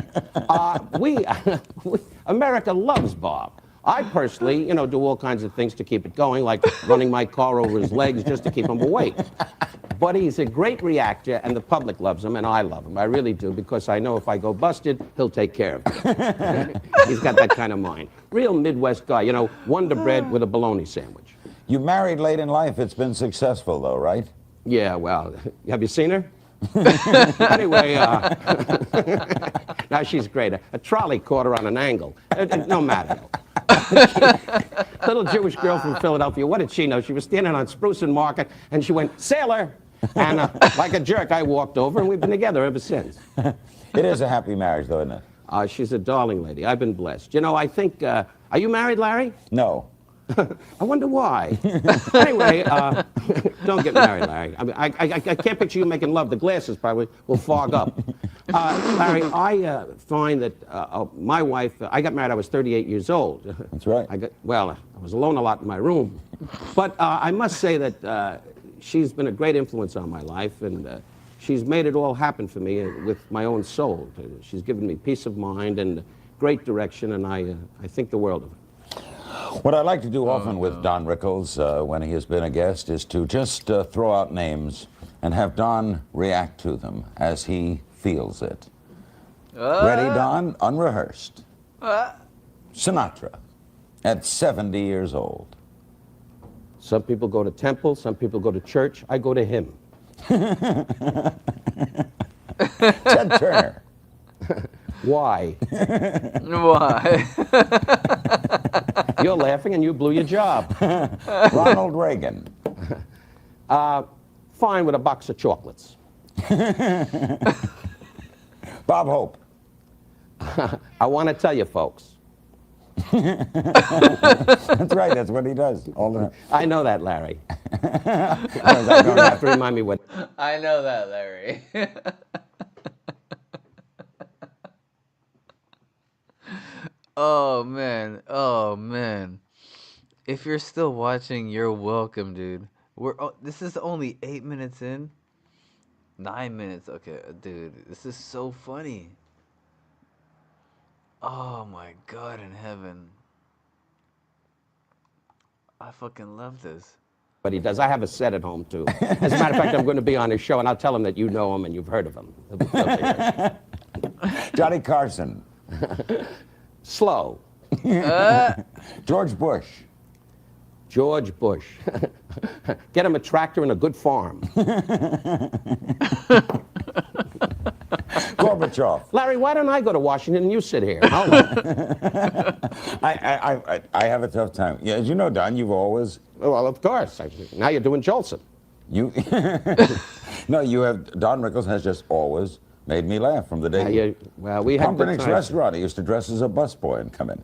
America loves Bob. I personally, do all kinds of things to keep it going, like running my car over his legs just to keep him awake. But he's a great reactor, and the public loves him, and I love him. I really do, because I know if I go busted, he'll take care of me. He's got that kind of mind. Real Midwest guy, Wonder Bread with a bologna sandwich. You married late in life. It's been successful, though, right? Yeah, well, have you seen her? Anyway, now she's great. A trolley caught her on an angle. No matter. Little Jewish girl from Philadelphia. What did she know? She was standing on Spruce and Market, and she went, "Sailor!" And like a jerk, I walked over, and we've been together ever since. It is a happy marriage, though, isn't it? She's a darling lady. I've been blessed. I think... are you married, Larry? No. I wonder why. Anyway, don't get married, Larry. I mean, I can't picture you making love. The glasses probably will fog up. Larry, I find that my wife, I got married, I was 38 years old. That's right. I was alone a lot in my room. But I must say that she's been a great influence on my life, and she's made it all happen for me with my own soul. She's given me peace of mind and great direction, and I think the world of her. What I like to do often with Don Rickles when he has been a guest is to just throw out names and have Don react to them as he feels it. Ready, Don? Unrehearsed. Sinatra, at 70 years old. Some people go to temple, some people go to church. I go to him. Ted Turner. Why? Why? You're laughing and you blew your job. Ronald Reagan. Fine with a box of chocolates. Bob Hope. I want to tell you, folks. That's right, that's what he does all the time. I know that, Larry. You don't have to remind me what. I know that, Larry. Oh man, oh man. If you're still watching, you're welcome, dude. This is only 8 minutes in. 9 minutes, okay, dude. This is so funny. Oh my God in heaven. I fucking love this. But he does. I have a set at home too. As a matter of fact, I'm going to be on his show, and I'll tell him that you know him and you've heard of him. Johnny Carson. Slow. George Bush. George Bush. Get him a tractor and a good farm. Gorbachev. Larry, why don't I go to Washington and you sit here? I have a tough time. Yeah, as you know, Don, you've always... Well, of course. Now you're doing Jolson. You... No, you have... Don Rickles has just always made me laugh from the day... well, we had Pumpernic's restaurant. He used to dress as a busboy and come in.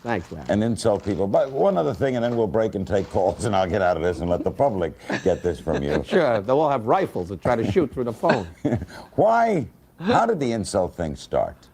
Thanks, Larry. And insult people. But one other thing, and then we'll break and take calls, and I'll get out of this and let the public get this from you. Sure, they'll all have rifles that try to shoot through the phone. Why? How did the insult thing start?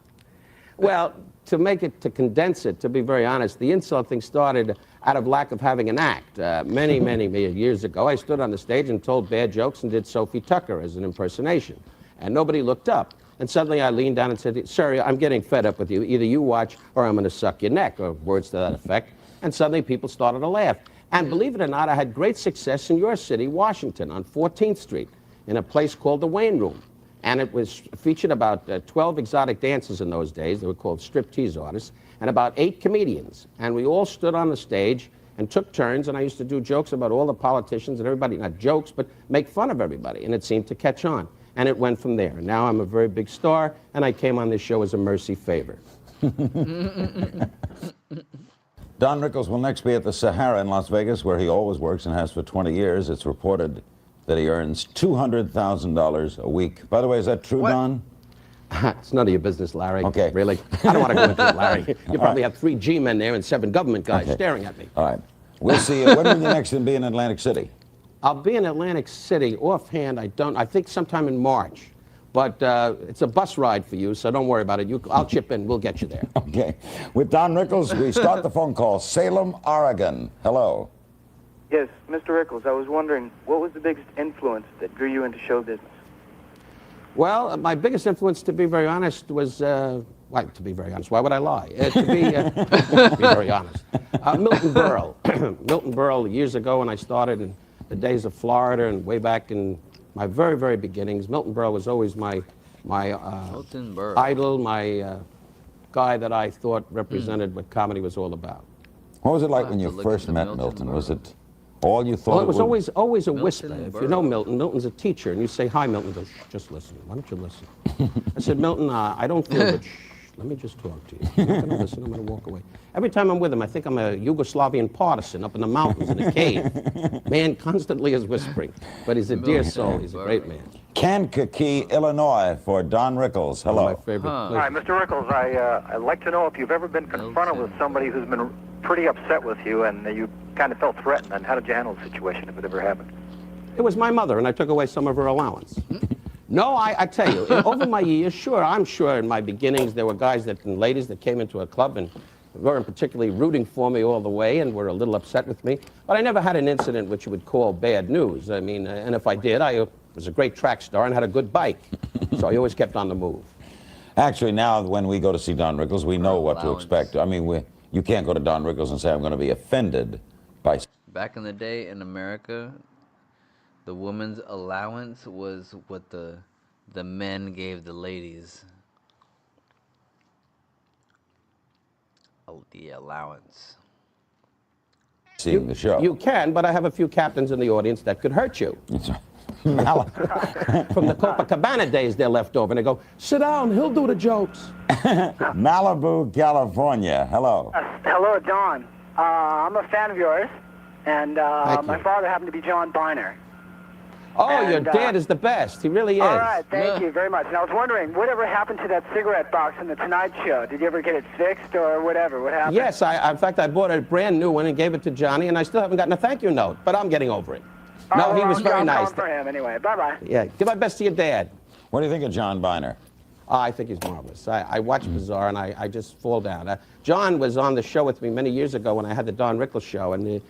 Well, to condense it, to be very honest, the insult thing started out of lack of having an act. Many years ago, I stood on the stage and told bad jokes and did Sophie Tucker as an impersonation. And nobody looked up. And suddenly I leaned down and said, "Sir, I'm getting fed up with you. Either you watch or I'm going to suck your neck," or words to that effect. And suddenly people started to laugh. And believe it or not, I had great success in your city, Washington, on 14th Street, in a place called the Wayne Room. And it was featured about 12 exotic dancers in those days. They were called striptease artists, and about 8 comedians. And we all stood on the stage and took turns, and I used to do jokes about all the politicians and everybody, not jokes, but make fun of everybody. And it seemed to catch on. And it went from there. Now I'm a very big star, and I came on this show as a mercy favor. Don Rickles will next be at the Sahara in Las Vegas, where he always works and has for 20 years. It's reported that he earns $200,000 a week. By the way, is that true, Don? It's none of your business, Larry. Okay. Really? I don't want to go into it, Larry. You probably have 3 G-men there and 7 government guys staring at me. All right. We'll see you. When will you next be in Atlantic City? I'll be in Atlantic City. Offhand, I think sometime in March. But it's a bus ride for you, so don't worry about it. I'll chip in. We'll get you there. Okay. With Don Rickles, we start the phone call. Salem, Oregon. Hello. Yes, Mr. Rickles, I was wondering, what was the biggest influence that drew you into show business? Well, my biggest influence, to be very honest, was, to be very honest, why would I lie? To be very honest. Milton Berle. Milton Berle, years ago when I started in the days of Florida and way back in my very, very beginnings, Milton Berle was always my idol, my guy that I thought represented what comedy was all about. What was it like when you first met Milton? Was it all you thought? Well, it was always a whisper. If you know Milton, Milton's a teacher, and you say, hi, Milton. He goes, shh, just listen. Why don't you listen? I said, Milton, I don't feel good. Shh, let me just talk to you. I'm not going to listen. I'm going to walk away. Every time I'm with him, I think I'm a Yugoslavian partisan up in the mountains in a cave. Man constantly is whispering. But he's a dear soul. He's a great man. Kankakee, Illinois, for Don Rickles. Hello. My favorite place. Hi, Mr. Rickles. I'd like to know if you've ever been confronted with somebody who's been pretty upset with you and you kind of felt threatened, and how did you handle the situation if it ever happened? It was my mother, and I took away some of her allowance. No, I tell you, over my years, sure, I'm sure in my beginnings there were guys and ladies that came into a club and weren't particularly rooting for me all the way and were a little upset with me. But I never had an incident which you would call bad news. I mean, and if I did, I was a great track star and had a good bike. So I always kept on the move. Actually, now when we go to see Don Rickles, we know what to expect. I mean, you can't go to Don Rickles and say, I'm going to be offended by... Back in the day in America, the woman's allowance was what the men gave the ladies. Oh, the allowance. Seeing the show. You can, but I have a few captains in the audience that could hurt you. From the Copacabana days they're left over, and they go, sit down, he'll do the jokes. Malibu, California. Hello. Hello, Don. I'm a fan of yours, and my father happened to be John Biner. Oh, and your dad is the best. He really is. All right, thank you very much. And I was wondering, whatever happened to that cigarette box in The Tonight Show? Did you ever get it fixed or whatever? What happened? Yes, in fact, I bought a brand new one and gave it to Johnny, and I still haven't gotten a thank you note, but I'm getting over it. No, he was very nice. For him anyway. Bye-bye. Yeah, give my best to your dad. What do you think of John Biner? I think he's marvelous. I watch Bizarre, and I just fall down. John was on the show with me many years ago when I had the Don Rickles show, and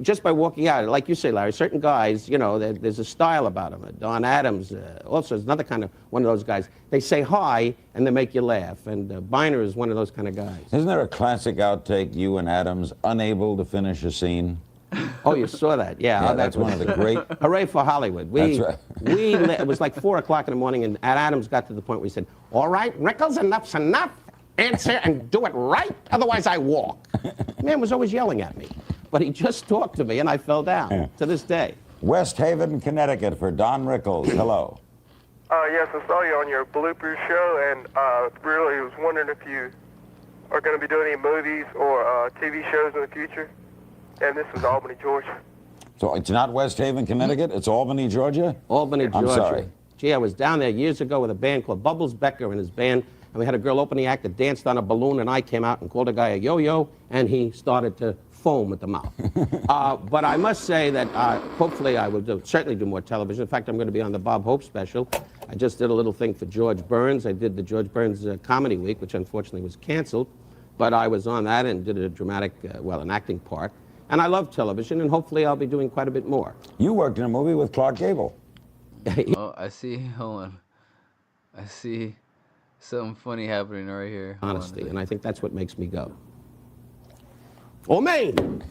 just by walking out, like you say, Larry, certain guys, you know, there's a style about them. Don Adams also is another kind of one of those guys. They say hi, and they make you laugh, and Biner is one of those kind of guys. Isn't there a classic outtake, you and Adams, unable to finish a scene? Oh, you saw that? Yeah, that's one of the great... Hooray for Hollywood. That's right. It was like 4 o'clock in the morning, and Adams got to the point where he said, all right, Rickles, enough's enough. Answer and do it right, otherwise I walk. The man was always yelling at me. But he just talked to me, and I fell down to this day. West Haven, Connecticut, for Don Rickles. Hello. Yes, I saw you on your bloopers show, and really was wondering if you are going to be doing any movies or TV shows in the future. And this is Albany, Georgia. So it's not West Haven, Connecticut? It's Albany, Georgia? Albany, Georgia. I'm sorry. Gee, I was down there years ago with a band called Bubbles Becker and his band, and we had a girl open the act that danced on a balloon, and I came out and called a guy a yo-yo, and he started to foam at the mouth. But I must say that hopefully I will certainly do more television. In fact, I'm going to be on the Bob Hope special. I just did a little thing for George Burns. I did the George Burns Comedy Week, which unfortunately was canceled. But I was on that and did a dramatic, an acting part. And I love television, and hopefully I'll be doing quite a bit more. You worked in a movie with Clark Gable. Oh, I see. Hold on. I see something funny happening right here. Honesty, and I think that's what makes me go. Oh, man!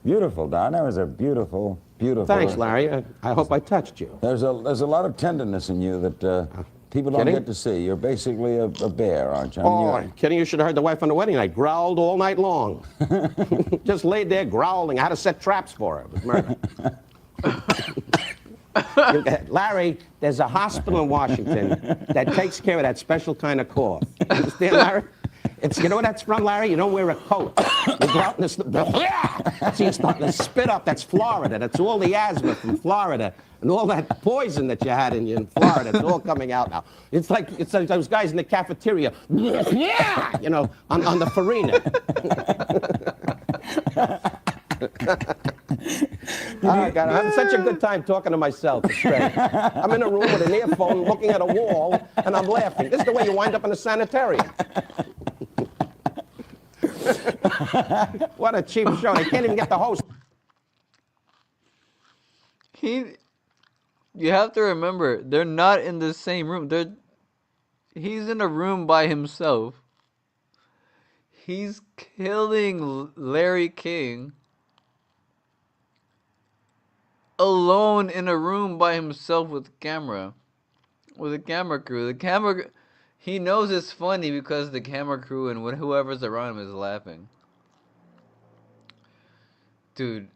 Beautiful, Don. That was a beautiful, beautiful... Thanks, Larry. I hope I touched you. There's a lot of tenderness in you that people don't get to see. You're basically a bear, aren't you? I mean, kidding, you should have heard the wife on the wedding night. Growled all night long. Just laid there growling. I had to set traps for her. It was murder. Larry, there's a hospital in Washington that takes care of that special kind of cough. Understand, Larry? You know where that's from, Larry? You don't wear a coat. You go out in the... So you start to spit up. That's Florida. That's all the asthma from Florida. And all that poison that you had in Florida, it's all coming out now. It's like those guys in the cafeteria, you know, on the farina. Oh, God, I'm having such a good time talking to myself. It's great. I'm in a room with an earphone looking at a wall, and I'm laughing. This is the way you wind up in a sanitarium. What a cheap show. They can't even get the host. You have to remember, they're not in the same room. He's in a room by himself. He's killing Larry King alone in a room by himself with a camera crew. He knows it's funny because the camera crew and whoever's around him is laughing. Dude,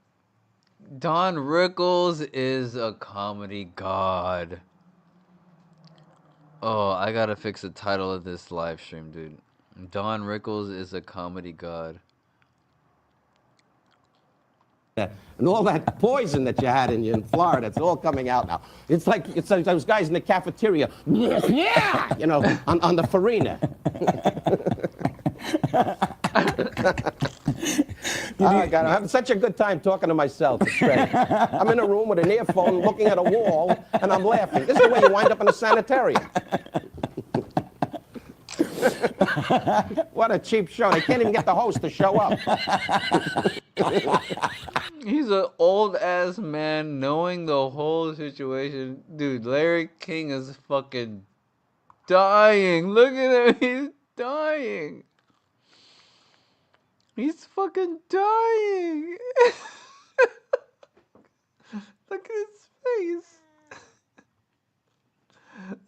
Don Rickles is a comedy god. Oh, I gotta fix the title of this live stream, dude. Don Rickles is a comedy god. And all that poison that you had in Florida, it's all coming out now. It's like those guys in the cafeteria, yeah, you know, on the Farina. Oh, God, I'm having such a good time talking to myself. It's great. I'm in a room with an earphone looking at a wall, and I'm laughing. This is the way you wind up in a sanitarium. What a cheap show. They can't even get the host to show up. He's an old-ass man knowing the whole situation. Dude, Larry King is fucking dying. Look at him. He's dying. He's fucking dying. Look at his face.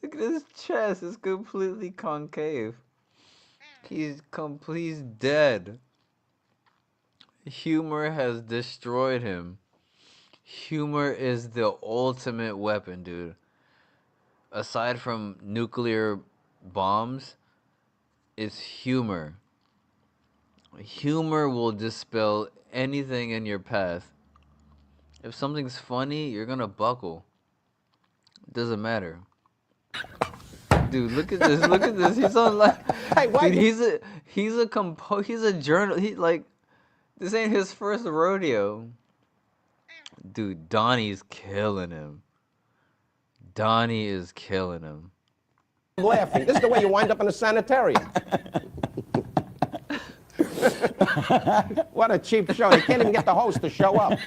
Look at his chest. It's completely concave. He's dead. Humor has destroyed him. Humor is the ultimate weapon, dude. Aside from nuclear bombs, it's humor. Humor will dispel anything in your path. If something's funny, you're gonna buckle. It doesn't matter. Dude, look at this. Look at this. He's on like, dude, he's a journal. This ain't his first rodeo. Dude, Donnie's killing him. Donnie is killing him. I'm laughing. This is the way you wind up in a sanitarium. What a cheap show. They can't even get the host to show up.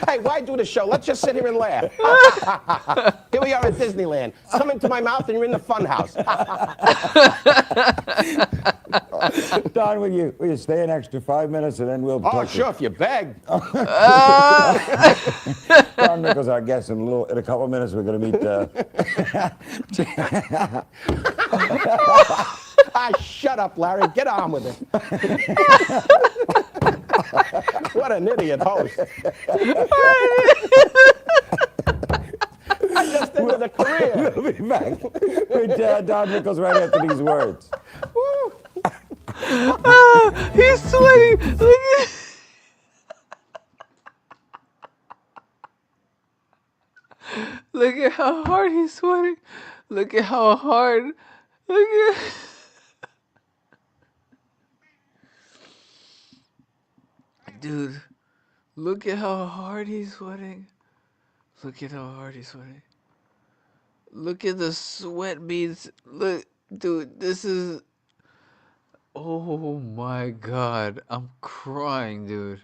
Hey, why do the show? Let's just sit here and laugh. Here we are at Disneyland. Come into my mouth and you're in the fun house. Don, will you stay an extra 5 minutes and then we'll Oh, sure, if you beg. Don Rickles, our guest. In a couple of minutes, we're going to meet... Shut up, Larry. Get on with it. What an idiot host. I just ended a career. We'll be back with Don Rickles right after these words. He's sweating. Look at how hard he's sweating. Look at how hard. Look at. Dude, look at how hard he's sweating. Look at how hard he's sweating. Look at the sweat beads. Look, dude, this is... Oh my God. I'm crying, dude.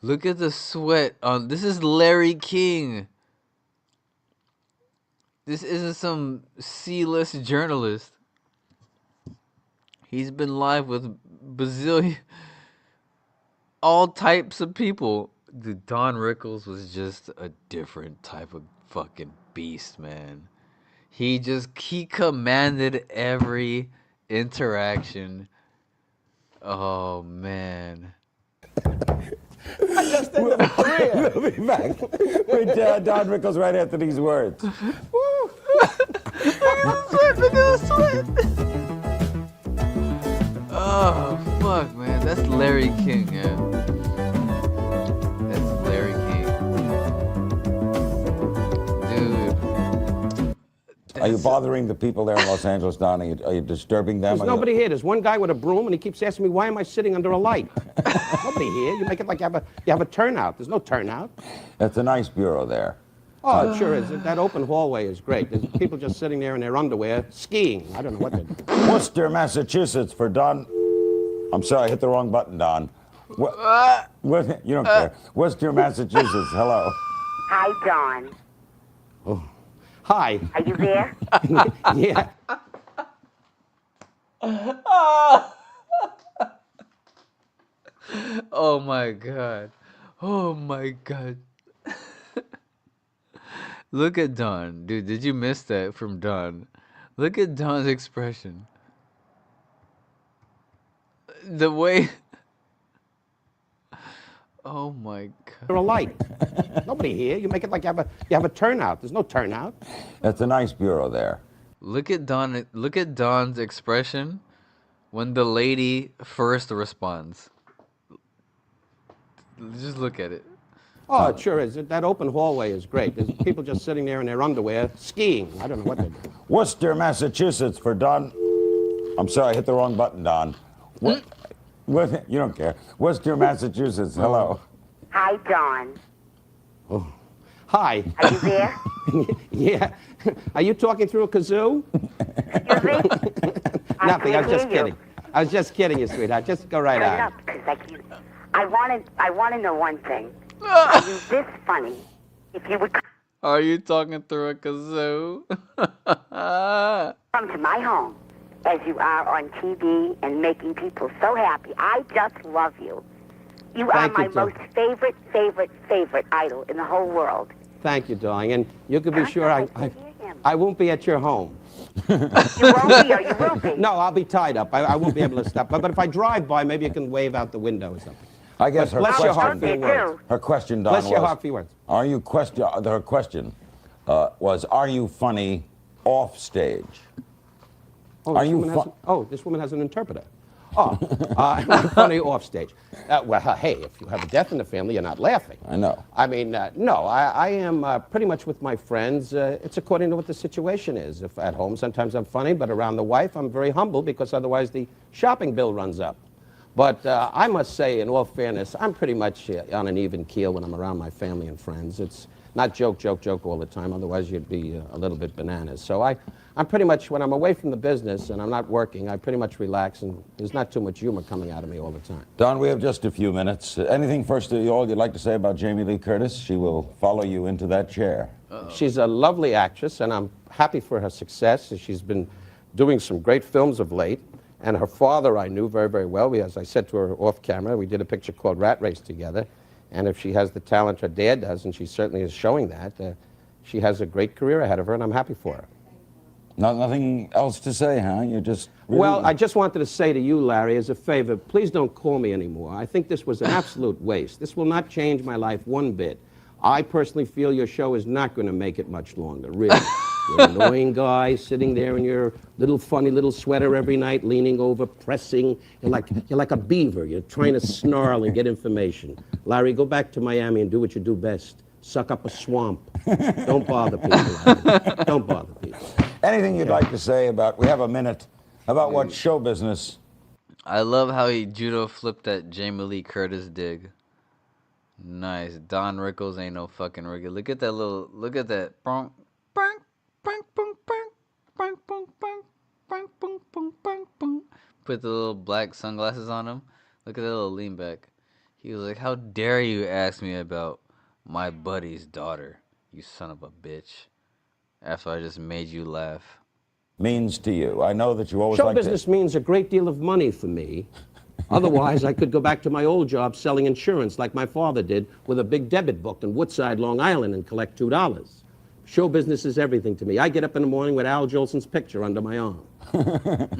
Look at the sweat on... This is Larry King. This isn't some C-list journalist. He's been live with bazillion... all types of people. Dude, Don Rickles was just a different type of fucking beast, man. He commanded every interaction. Oh, man. I just ended a career. We'll be back with Don Rickles right after these words. Look at the sweat. Oh, fuck, man. That's Larry King, yeah. That's Larry King. Dude. Are you bothering the people there in Los Angeles, Don? Are you disturbing them? There's nobody here. There's one guy with a broom, and he keeps asking me, why am I sitting under a light? Nobody here. You make it like you have a turnout. There's no turnout. That's a nice bureau there. Oh, it sure is. That open hallway is great. There's people just sitting there in their underwear, skiing. I don't know what they're doing. Worcester, Massachusetts, for Don. I'm sorry, I hit the wrong button, Don. You don't care. Worcester, Massachusetts. Hello. Hi, Don. Oh. Hi. Are you there? Yeah. Oh my god. Oh my god. Look at Don. Dude, did you miss that from Don? Look at Don's expression. The way... Oh my god. You're a light. Nobody here. You make it like you have a turnout. There's no turnout. That's a nice bureau there. Look at Don. Look at Don's expression when the lady first responds. Just look at it. Oh, it sure is. That open hallway is great. There's people just sitting there in their underwear, skiing. I don't know what they're doing. Worcester, Massachusetts, for Don. I'm sorry, I hit the wrong button, Don. You don't care. Worcester, Massachusetts. Hello. Hi, Don. Oh. Hi. Are you there? Yeah. Are you talking through a kazoo? Excuse me? Nothing. I was just hear you. kidding. I was just kidding you, sweetheart. Just go right Hurry on. up, 'cause I want to know one thing. Are you this funny? If you would Are you talking through a kazoo? come to my home as you are on TV and making people so happy, I just love you. You are Thank my you, Tom. most favorite idol in the whole world. Thank you, darling. And you can be sure I won't be at your home. You won't be, or you will be. No, I'll be tied up. I won't be able to stop. But if I drive by, maybe you can wave out the window or something. I guess her bless your heart question, for your words. her question, Don, Bless your was, heart for your words. Are you her question was, are you funny off stage? Oh, Are this you woman has this woman has an interpreter. Oh, am I funny off stage? Well, hey, if you have a death in the family, you're not laughing. I know. I mean, no, I am pretty much with my friends. It's according to what the situation is. If at home, sometimes I'm funny, but around the wife, I'm very humble because otherwise the shopping bill runs up. But I must say, in all fairness, I'm pretty much on an even keel when I'm around my family and friends. It's not joke all the time, otherwise you'd be a little bit bananas. So I'm pretty much, when I'm away from the business and I'm not working, I pretty much relax, and there's not too much humor coming out of me all the time. Don, we have just a few minutes. Anything first of all you'd like to say about Jamie Lee Curtis? She will follow you into that chair. She's a lovely actress, and I'm happy for her success. She's been doing some great films of late. And her father I knew very, very well. As I said to her off camera, we did a picture called Rat Race together. And if she has the talent her dad does, and she certainly is showing that, she has a great career ahead of her, and I'm happy for her. Nothing else to say, huh? You just... Really... Well, I just wanted to say to you, Larry, as a favor, please don't call me anymore. I think this was an absolute waste. This will not change my life one bit. I personally feel your show is not going to make it much longer, really. You're an annoying guy sitting there in your little funny little sweater every night, leaning over, pressing. You're like a beaver. You're trying to snarl and get information. Larry, go back to Miami and do what you do best. Suck up a swamp. Don't bother people, Larry. Don't bother people. Anything you'd like to say about, we have a minute, about what show business? I love how he judo flipped that Jamie Lee Curtis dig. Nice. Don Rickles ain't no fucking Ricky. Look at that little, look at that. Put the little black sunglasses on him. Look at that little lean back. He was like, how dare you ask me about my buddy's daughter, you son of a bitch. After I just made you laugh. Means to you. I know that you always Show like business means a great deal of money for me. Otherwise, I could go back to my old job selling insurance like my father did with a big debit book in Woodside, Long Island, and collect $2. Show business is everything to me. I get up in the morning with Al Jolson's picture under my arm.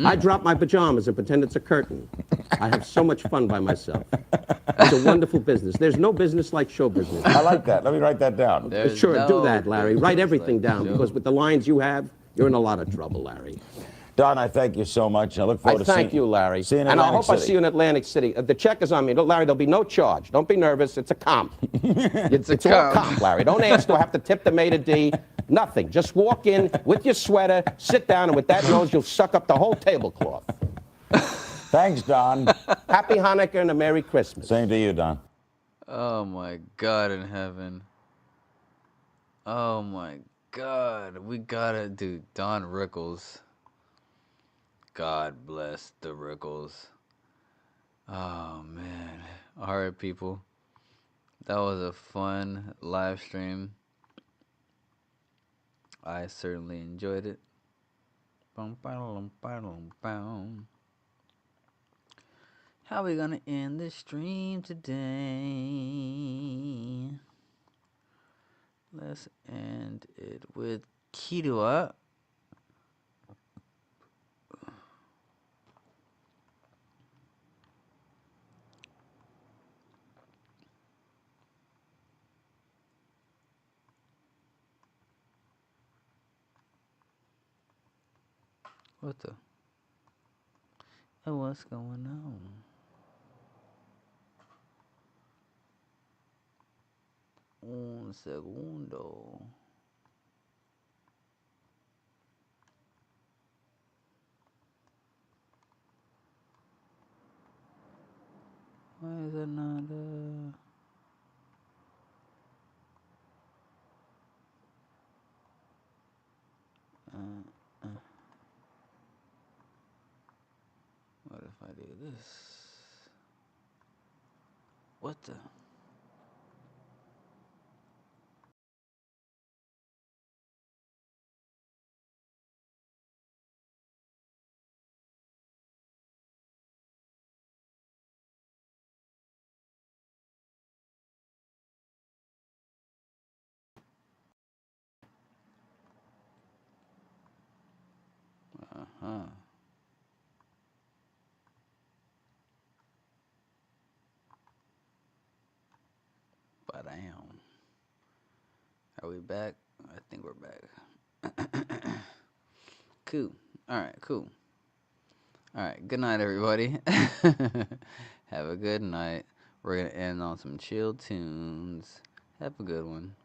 I drop my pajamas and pretend it's a curtain. I have so much fun by myself. It's a wonderful business. There's no business like show business. I like that. Let me write that down. Sure, do that, Larry. Write everything down, because with the lines you have, you're in a lot of trouble, Larry. Don, I thank you so much. I look forward to seeing you. Thank you, Larry. See you in and I Atlantic hope I City. see you in Atlantic City. The check is on me. Larry, there'll be no charge. Don't be nervous. It's a comp. It's all comp, Larry. Don't ask, do I have to tip the maitre d'? Nothing. Just walk in with your sweater, sit down, and with that nose, you'll suck up the whole tablecloth. Thanks, Don. Happy Hanukkah and a Merry Christmas. Same to you, Don. Oh my God in heaven. Oh my God. We gotta do Don Rickles. God bless the Rickles. Oh man. Alright, people. That was a fun live stream. I certainly enjoyed it. How we gonna end the stream today? Let's end it with Kidua. What the? Oh, what's going on? Un segundo. Why is it not what if I do this? What the? Uh-huh. But I am. Are we back? I think we're back. Cool. Alright, cool. Alright, good night, everybody. Have a good night. We're going to end on some chill tunes. Have a good one.